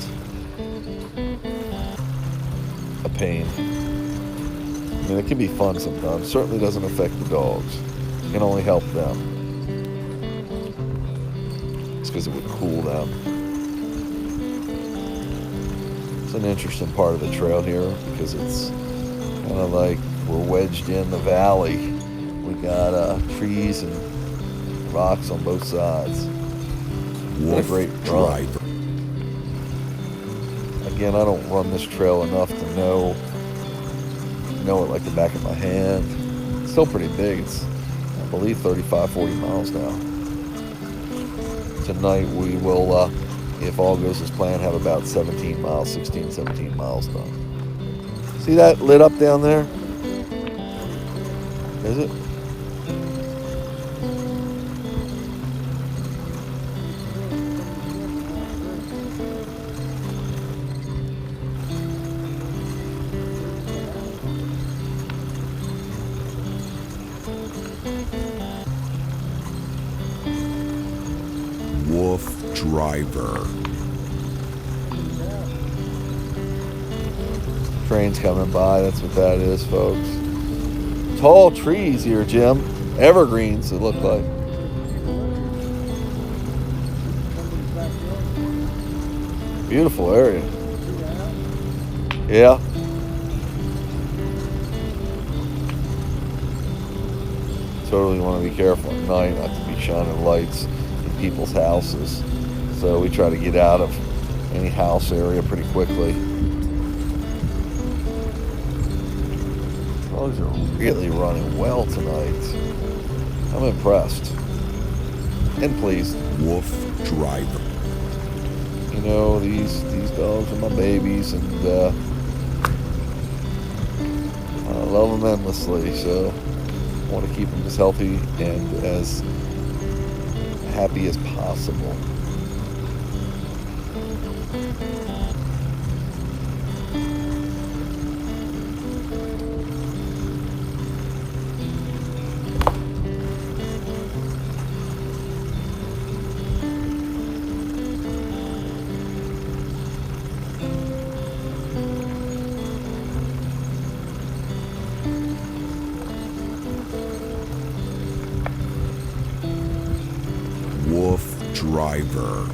S2: a pain. I mean, it can be fun sometimes. Certainly doesn't affect the dogs. It can only help them. It's because it would cool them. It's an interesting part of the trail here because it's kind of like we're wedged in the valley. We got trees and rocks on both sides.
S3: Wolf
S2: a great run.
S3: Driver.
S2: Again, I don't run this trail enough to know it like the back of my hand. It's still pretty big. It's, I believe, 35, 40 miles now. Tonight we will, if all goes as planned, have about 17 miles, 16, 17 miles done. See that lit up down there? Is it?
S3: Wolf Driver.
S2: Train's coming by, that's what that is, folks. Tall trees here, Jim. Evergreens, it looked like. Beautiful area. Yeah. Totally want to be careful at night not to be shining lights in people's houses. So we try to get out of any house area pretty quickly. Dogs are really running well tonight. I'm impressed and pleased.
S3: Wolf Driver.
S2: You know, these dogs are my babies, and I love them endlessly. So I want to keep them as healthy and as happy as possible.
S3: Wolf Driver.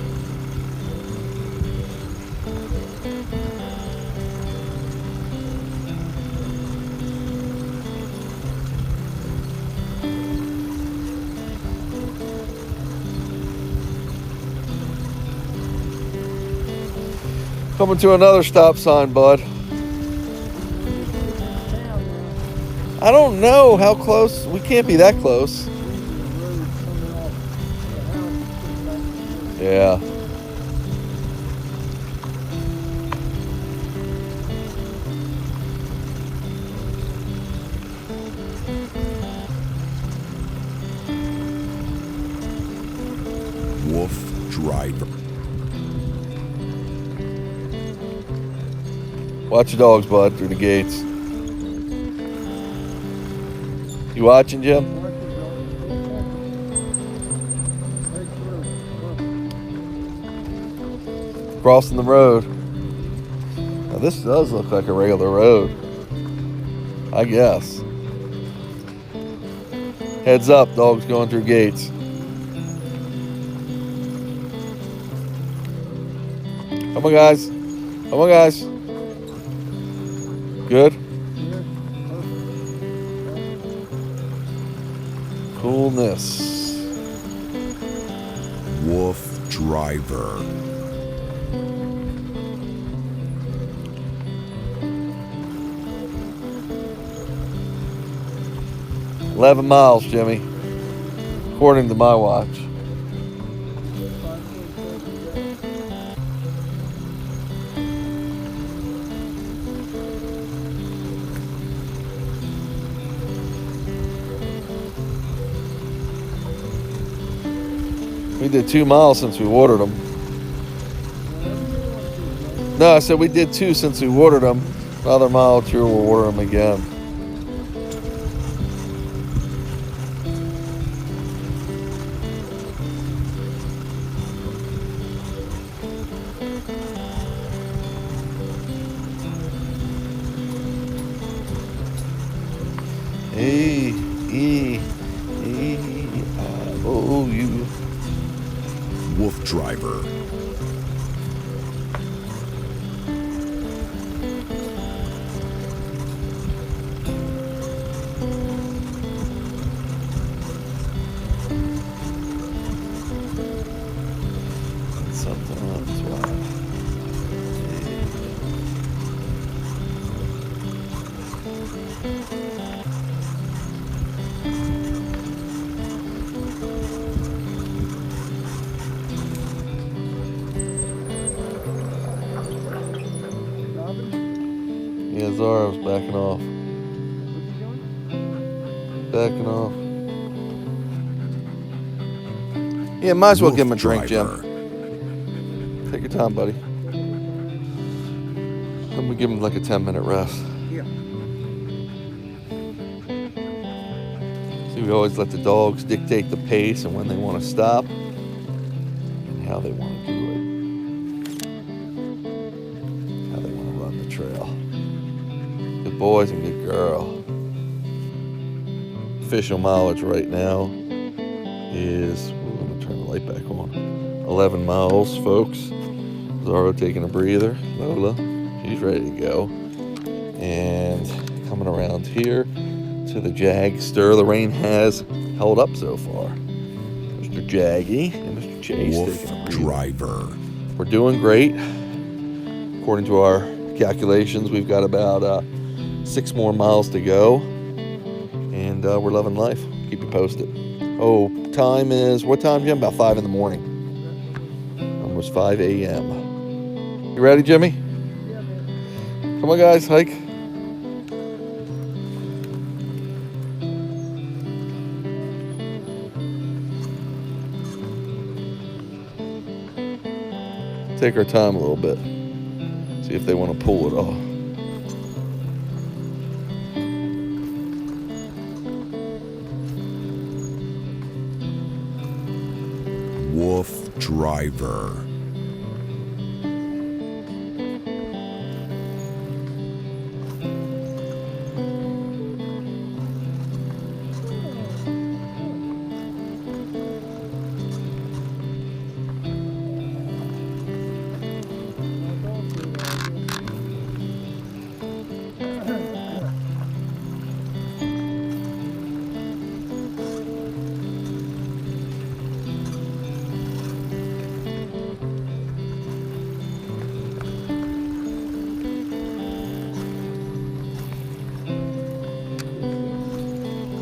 S2: Coming to another stop sign, bud. I don't know how close. We can't be that close. Yeah.
S3: Wolf Driver.
S2: Watch your dogs, bud, through the gates. You watching, Jim? Crossing the road. Now this does look like a regular road, I guess. Heads up, dogs going through gates. Come on, guys. Come on, guys. Good. Coolness.
S3: Wolf Driver.
S2: $11 miles, Jimmy, according to my watch. We did 2 miles since we watered them. No, I said we did 2 since we watered them. Another mile or 2, we'll water them again. E-E-E-I-O-U.
S3: Wolf Driver.
S2: Sometimes why. Yeah, Zara was backing off. Backing off. Yeah, might as well
S3: Wolf
S2: give him a drink,
S3: Driver.
S2: Jim. Take your time, buddy. Let me give him like a 10-minute rest.
S5: Yeah.
S2: See, we always let the dogs dictate the pace and when they want to stop and how they want to do it. How they want to run the trail. Good boys and good girl. Official mileage right now is, I'm going to turn the light back on, 11 miles, folks. Zara taking a breather. Lola, she's ready to go. And coming around here to the Jag stir. The rain has held up so far. Mr. Jaggy and Mr. Jay
S3: Wolf
S2: taking a breather.
S3: Driver.
S2: We're doing great. According to our calculations, we've got about 6 more miles to go. And we're loving life. Keep you posted. Oh, time is, what time, Jim? About 5 in the morning. Almost 5 a.m. You ready, Jimmy?
S5: Yeah, man.
S2: Come on, guys, hike. Take our time a little bit. See if they want to pull it off.
S3: Wolf Driver.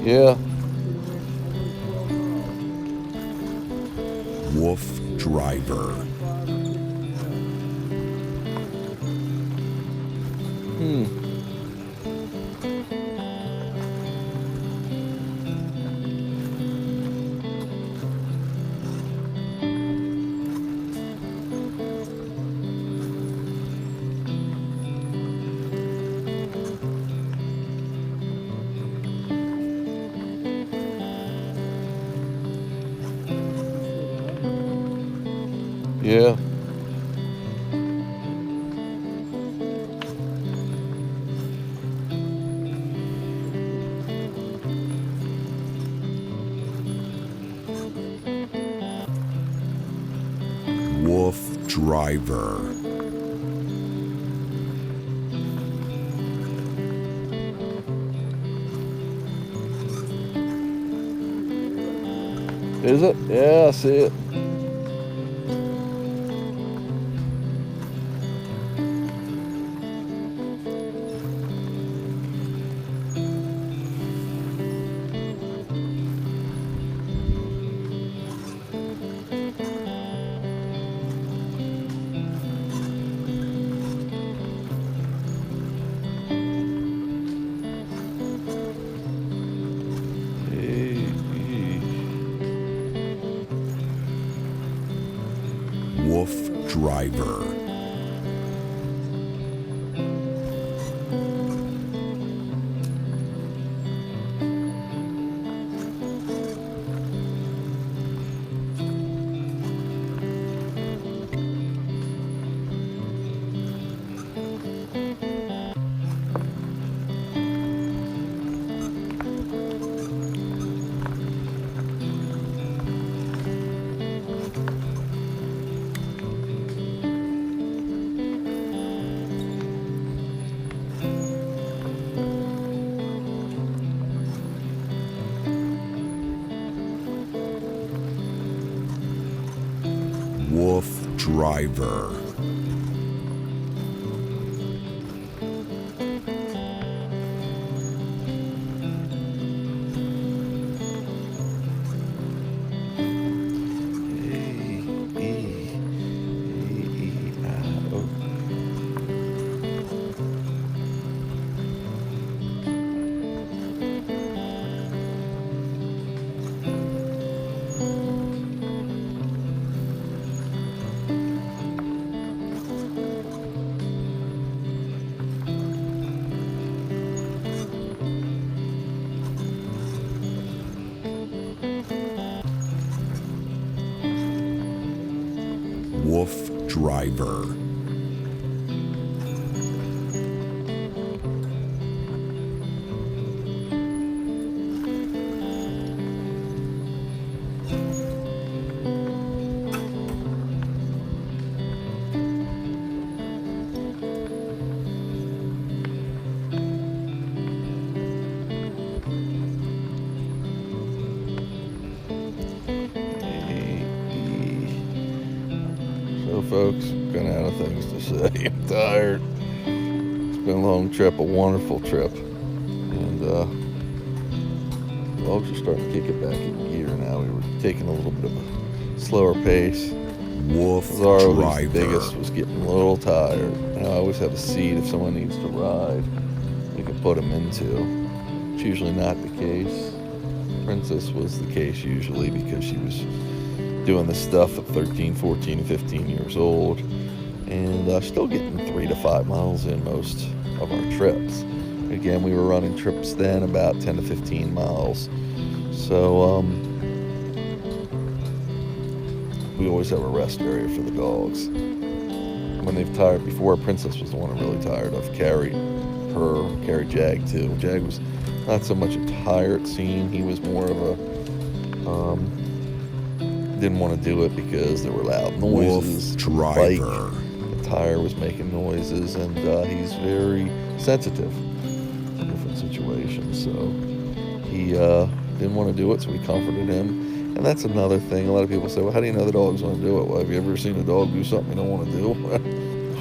S2: Yeah.
S3: Wolf Driver.
S2: Yeah.
S3: Wolf Driver.
S2: Is it? Yeah, I see it.
S3: Wolf Driver. Wolf Driver. Wolf Driver.
S2: So folks, kind of out of things to say. I'm tired. It's been a long trip, a wonderful trip. And dogs are starting to kick it back in gear now. We were taking a little bit of a slower pace.
S3: Wolf
S2: Zara, who's the
S3: Driver.
S2: biggest, was getting a little tired. Now I always have a seat if someone needs to ride, we can put them into. It's usually not the case. Princess was the case usually because she was doing this stuff at 13, 14, and 15 years old, and still getting 3 to 5 miles in most of our trips. Again, we were running trips then about 10 to 15 miles. So we always have a rest area for the dogs. When they've tired before, Princess was the one I'm really tired of. Carried Jag too. Jag was not so much a tired scene. He was more of a didn't want to do it because there were loud noises.
S3: Wolf Driver.
S2: The tire was making noises, and he's very sensitive to different situations. So he didn't want to do it, so we comforted him. And that's another thing. A lot of people say, well, how do you know the dog's going to do it? Well, have you ever seen a dog do something you don't want to do?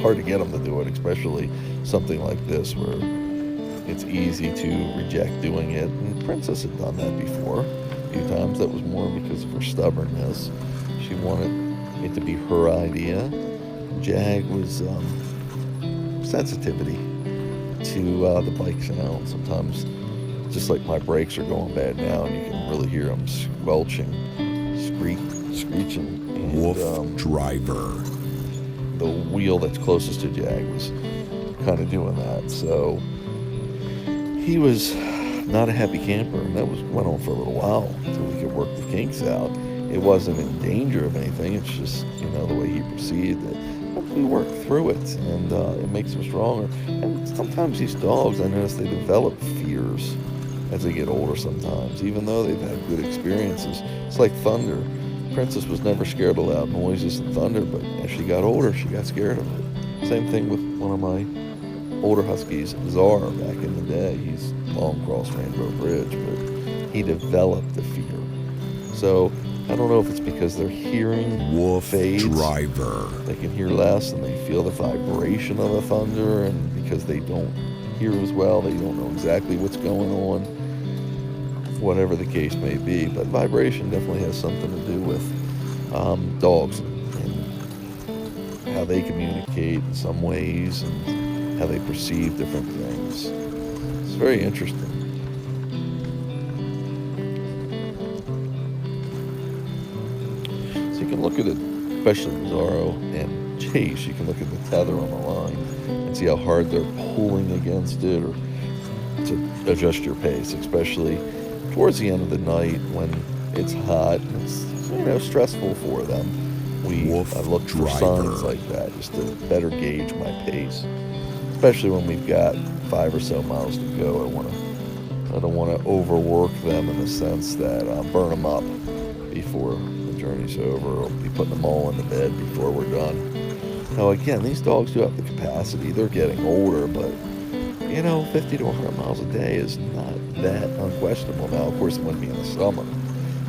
S2: Hard to get them to do it, especially something like this where it's easy to reject doing it. And Princess had done that before a few times. That was more because of her stubbornness. She wanted it to be her idea. Jag was sensitivity to the bike sound. Sometimes, just like my brakes are going bad now, and you can really hear them squelching, screeching. And,
S3: Wolf Driver.
S2: the wheel that's closest to Jag was kind of doing that. So he was not a happy camper, and that went on for a little while until we could work the kinks out. It wasn't in danger of anything. It's just, the way he perceived it. But we worked through it, and it makes him stronger. And sometimes these dogs, I notice they develop fears as they get older sometimes, even though they've had good experiences. It's like thunder. Princess was never scared of loud noises and thunder, but as she got older, she got scared of it. Same thing with one of my older huskies, Czar, back in the day. He's long crossed Rainbow Bridge, but he developed the fear. So I don't know if it's because they're hearing
S3: Wolf
S2: fades.
S3: Driver.
S2: They can hear less and they feel the vibration of the thunder, and because they don't hear as well, they don't know exactly what's going on, whatever the case may be. But vibration definitely has something to do with dogs and how they communicate in some ways and how they perceive different things. It's very interesting. So you can look at it, especially Zorro and Chase, you can look at the tether on the line and see how hard they're pulling against it, or to adjust your pace, especially towards the end of the night when it's hot and it's stressful for them. I look for signs like that just to better gauge my pace, especially when we've got 5 or so miles to go. I don't want to overwork them in the sense that I'll burn them up before the journey's over. I'll be putting them all into bed before we're done. Now again, these dogs do have the capacity. They're getting older, but 50 to 100 miles a day is not that unquestionable. Now, of course, it wouldn't be in the summer.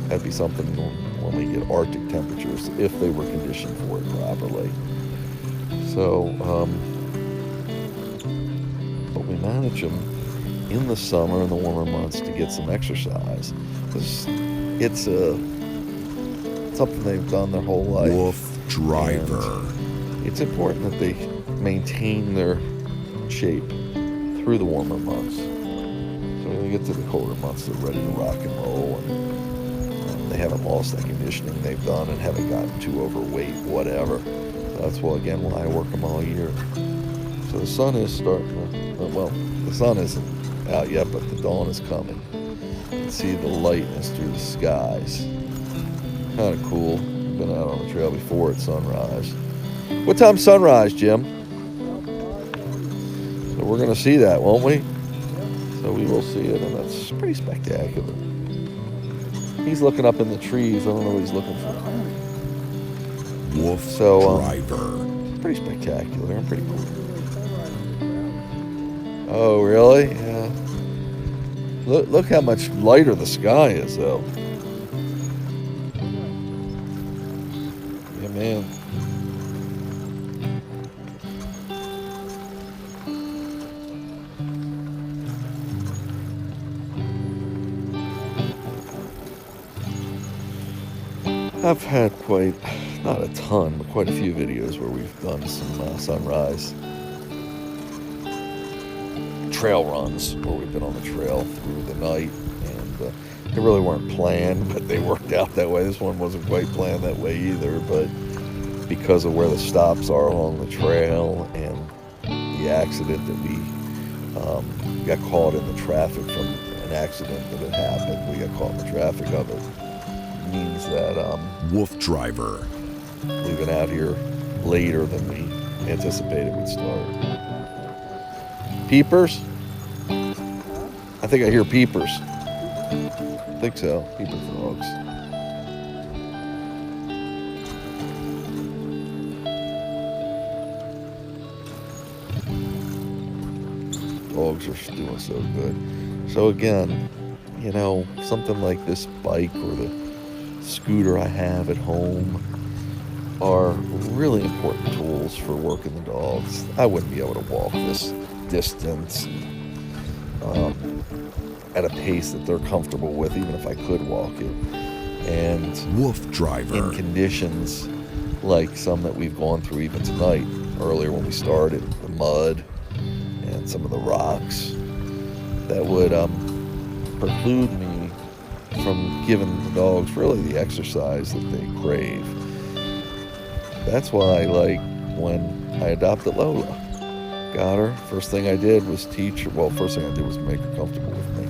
S2: That'd be something when we get Arctic temperatures, if they were conditioned for it properly. So, but we manage them in the summer and the warmer months to get some exercise. It's something they've done their whole life.
S3: Wolf Driver.
S2: And it's important that they maintain their shape through the warmer months. So when they get to the colder months, they're ready to rock and roll, and they haven't lost that conditioning they've done and haven't gotten too overweight, whatever. That's why I work them all year. So the sun is starting to, the sun isn't out yet, but the dawn is coming. You can see the lightness through the skies. Kind of cool. Been out on the trail before at sunrise. What time's sunrise, Jim? So we're going to see that, won't we? So we will see it, and that's pretty spectacular. He's looking up in the trees. I don't know what he's looking for.
S3: Wolf Driver.
S2: Pretty spectacular and pretty cool. Oh, really? Yeah. Look how much lighter the sky is, though. Yeah, man. I've had quite, not a ton, but quite a few videos where we've done some sunrise trail runs where we've been on the trail through the night, and they really weren't planned, but they worked out that way. This one wasn't quite planned that way either, but because of where the stops are along the trail and the accident that we got caught in the traffic from an accident that had happened, we got caught in the traffic of it, means that
S3: Wolf Driver.
S2: leaving out here later than we anticipated we'd start. Peepers? I think I hear peepers. I think so. Peeper frogs. Dogs are doing so good. So again, you know, something like this bike or the scooter I have at home are really important tools for working the dogs. I wouldn't be able to walk this distance at a pace that they're comfortable with, even if I could walk it. And
S3: Wolf Driver.
S2: in conditions like some that we've gone through even tonight, earlier when we started, the mud and some of the rocks, that would preclude me from giving the dogs really the exercise that they crave. That's why, like, when I adopted Lola, got her, first thing I did was teach her, well, first thing I did was make her comfortable with me.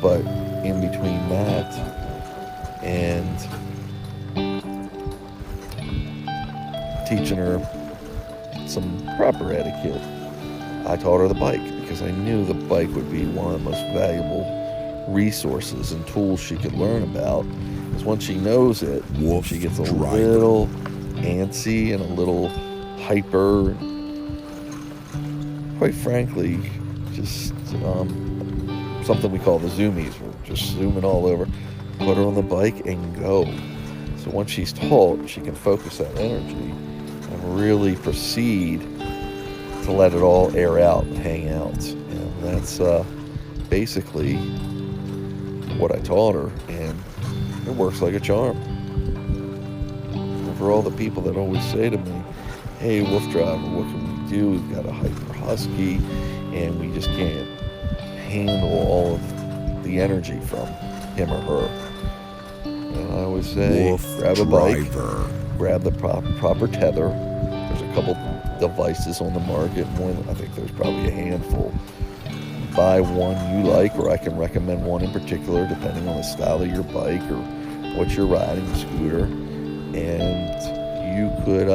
S2: But in between that and teaching her some proper etiquette, I taught her the bike, because I knew the bike would be one of the most valuable resources and tools she could learn about. Because once she knows it,
S3: Wolf
S2: she gets a
S3: Driver.
S2: little antsy and a little hyper. Quite frankly, just something we call the zoomies. We're just zooming all over. Put her on the bike and go. So once she's taught, she can focus that energy and really proceed to let it all air out and hang out. And that's basically what I taught her, and it works like a charm. And for all the people that always say to me, hey, Wolf Driver, what can we do? We've got a hyper husky and we just can't handle all of the energy from him or her. And I always say,
S3: Wolf
S2: grab a bike,
S3: Driver.
S2: grab the proper tether. There's a couple devices on the market. I think there's probably a handful. Buy one you like, or I can recommend one in particular depending on the style of your bike or what you're riding, the scooter. And you could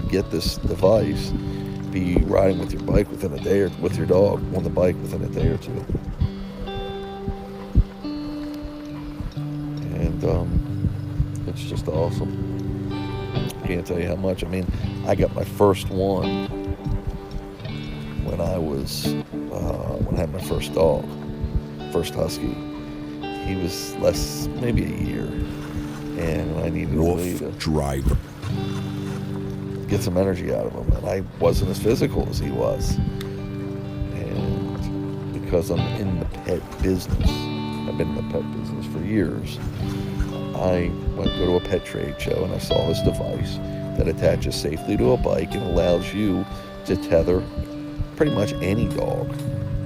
S2: get this device, be riding with your bike within a day, or with your dog on the bike within a day or two. And it's just awesome. Can't tell you how much. I mean, I got my first one when I had my first dog, first husky. He was maybe a year, and I needed a way
S3: Wolf
S2: to
S3: Driver.
S2: get some energy out of him, and I wasn't as physical as he was. And because I'm in the pet business, I've been in the pet business for years, I went to go to a pet trade show and I saw this device that attaches safely to a bike and allows you to tether pretty much any dog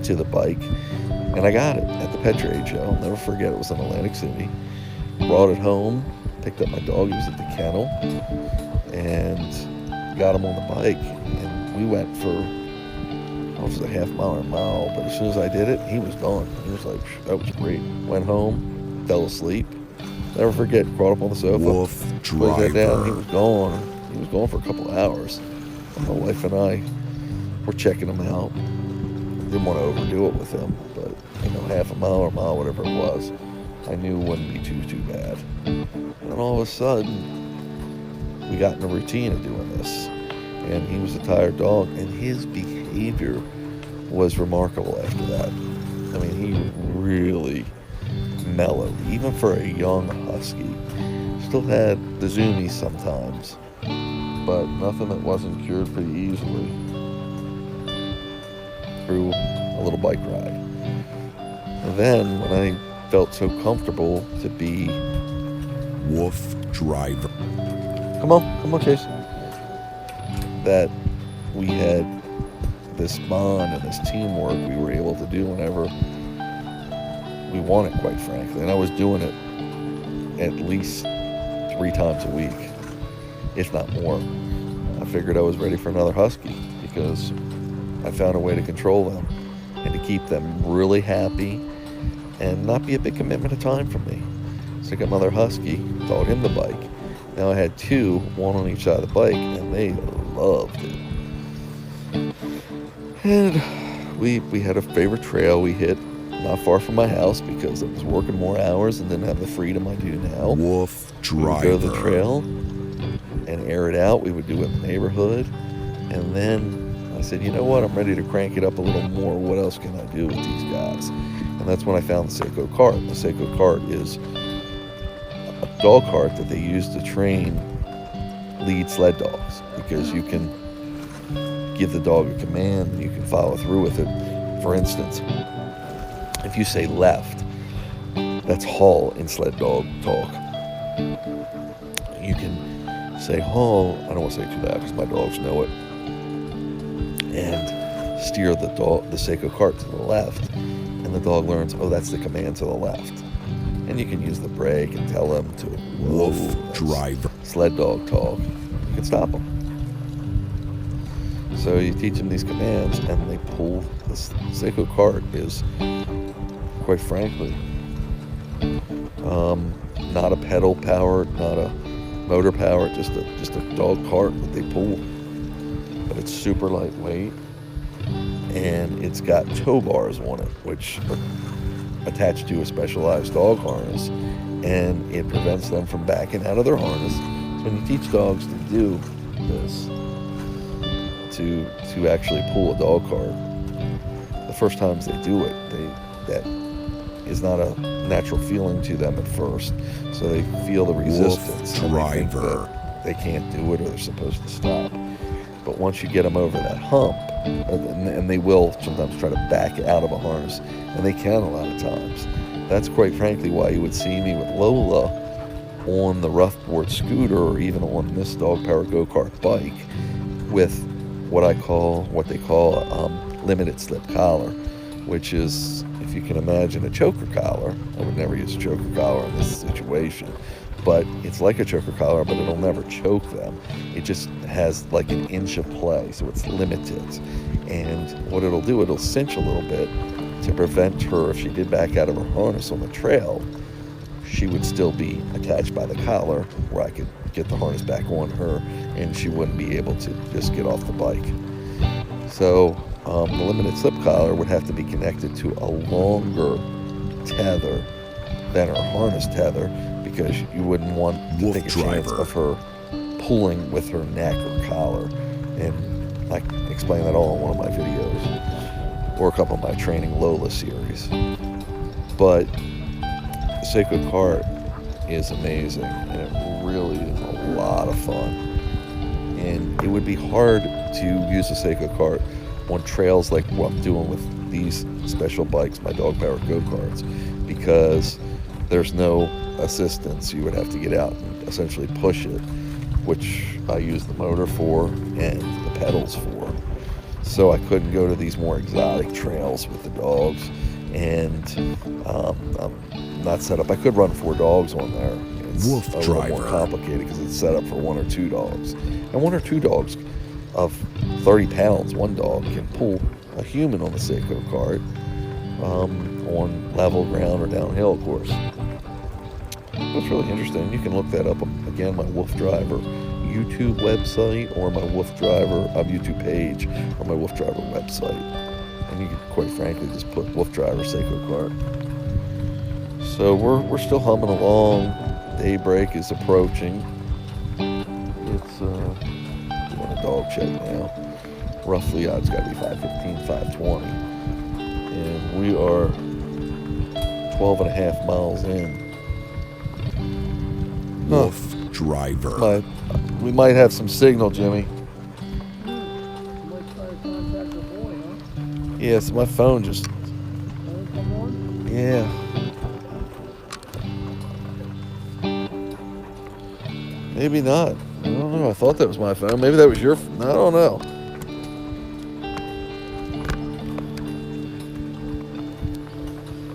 S2: to the bike. And I got it at the pet trade show. I'll never forget, it was in Atlantic City. Brought it home, picked up my dog, he was at the kennel, and got him on the bike. And we went for, I don't know if it was a half mile or a mile, but as soon as I did it, he was gone. He was like, that was great. Went home, fell asleep. Never forget, crawled up on the sofa,
S3: Wolf
S2: put that down, he
S3: Driver.
S2: was gone. He was gone for a couple of hours. And my wife and I were checking him out. Didn't want to overdo it with him, but half a mile or a mile, whatever it was, I knew it wouldn't be too bad. And all of a sudden, we got in a routine of doing this. And he was a tired dog, and his behavior was remarkable after that. I mean, he really mellowed, even for a young husky. Still had the zoomies sometimes, but nothing that wasn't cured pretty easily through a little bike ride. And then when I felt so comfortable to be
S3: Wolf Driver.
S2: Come on, Chase. That we had this bond and this teamwork we were able to do whenever we wanted, quite frankly. And I was doing it at least 3 times a week, if not more. I figured I was ready for another husky because I found a way to control them and to keep them really happy and not be a big commitment of time for me. So I got another husky, taught him the bike. Now I had 2, one on each side of the bike, and they loved it. And we had a favorite trail we hit not far from my house because I was working more hours and didn't have the freedom I do now.
S3: Wolf
S2: We would go to the
S3: Driver.
S2: trail and air it out. We would do it in the neighborhood. And then I said, you know what? I'm ready to crank it up a little more. What else can I do with these guys? And that's when I found the Seiko cart. The Seiko cart is a dog cart that they use to train lead sled dogs, because you can give the dog a command and you can follow through with it. For instance, if you say left, that's haul in sled dog talk. You can say haul, I don't want to say it too loud because my dogs know it, and steer the Seiko cart to the left, and the dog learns, oh, that's the command to the left. And you can use the brake and tell them to, whoa,
S3: Wolf
S2: that's
S3: Driver.
S2: sled dog talk. You can stop them. So you teach them these commands and they pull. The Seiko cart is, quite frankly, not a pedal powered, not a motor powered, just a dog cart that they pull. But it's super lightweight, and it's got tow bars on it, which are attached to a specialized dog harness, and it prevents them from backing out of their harness. So when you teach dogs to do this, to actually pull a dog cart, the first times they do it, that is not a natural feeling to them at first. So they feel the resistance. And they think
S3: Driver.
S2: that they can't do it or they're supposed to stop. But once you get them over that hump, and they will sometimes try to back out of a harness, and they can a lot of times. That's quite frankly why you would see me with Lola on the rough board scooter or even on this dog power go-kart bike with what they call a limited slip collar, which is, if you can imagine a choker collar. I would never use a choker collar in this situation, but it's like a choker collar, but it'll never choke them. It just has like an inch of play, so it's limited. And what it'll do, it'll cinch a little bit to prevent her, if she did back out of her harness on the trail, she would still be attached by the collar where I could get the harness back on her and she wouldn't be able to just get off the bike. So the limited slip collar would have to be connected to a longer tether than her harness tether, because you wouldn't want to
S3: Wolf
S2: take a chance
S3: Driver.
S2: of her pulling with her neck or collar. And I explain that all in one of my videos or a couple of my Training Lola series. But the Seiko cart is amazing, and it really is a lot of fun. And it would be hard to use a Seiko cart on trails like what I'm doing with these special bikes, my dog powered go-karts, because there's no assistance. You would have to get out and essentially push it, which I use the motor for and the pedals for. So I couldn't go to these more exotic trails with the dogs, and I'm not set up. I could run 4 dogs on there. It's
S3: Wolf
S2: a little more
S3: Driver.
S2: complicated because it's set up for 1 or 2 dogs. And 1 or 2 dogs of 30 pounds, one dog can pull a human on the Seiko cart on level ground or downhill, of course. It's really interesting. You can look that up again, my Wolf Driver YouTube website or my Wolf Driver YouTube page or my Wolf Driver website. And you can quite frankly just put Wolf Driver Seiko cart. So we're still humming along. Daybreak is approaching. It's doing a dog check now. Roughly, it's got to be 5:15, 5:20. And we are 12 and a half miles in.
S3: Wolf Driver.
S2: We might have some signal, Jimmy.
S5: You might try to contact the boy, huh?
S2: Yeah, so my phone just,
S5: Won't come on?
S2: yeah. Maybe not. I don't know. I thought that was my phone. Maybe that was your phone. I don't know.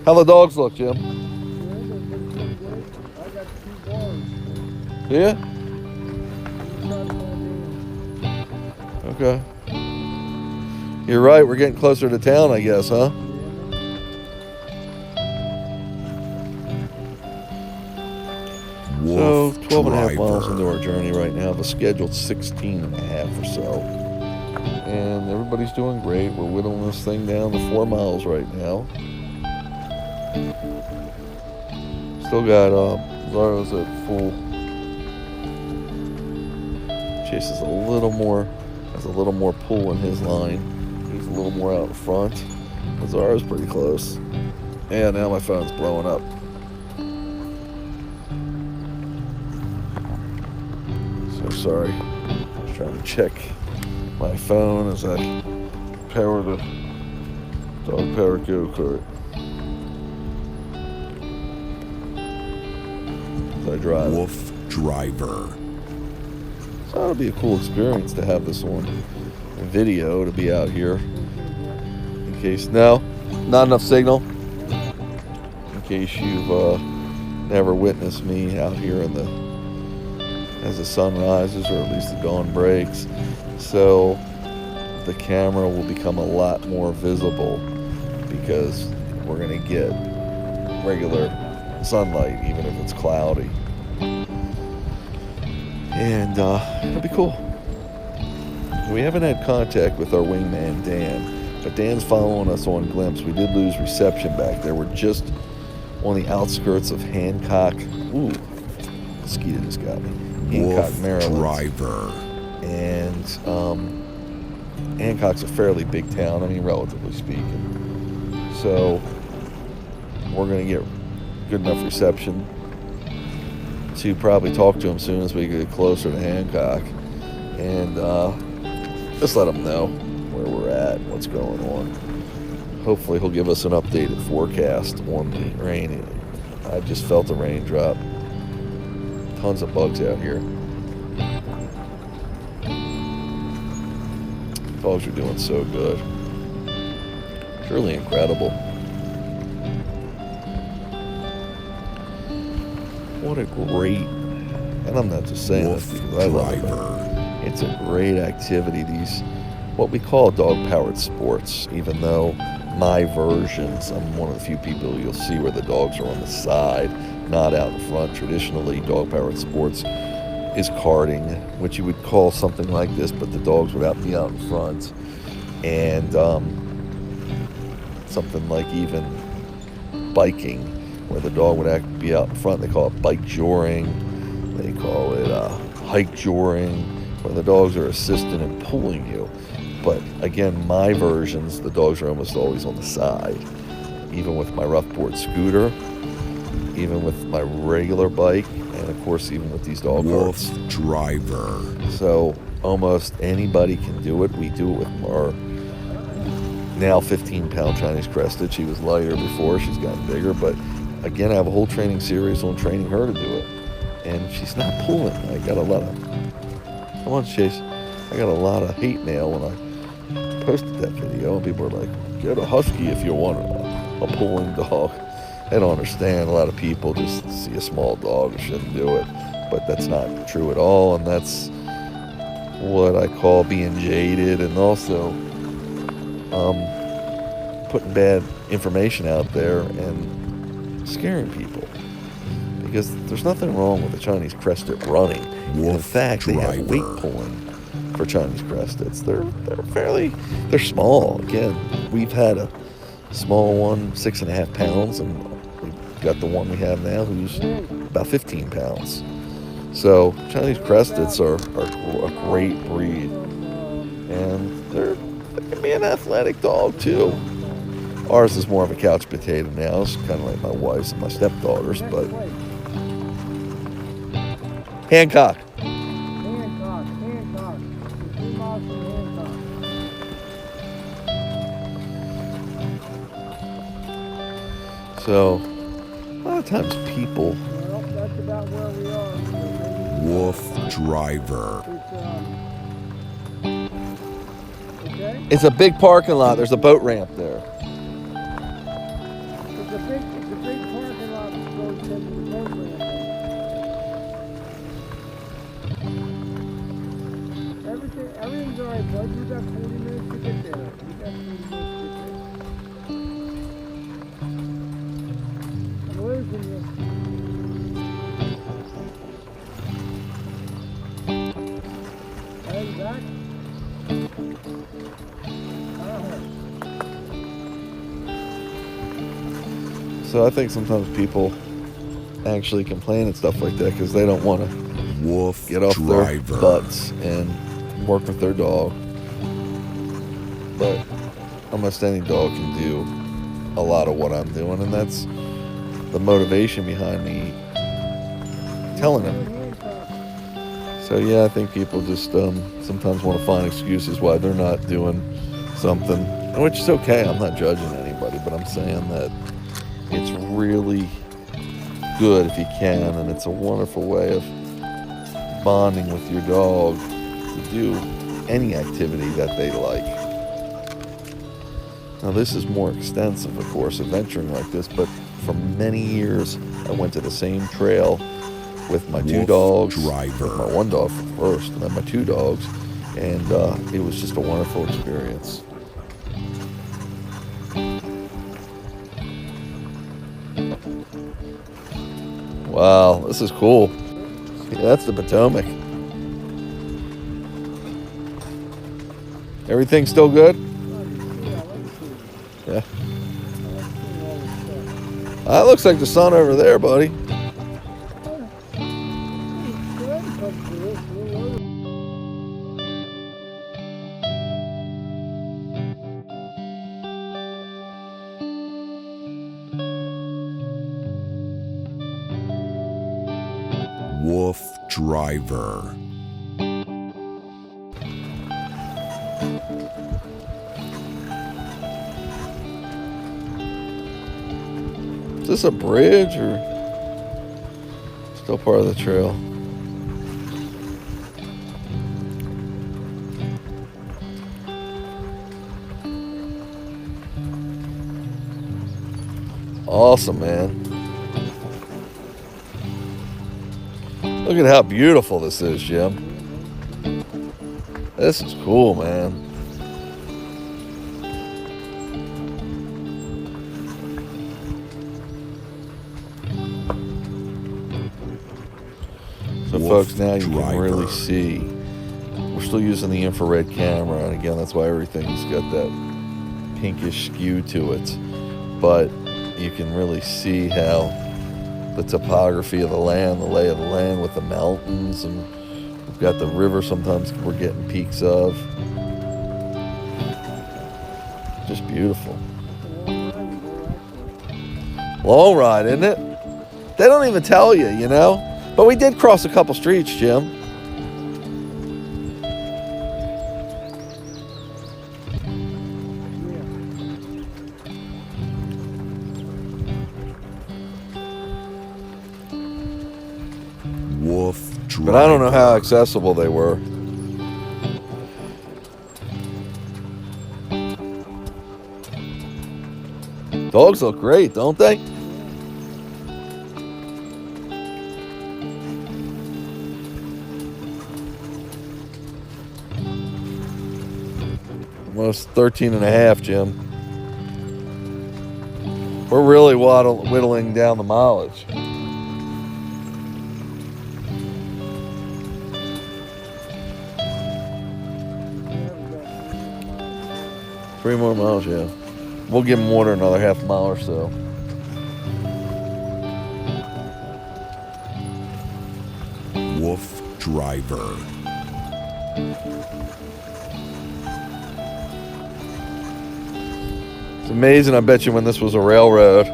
S2: How the dogs look, Jim?
S5: Yeah, they're pretty good. I got 2 bars.
S2: Yeah?
S5: You try to find
S2: Okay. You're right. We're getting closer to town, I guess, huh? So, 12 and a half miles into our journey right now. The scheduled 16 and a half or so. And everybody's doing great. We're whittling this thing down to 4 miles right now. Still got Zara's at full. Chase is a little more, has a little more pull in his line. He's a little more out in front. But Zara's pretty close. Yeah, now my phone's blowing up. So sorry. Just trying to check my phone as I power the dog power go-kart. As I drive.
S3: Wolf Driver.
S2: So that'll be a cool experience to have this on video, to be out here. In case, no, not enough signal. In case you've never witnessed me out here in the, as the sun rises, or at least the dawn breaks. So the camera will become a lot more visible because we're gonna get regular sunlight, even if it's cloudy. And it'll be cool. We haven't had contact with our wingman, Dan, but Dan's following us on Glimpse. We did lose reception back there. We're just on the outskirts of Hancock. Ooh, mosquito just got me. Hancock,
S3: Wolf
S2: Maryland.
S3: Driver.
S2: And Hancock's a fairly big town, I mean, relatively speaking. So we're going to get good enough reception to probably talk to him as soon as we get closer to Hancock, and just let him know where we're at, what's going on. Hopefully he'll give us an updated forecast on the rain. I just felt the rain drop. Tons of bugs out here. Dogs are doing so good. It's really incredible. What a great, and I'm not just saying this because I love it. It's a great activity. These, what we call dog-powered sports, even though my versions, I'm one of the few people you'll see where the dogs are on the side, not out in front. Traditionally, dog-powered sports is karting, which you would call something like this, but the dogs would have to be out in front. And something like even biking, where the dog would actually be out in front. They call it bike joring. They call it hike joring, where the dogs are assisting and pulling you. But again, my versions, the dogs are almost always on the side. Even with my rough board scooter, even with my regular bike, and of course even with these dog carts.
S3: Wolf Driver.
S2: So almost anybody can do it. We do it with our now 15-pound Chinese crested. She was lighter before, she's gotten bigger, but again, I have a whole training series on training her to do it. And she's not pulling. I got a lot of, come on, Chase. I got a lot of hate mail when I posted that video. And people are like, get a husky if you want a pulling dog. I don't understand. A lot of people just see a small dog and shouldn't do it. But that's not true at all. And that's what I call being jaded, and also putting bad information out there and scaring people, because there's nothing wrong with the Chinese crested running. In fact, they have weight pulling for Chinese cresteds. They're small. Again, we've had a small one, 6.5 pounds, and we've got the one we have now who's about 15 pounds. So Chinese cresteds are a great breed, and they can be an athletic dog too. Ours is more of a couch potato now. It's kind of like my wife's and my stepdaughter's, but Hancock.
S5: Hancock. 2 miles from Hancock.
S2: So a lot of times people.
S5: Well, that's about where we are.
S3: Wolf driver,
S5: Okay?
S2: It's a big parking lot. There's a boat ramp there.
S5: It's a big parking lot that goes into the boat ramp. Everything's alright, bud. You got 40 minutes to get there. You got 40 minutes to get there. I'm losing you. Hey, you back?
S2: So I think sometimes people actually complain and stuff like that because they don't want to
S3: wolf
S2: get off
S3: driver,
S2: their butts and work with their dog. But almost any dog can do a lot of what I'm doing, and that's the motivation behind me telling them. So yeah, I think people just sometimes want to find excuses why they're not doing something, which is okay. I'm not judging anybody, but I'm saying that it's really good if you can, and it's a wonderful way of bonding with your dog to do any activity that they like. Now this is more extensive, of course, adventuring like this, but for many years I went to the same trail with my two
S3: wolf
S2: dogs,
S3: driver,
S2: with my one dog first, and then my two dogs, and it was just a wonderful experience. Wow, this is cool. Yeah, that's the Potomac. Everything still good? Yeah. That looks like the sun over there, buddy.
S3: wolf driver,
S2: Is this a bridge or still part of the trail? Awesome, man. Look at how beautiful this is, Jim. This is cool, man. So
S3: wolf
S2: folks, now you
S3: driver,
S2: can really see. We're still using the infrared camera, and again, that's why everything's got that pinkish skew to it. But you can really see how the topography of the land, the lay of the land with the mountains, and we've got the river sometimes we're getting peaks of. Just beautiful. Long ride, isn't it? They don't even tell you, you know? But we did cross a couple streets, Jim.
S3: wolf driver,
S2: But I don't know how accessible they were. Dogs look great, don't they? Almost 13 and a half, Jim. We're really whittling down the mileage. Three more miles, yeah. We'll give them water another half mile or so.
S3: wolf driver,
S2: It's amazing, I bet you, when this was a railroad.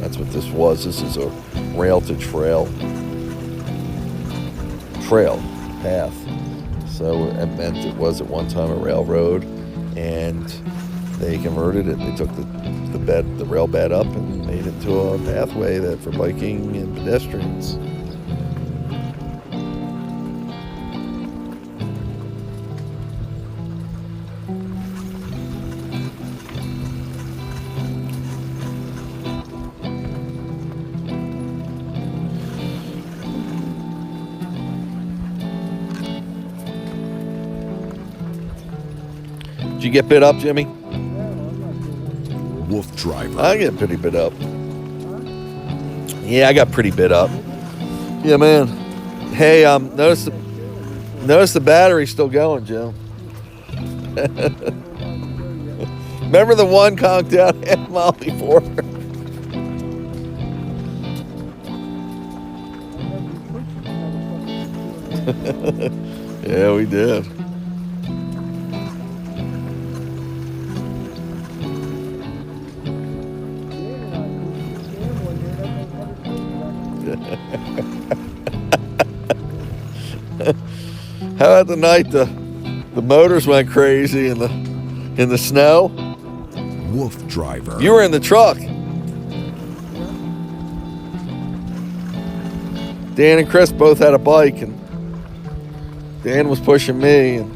S2: That's what this was. This is a rail to trail path. So it meant it was at one time a railroad, and they converted it. They took the rail bed up and made it into a pathway that for biking and pedestrians. Did you get bit up, Jimmy?
S3: Wolf Driver.
S2: I get pretty bit up. Yeah, I got pretty bit up. Yeah, man. Hey, notice the battery's still going, Jim. Remember the one conked out half a mile before? Yeah, we did. How about the night the motors went crazy in the snow?
S3: Wolf Driver.
S2: You were in the truck. Dan and Chris both had a bike, and Dan was pushing me, and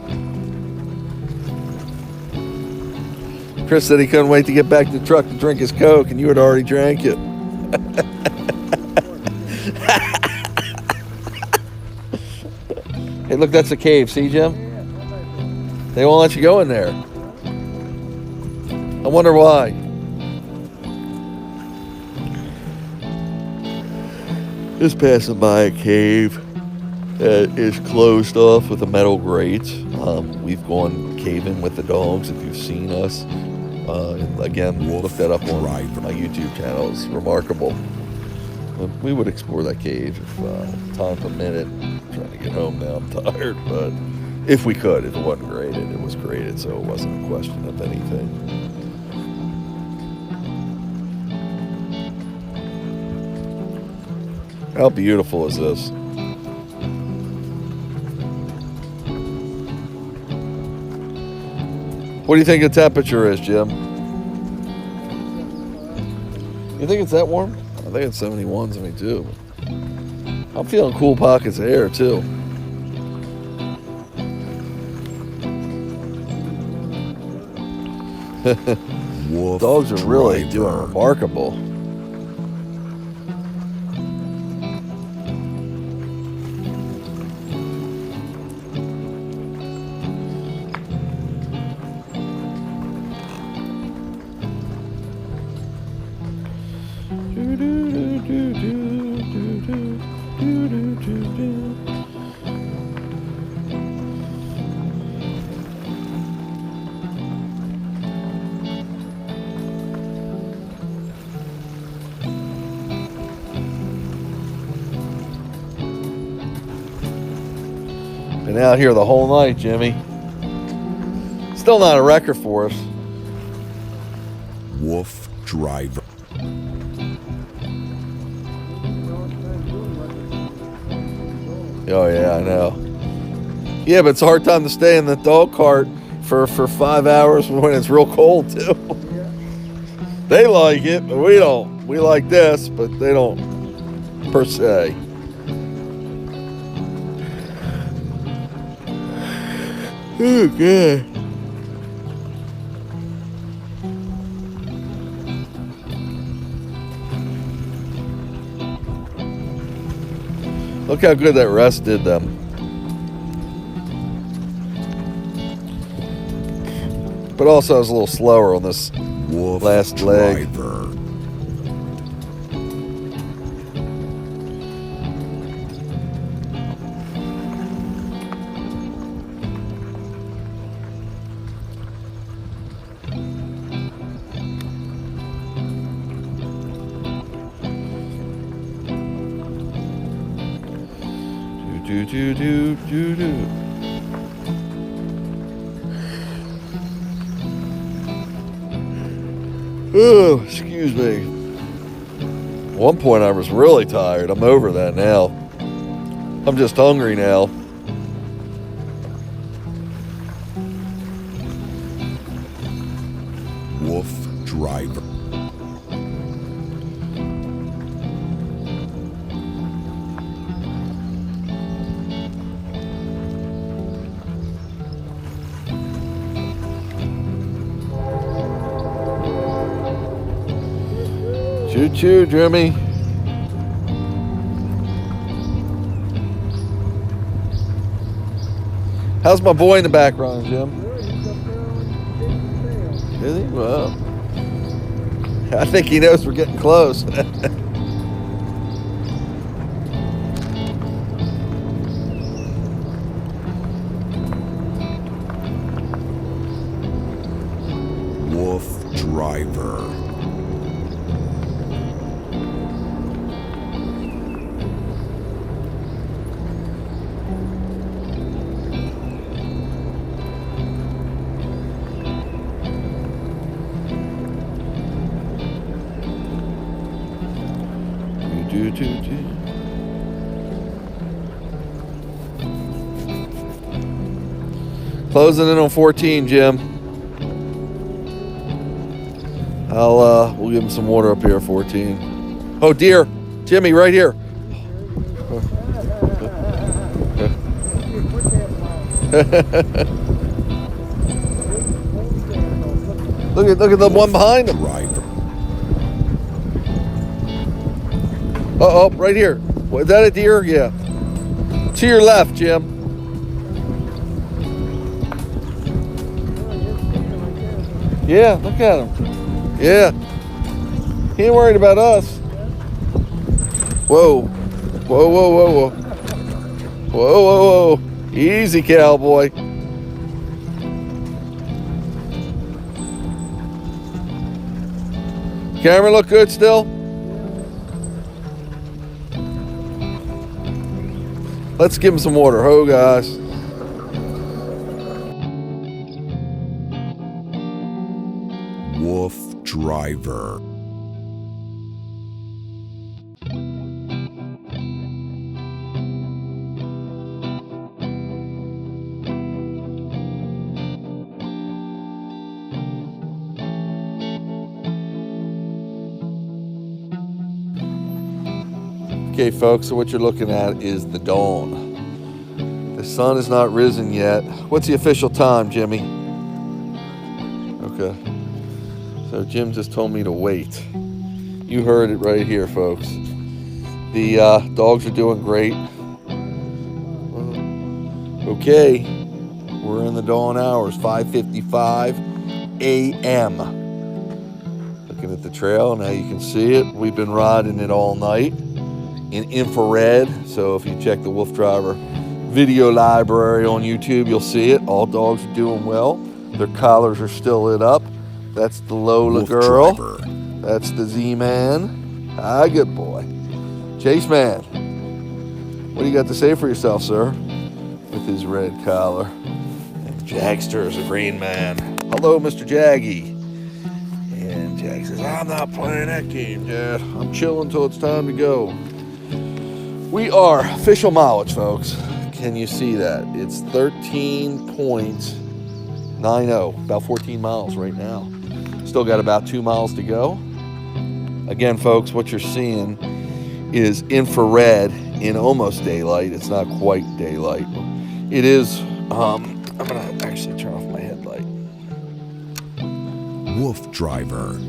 S2: Chris said he couldn't wait to get back to the truck to drink his Coke, and you had already drank it. Hey, look, that's a cave. See, Jim? They won't let you go in there. I wonder why. Just passing by a cave that is closed off with a metal grate. We've gone caving with the dogs if you've seen us. And again, we'll look that up on my YouTube channel. It's remarkable. We would explore that cave if time permitted. I'm trying to get home now. I'm tired, but if we could, if it wasn't graded, it was graded, so it wasn't a question of anything. How beautiful is this? What do you think the temperature is, Jim? You think it's that warm? I think it's 71, 72. I'm feeling cool pockets of air, too.
S3: Wolf
S2: Dogs are really
S3: Driver.
S2: doing remarkable. Been out here the whole night, Jimmy. Still not a record for us.
S3: Wolf Driver.
S2: Oh yeah, I know. Yeah, but it's a hard time to stay in the dog cart for 5 hours when it's real cold too. They like it, but we don't. We like this, but they don't per se. Oh god. Look how good that rest did them. But also I was a little slower on this
S3: Wolf
S2: last leg.
S3: Driver.
S2: Do. Oh, excuse me. At one point I was really tired. I'm over that now. I'm just hungry now.
S3: driver.
S2: Choo choo, Jimmy. How's my boy in the background, Jim?
S5: Good, he's up there on his tail.
S2: Is he? Well, I think he knows we're getting close.
S3: Wolf driver. Closing in on 14, Jim. We'll give him some water up here, 14. Oh, dear. Jimmy, right here. Look at the one behind him. Driver.
S2: Oh, right here. Is that a deer? Yeah. To your left, Jim. Yeah, look at him. Yeah. He ain't worried about us. Whoa. Whoa, whoa, whoa, whoa. Whoa, whoa, whoa. Easy, cowboy. Camera look good still? Let's give him some water. Oh, guys.
S3: Wolf driver.
S2: Okay, folks, so what you're looking at is the dawn. The sun is not risen yet. What's the official time, Jimmy? Okay. So Jim just told me to wait. You heard it right here, folks. The dogs are doing great. Okay, we're in the dawn hours, 5:55 a.m. Looking at the trail, now you can see it. We've been riding it all night in infrared. So if you check the Wolf Driver video library on YouTube, you'll see it. All dogs are doing well. Their collars are still lit up. That's the Lola
S3: Wolf
S2: girl.
S3: driver.
S2: That's the Z-Man. Ah, good boy. Chase Man, what do you got to say for yourself, sir? With his red collar. And Jagster is a green man. Hello, Mr. Jaggy. And Jag says, I'm not playing that game, Dad. I'm chilling till it's time to go. We are official mileage, folks. Can you see that? It's 13.90, about 14 miles right now. Still got about 2 miles to go. Again, folks, what you're seeing is infrared in almost daylight. It's not quite daylight. It is, I'm gonna actually turn off my headlight.
S3: Wolf driver.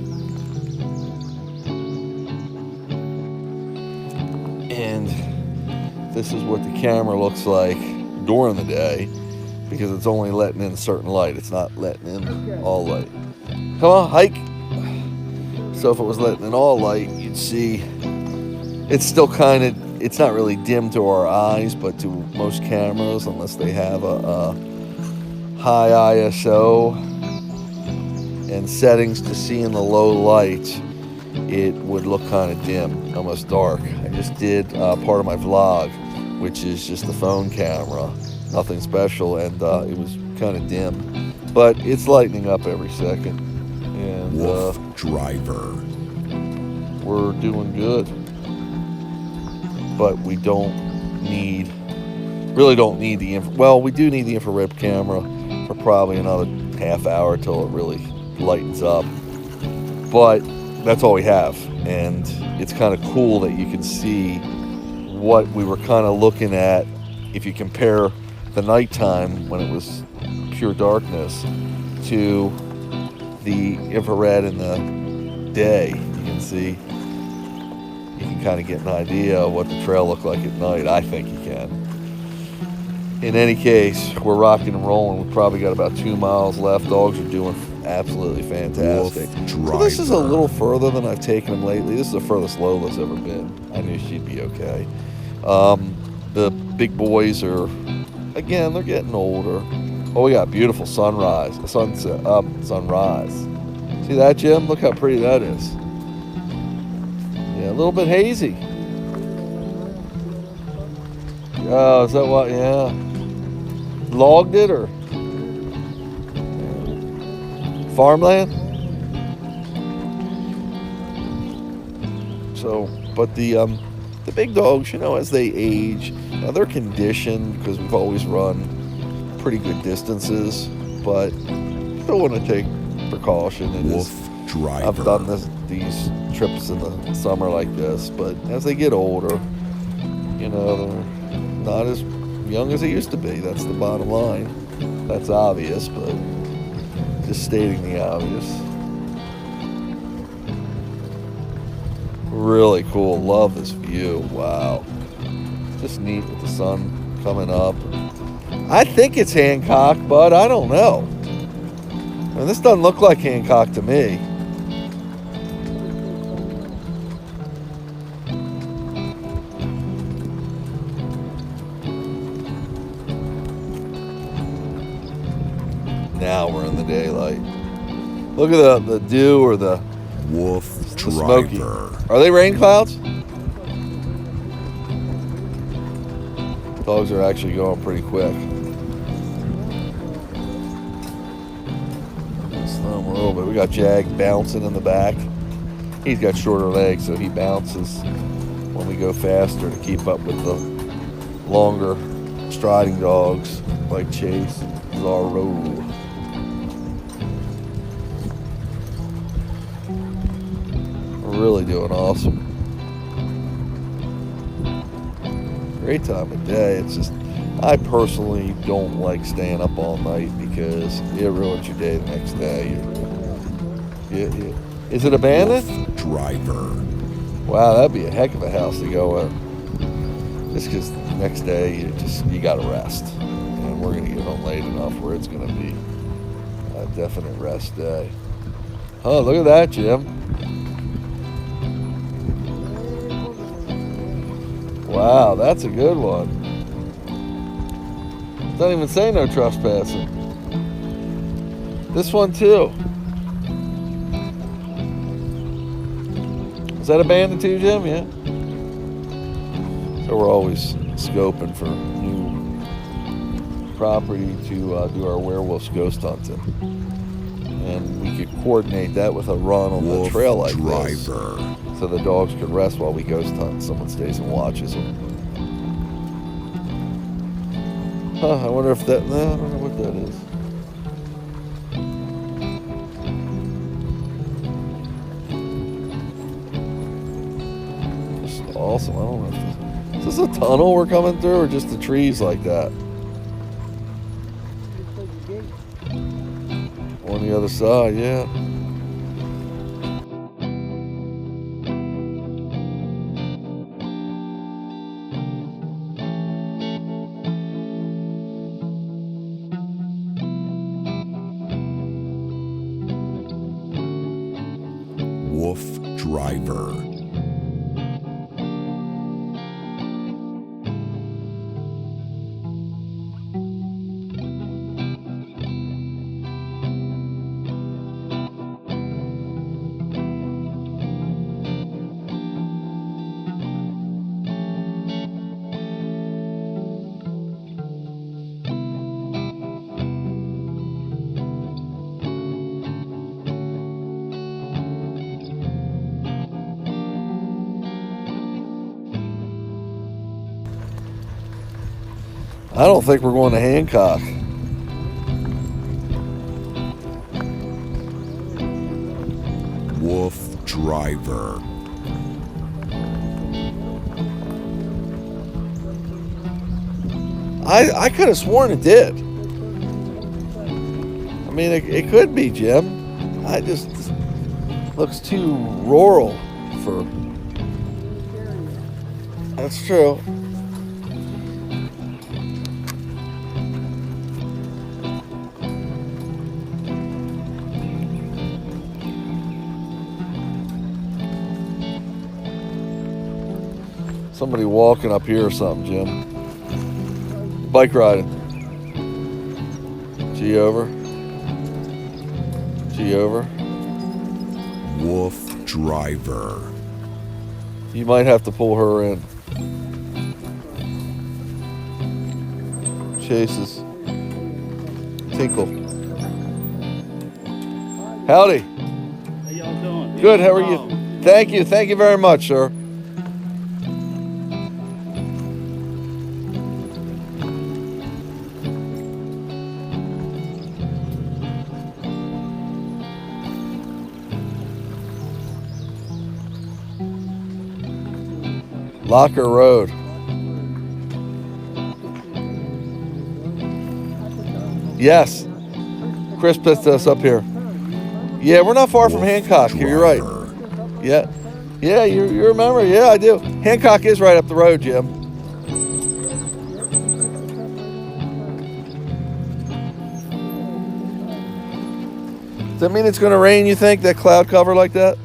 S2: And this is what the camera looks like during the day, because it's only letting in a certain light. It's not letting in all light. Come on, hike. So if it was letting in all light, you'd see it's still kind of, it's not really dim to our eyes, but to most cameras, unless they have a high ISO and settings to see in the low light, it would look kind of dim, almost dark. I just did part of my vlog, which is just the phone camera, nothing special, and it was kind of dim, but it's lightening up every second, and
S3: Wolf driver.
S2: we're doing good. But we really don't need the well, we do need the infrared camera for probably another half hour till it really lightens up. but that's all we have. And it's kind of cool that you can see what we were kind of looking at if you compare the nighttime when it was pure darkness to the infrared in the day. You can see, you can kind of get an idea of what the trail looked like at night. I think you can. In any case, we're rocking and rolling. We've probably got about 2 miles left. Dogs are doing absolutely fantastic. So this is a little further than I've taken them lately. This is the furthest Lola's ever been. I knew she'd be okay. The big boys are, again, they're getting older. Oh, we got beautiful sunrise, sunset, sunrise. See that, Jim? Look how pretty that is. Yeah, a little bit hazy. Oh, is that what? Yeah. Logged it or farmland? So, but the big dogs, you know, as they age, now they're conditioned because we've always run pretty good distances, but still want to take precaution. I've done these trips in the summer like this, but as they get older, you know, they're not as young as they used to be. That's the bottom line. That's obvious, but just stating the obvious. Really cool. Love this view. Wow. Just neat with the sun coming up. I think it's Hancock, but I don't know. I mean, this doesn't look like Hancock to me. Now we're in the daylight. Look at the dew or the smoky. Are they rain clouds? Dogs are actually going pretty quick. Slow them a little bit. We got Jag bouncing in the back. He's got shorter legs, so he bounces when we go faster to keep up with the longer striding dogs like Chase, Zorro. Really doing awesome. Great time of day. It's just, I personally don't like staying up all night because it ruins your day the next day. Is it abandoned?
S6: Driver.
S2: Wow, that'd be a heck of a house to go in. Just because the next day you gotta rest, and we're gonna get home late enough where it's gonna be a definite rest day. Oh, look at that, Jim. Wow, that's a good one. Doesn't even say no trespassing. This one too. Is that abandoned too, Jim? Yeah. So we're always scoping for new property to do our werewolf's ghost hunting. And we could coordinate that with a run on the trail like this. So the dogs could rest while we ghost hunt. Someone stays and watches them. Huh, I wonder if that... No, I don't know what that is. Just awesome. I don't know if this... Is this a tunnel we're coming through or just the trees like that? On the other side, yeah.
S6: Driver.
S2: I don't think we're going to Hancock.
S6: Wolf Driver.
S3: I could have sworn it did. I mean, it could be, Jim. I just looks too rural for. That's true. Somebody walking up here or something, Jim. Bike riding. G over. G over.
S6: Wolf Driver.
S3: You might have to pull her in. Chases. Tinkle. Howdy.
S7: How y'all doing?
S3: Good, how are you? Thank you. Thank you very much, sir. Locker Road. Yes. Chris pissed us up here. Yeah, we're not far from Hancock here. You're right. Yeah. Yeah, you remember? Yeah, I do. Hancock is right up the road, Jim. Does that mean it's going to rain, you think, that cloud cover like that?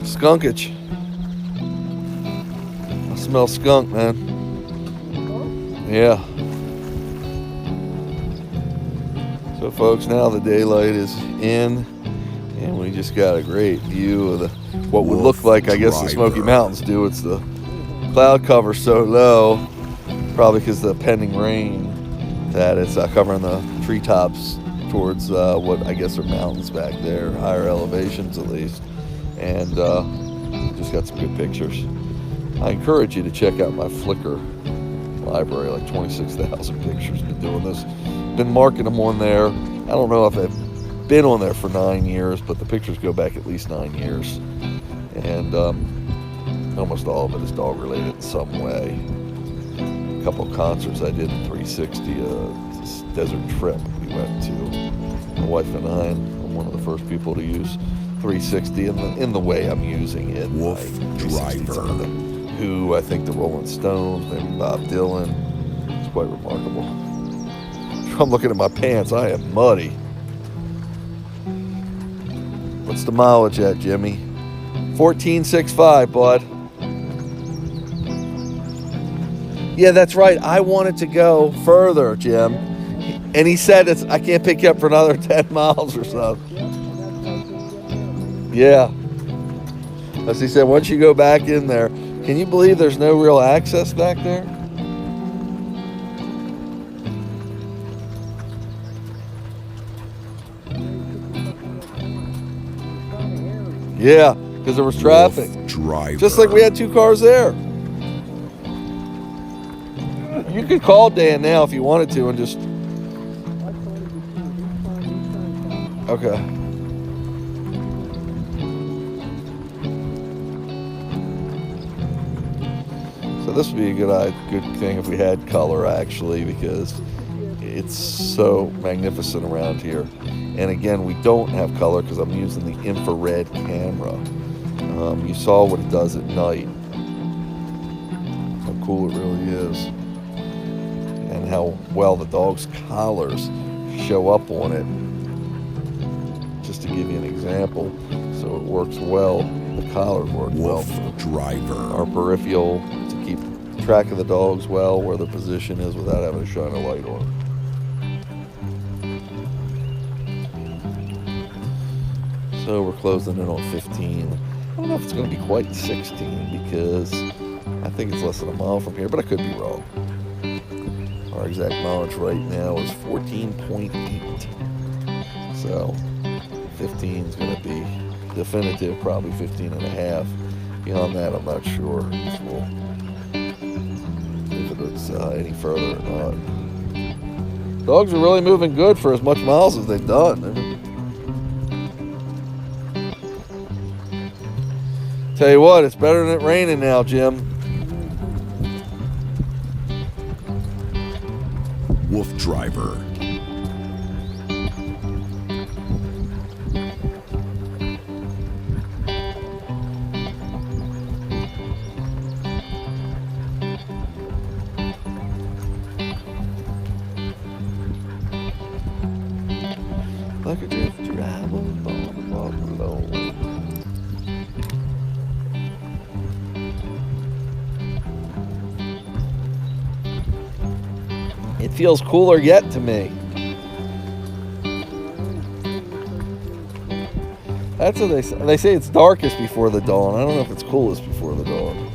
S3: Skunkage. I smell skunk, man. Yeah. So folks, now the daylight is in and we just got a great view of what would look like, I guess, the Smoky Mountains do. It's the cloud cover so low, probably because of the pending rain, that it's covering the treetops towards what I guess are mountains back there, higher elevations at least, and just got some good pictures. I encourage you to check out my Flickr library, like 26,000 pictures. Been doing this, been marking them on there. I don't know if I've been on there for 9 years, but the pictures go back at least 9 years, and almost all of it is dog related in some way. A couple concerts I did in 360, this desert trip we went to, my wife and I, and I'm one of the first people to use 360 in the way I'm using it.
S6: Wolf Driver.
S3: Who, I think the Rolling Stones, maybe Bob Dylan. It's quite remarkable. I'm looking at my pants. I am muddy. What's the mileage at, Jimmy? 14.65, bud. Yeah, that's right. I wanted to go further, Jim. And he said I can't pick you up for another 10 miles or so. Yeah. As he said, once you go back in there, can you believe there's no real access back there? Yeah, because there was traffic.
S6: Driver.
S3: Just like we had 2 cars there. You could call Dan now if you wanted to and just... Okay. So this would be a good thing if we had color, actually, because it's so magnificent around here. And again, we don't have color because I'm using the infrared camera. You saw what it does at night. How cool it really is. And how well the dog's collars show up on it. Just to give you an example, so it works well. The collars work well for
S6: Driver.
S3: our peripheral to keep track of the dogs well, where the position is without having to shine a light on it. So we're closing in on 15. I don't know if it's going to be quite 16 because I think it's less than a mile from here, but I could be wrong. Our exact mileage right now is 14.8. So 15 is going to be definitive, probably 15 and a half. Beyond that, I'm not sure if it's any further or not. Dogs are really moving good for as much miles as they've done. Tell you what, it's better than it raining now, Jim.
S6: Wolf Driver.
S3: Like a drift driver on the buffalo. It feels cooler yet to me. That's what they say. They say it's darkest before the dawn. I don't know if it's coolest before the dawn.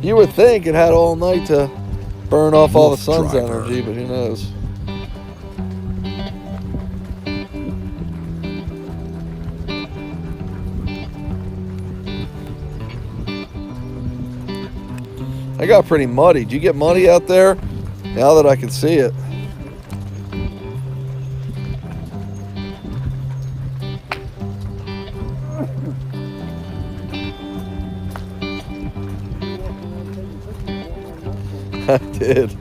S3: You would think it had all night to burn off all the sun's energy, but who knows? I got pretty muddy. Did you get muddy out there? Now that I can see it. I did.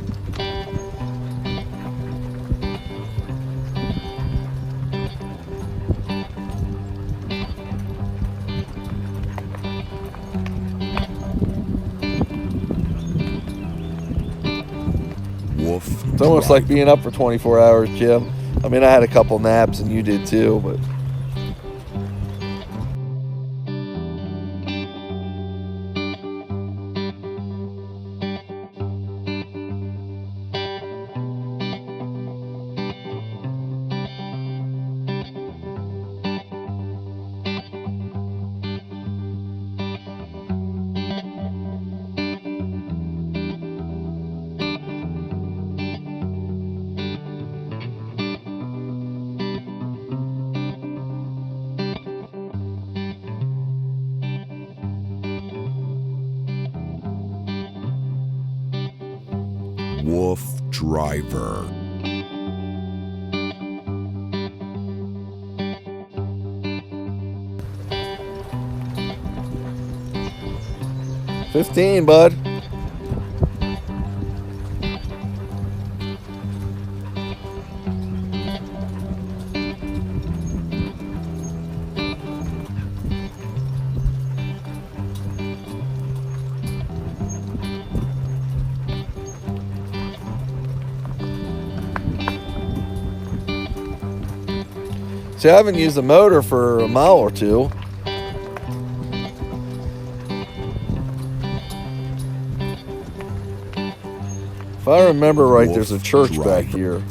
S6: Wolf
S3: It's almost like being up for 24 hours, Jim. I mean, I had a couple naps and you did too, but
S6: Wolf Driver.
S3: $15, bud. See, I haven't used the motor for a mile or two. If I remember right, there's a church back here.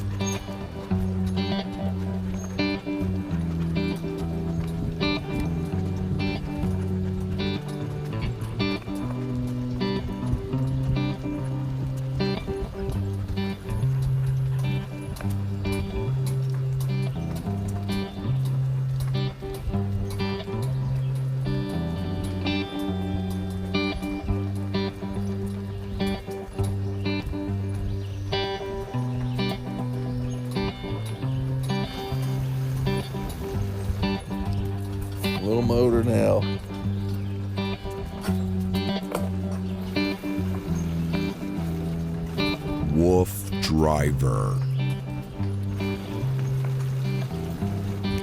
S3: Little motor now.
S6: Wolf Driver.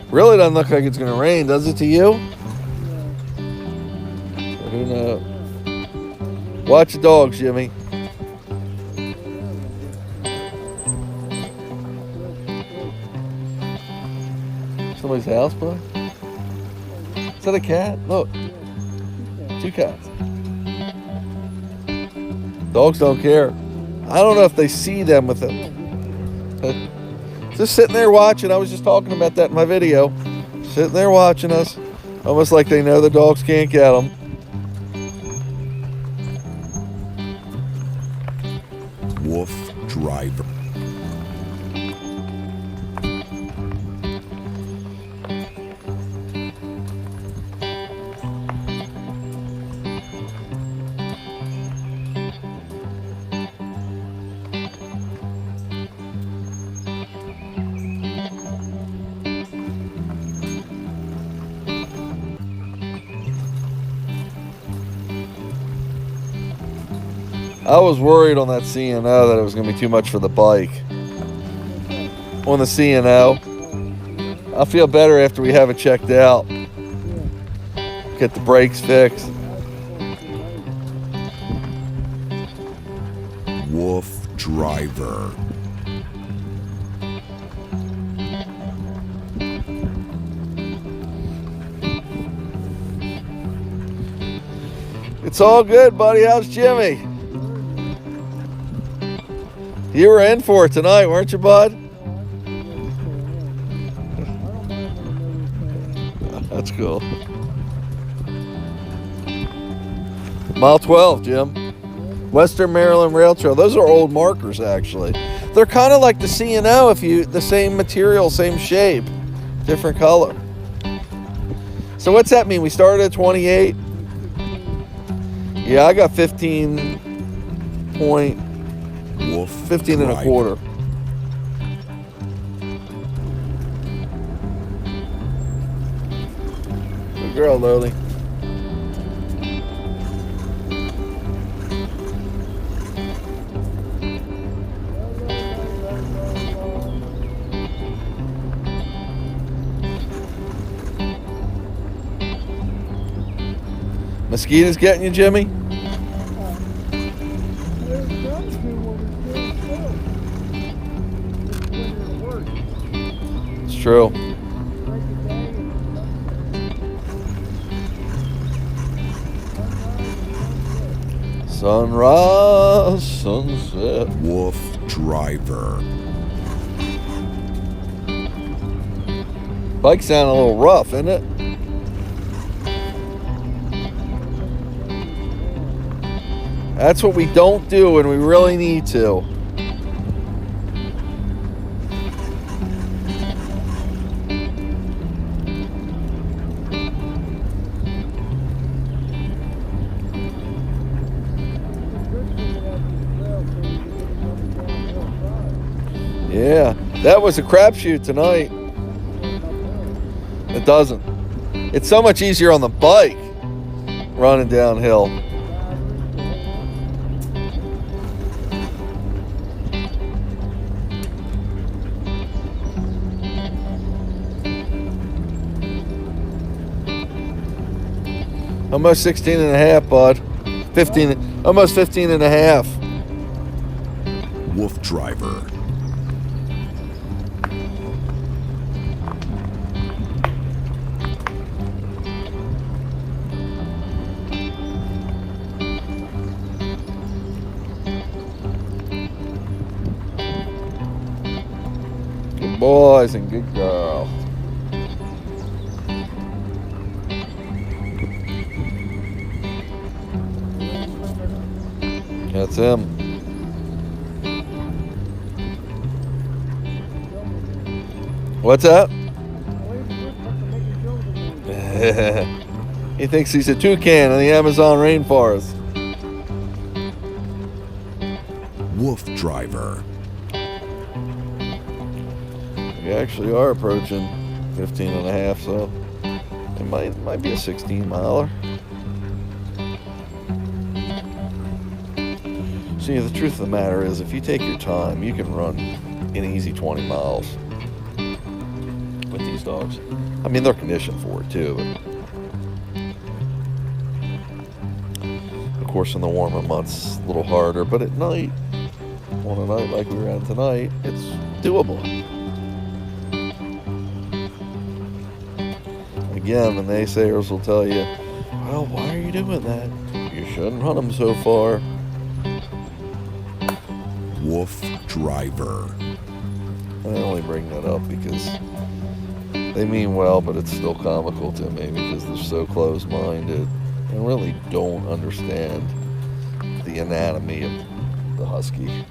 S3: Really doesn't look like it's gonna rain, does it to you? Who knows? Watch the dogs, Jimmy. Somebody's house, bud? Is that a cat? Look. 2 cats. Dogs don't care. I don't know if they see them with them. Just sitting there watching. I was just talking about that in my video. Sitting there watching us. Almost like they know the dogs can't get them.
S6: Wolf Driver.
S3: I was worried on that C&O that it was going to be too much for the bike. On the C&O. I'll feel better after we have it checked out. Get the brakes fixed.
S6: Wolf Driver.
S3: It's all good, buddy. How's Jimmy? You were in for it tonight, weren't you, bud? That's cool. Mile 12, Jim. Western Maryland Rail Trail. Those are old markers, actually. They're kind of like the C&O, if you the same material, same shape, different color. So what's that mean? We started at 28. Yeah, I got 15 and a quarter. Good girl, Lily. Mosquitoes getting you, Jimmy? It's true. Sunrise, sunset.
S6: Wolf Driver.
S3: Bike sound a little rough, isn't it? That's what we don't do and we really need to. Yeah, that was a crapshoot tonight. It doesn't. It's so much easier on the bike running downhill. Almost 16 and a half, bud. 15, almost 15 and a half.
S6: Wolf Driver.
S3: Good boys and good girl. That's him. What's up? He thinks he's a toucan in the Amazon rainforest.
S6: Wolf Driver.
S3: We actually are approaching 15 and a half, so it might be a 16 miler. See, the truth of the matter is, if you take your time, you can run an easy 20 miles with these dogs. I mean, they're conditioned for it too, but of course in the warmer months, a little harder, but at night, on a night like we were at tonight, it's doable. Again, the naysayers will tell you, well, why are you doing that? You shouldn't run them so far.
S6: Wolf Driver.
S3: I only bring that up because they mean well, but it's still comical to me because they're so close-minded and really don't understand the anatomy of the husky.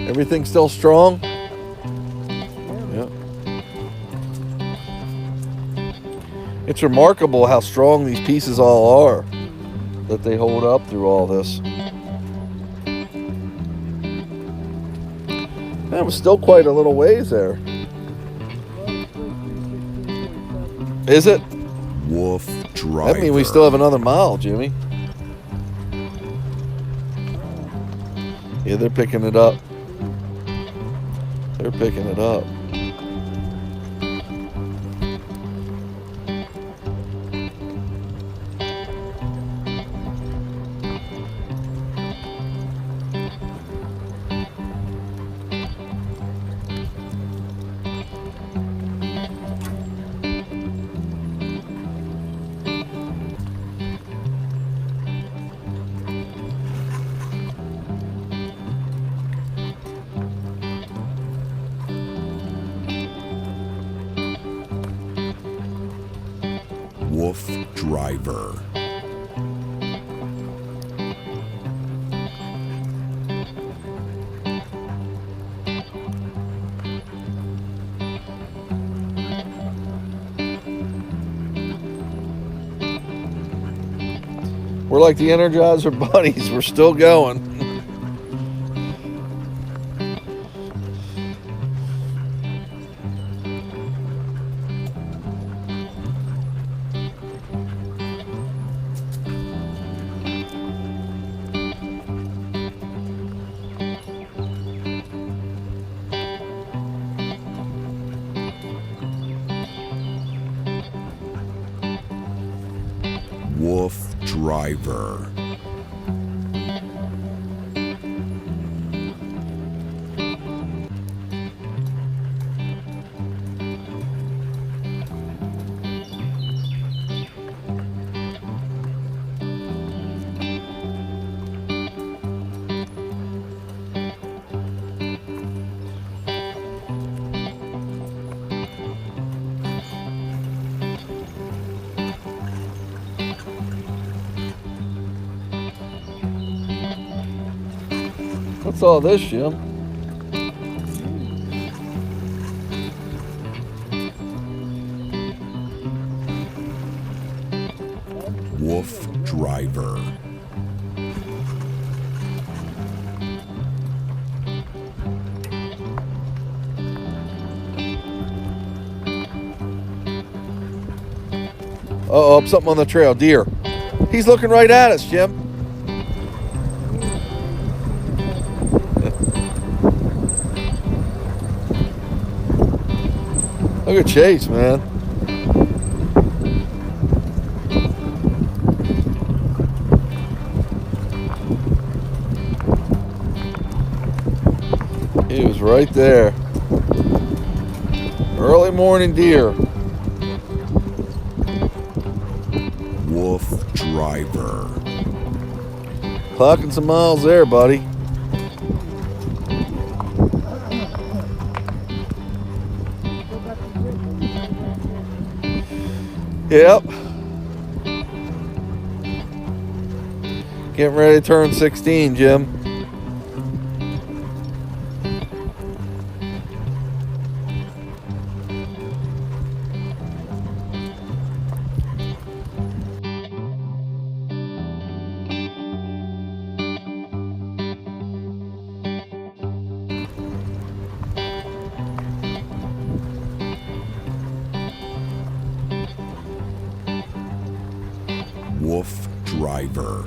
S3: Everything still strong? Yeah. It's remarkable how strong these pieces all are, that they hold up through all this. That was still quite a little ways there. Is it?
S6: Wolf Driver.
S3: That means we still have another mile, Jimmy. Yeah, they're picking it up. They're picking it up.
S6: Wolf Driver.
S3: We're like the Energizer bunnies. We're still going.
S6: Wolf Driver.
S3: What's all this, Jim?
S6: Wolf Driver.
S3: Uh-oh, something on the trail. Deer. He's looking right at us, Jim. Look at Chase, man. He was right there. Early morning deer.
S6: Wolf Driver.
S3: Clocking some miles there, buddy. Yep. Getting ready to turn 16, Jim.
S6: Wolf Driver.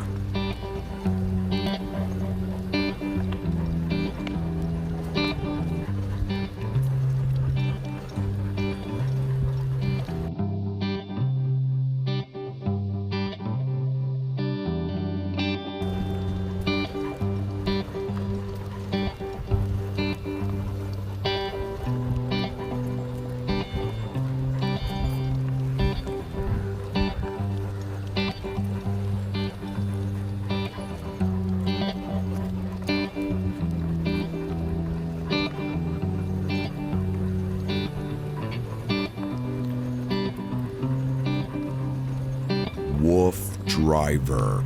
S6: Wolf Driver.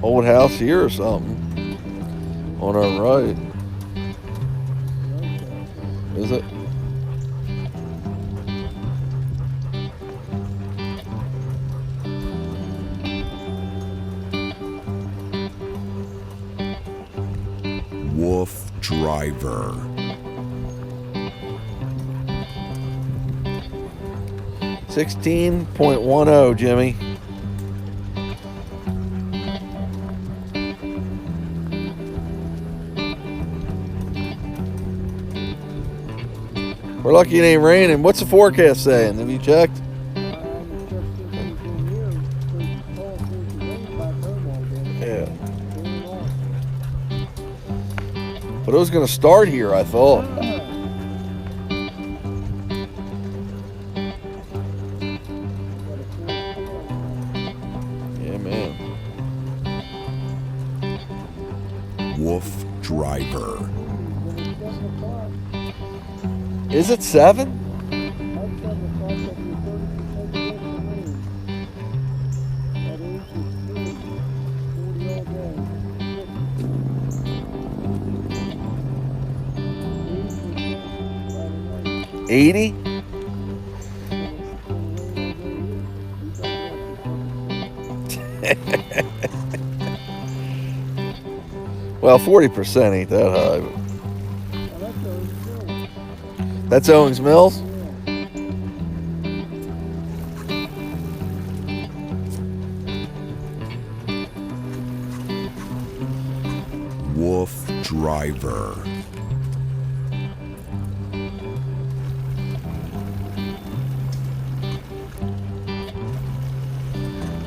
S3: old house here or something. On our right. Is it?
S6: Wolf Driver.
S3: 16.10, Jimmy. We're lucky it ain't raining. What's the forecast saying? Have you checked? Yeah. But it was going to start here, I thought. Yeah, man.
S6: Wolf Driver.
S3: Is it 7? 80? Well, 40% ain't that high. That's Owings Mills?
S6: Wolf Driver.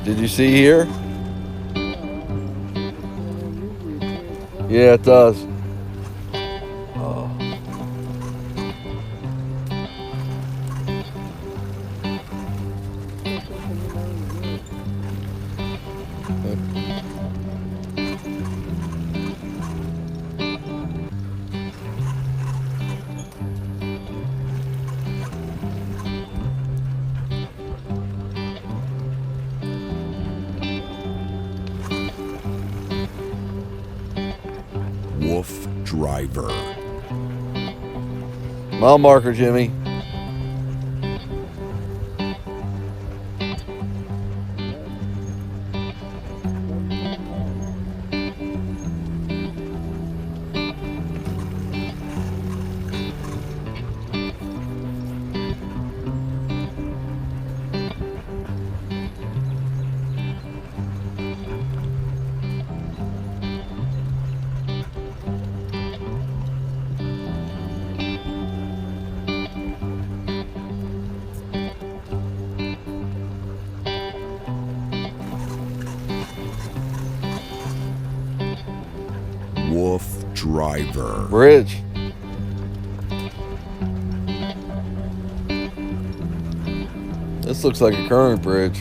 S3: Did you see here? Yeah, it does. Oh.
S6: Wolf Driver.
S3: Mile marker, Jimmy.
S6: Wolf Driver.
S3: Bridge. This looks like a current bridge.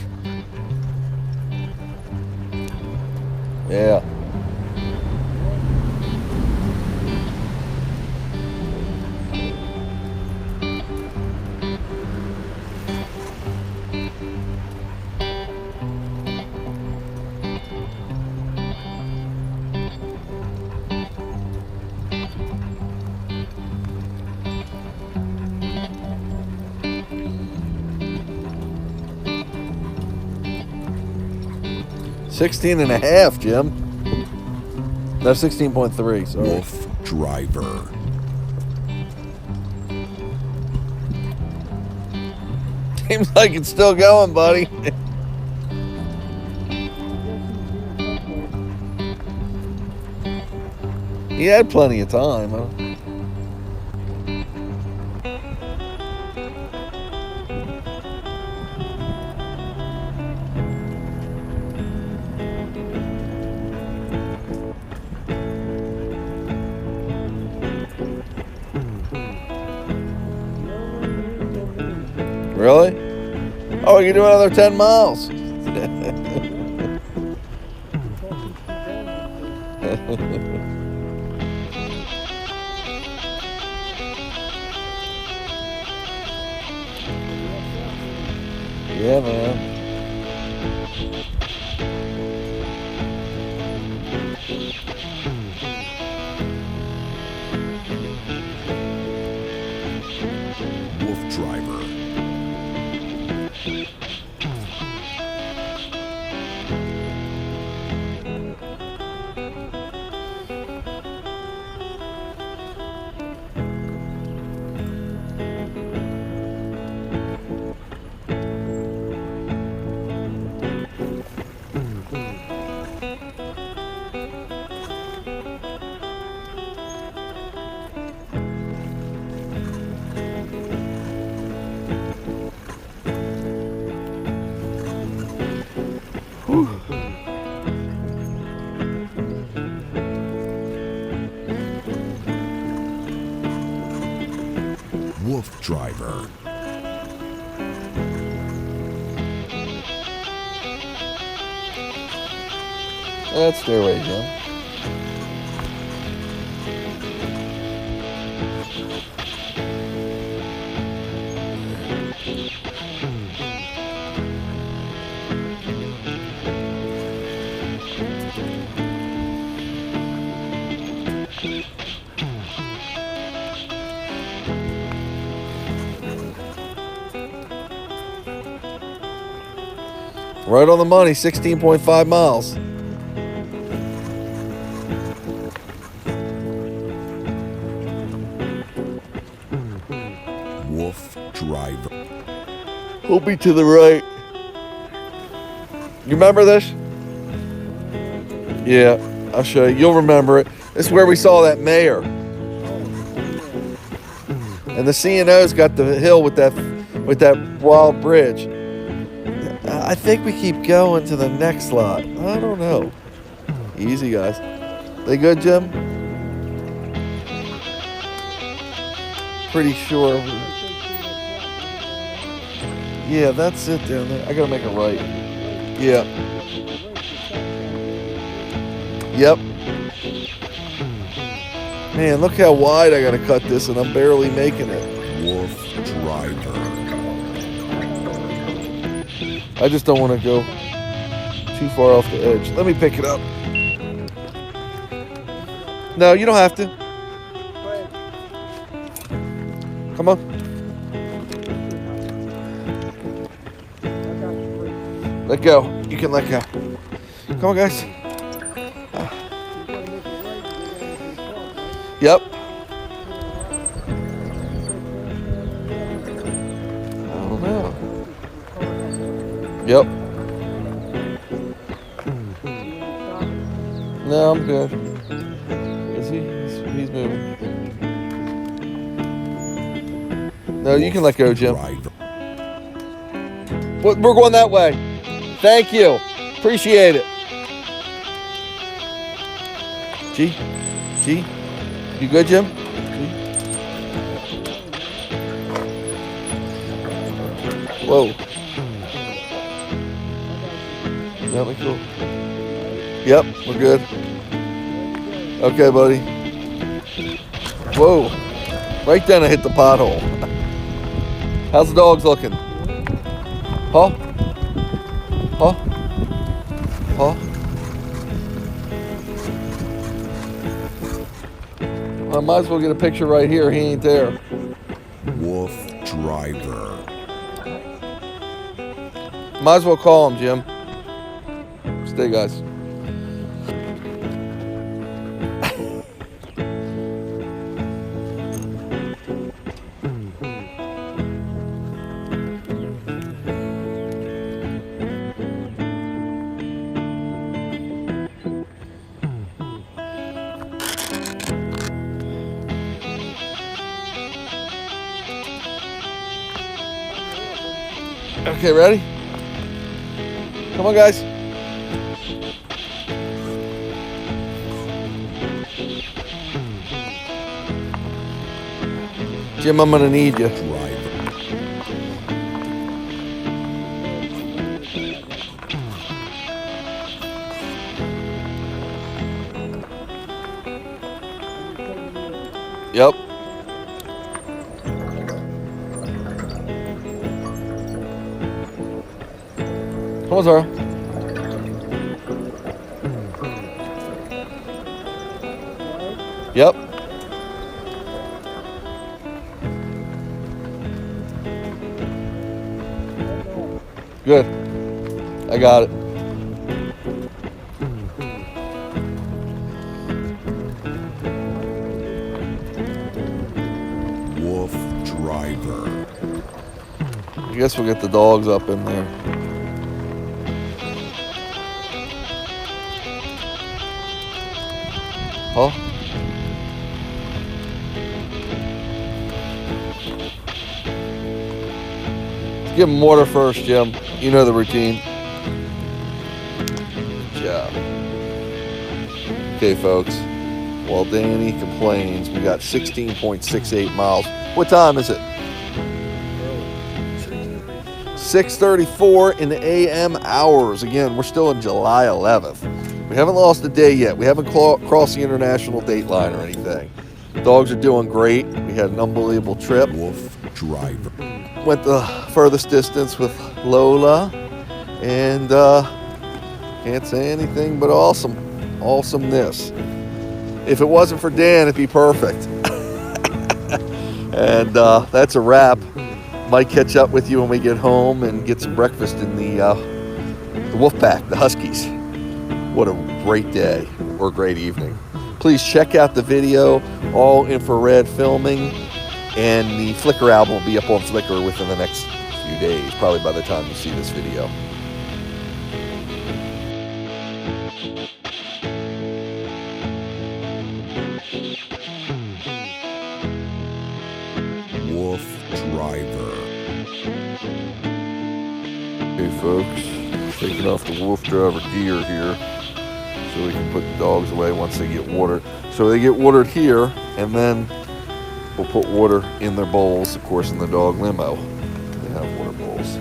S3: Yeah. $16.5, Jim. No, 16.3. Sorry.
S6: Wolf Driver.
S3: Seems like it's still going, buddy. He had plenty of time, huh? Really? Oh, you can do another 10 miles. Yeah, man.
S6: driver. Wolf driver.
S3: That's stairway, Jim. Right on the money, 16.5 miles.
S6: Wolf driver.
S3: He'll be to the right. You remember this? Yeah, I'll show you. You'll remember it. This is where we saw that mayor. And the C&O's got the hill with that wild bridge. I think we keep going to the next lot. I don't know. Easy, guys. They good, Jim? Pretty sure. Yeah, that's it down there. I gotta make a right. Yeah. Yep. Man, look how wide I gotta cut this, and I'm barely making it.
S6: Wolf driver.
S3: I just don't want to go too far off the edge. Let me pick it up. No, you don't have to. Come on. Let go. You can let go. Come on, guys. Yep. I don't know. Yep. No, I'm good. Is he? He's moving. No, you can let go, Jim.
S6: Driver.
S3: We're going that way. Thank you. Appreciate it. G? You good, Jim? G? Whoa. That looks cool. Yep, we're good. Okay, buddy. Whoa. Right then I hit the pothole. How's the dogs looking? Huh? Huh? Huh? I might as well get a picture right here. He ain't there.
S6: Wolf driver.
S3: Might as well call him, Jim. Stay, guys. Okay, ready? Come on, guys. Jim, I'm gonna need you.
S6: Driver.
S3: Yep. Come on, Zara. Yep. Good. I got it.
S6: Wolf Driver.
S3: I guess we'll get the dogs up in there. Huh? Give them water first, Jim. You know the routine. Good job. Okay, folks. While Danny complains, we got 16.68 miles. What time is it? 6:34 in the AM hours. Again, we're still in July 11th. We haven't lost a day yet. We haven't crossed the international date line or anything. Dogs are doing great. We had an unbelievable trip.
S6: Wolf Driver.
S3: Went the furthest distance with Lola, and can't say anything but awesomeness. If it wasn't for Dan, it'd be perfect. And that's a wrap. Might catch up with you when we get home and get some breakfast in the wolf pack, the Huskies. What a great day or great evening. Please check out the video, all infrared filming, and the Flickr album will be up on Flickr within the next few days, probably by the time you see this video.
S6: Wolf Driver.
S3: Okay, folks, taking off the Wolf Driver gear here so we can put the dogs away once they get watered. So they get watered here, and then we'll put water in their bowls, of course, in the dog limo. They have water bowls.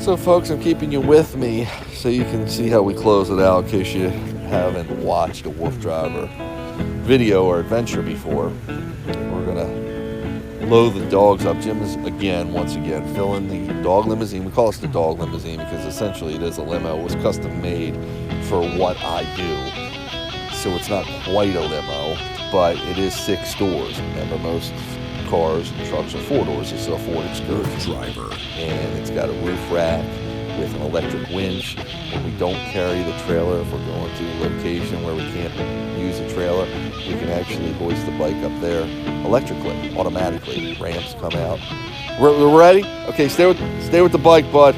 S3: So folks, I'm keeping you with me so you can see how we close it out in case you haven't watched a Wolf Driver video or adventure before. We're gonna load the dogs up. Jim is once again filling the dog limousine. We call it the dog limousine because essentially it is a limo. It was custom made for what I do. So it's not quite a limo, but it is 6 doors. Remember, most cars and trucks are 4 doors. This is a Ford Excursion.
S6: Wolf Driver.
S3: And it's got a roof rack with an electric winch. When we don't carry the trailer, if we're going to a location where we can't use a trailer, we can actually hoist the bike up there electrically, automatically. Ramps come out. We're ready? Okay, stay with the bike, bud.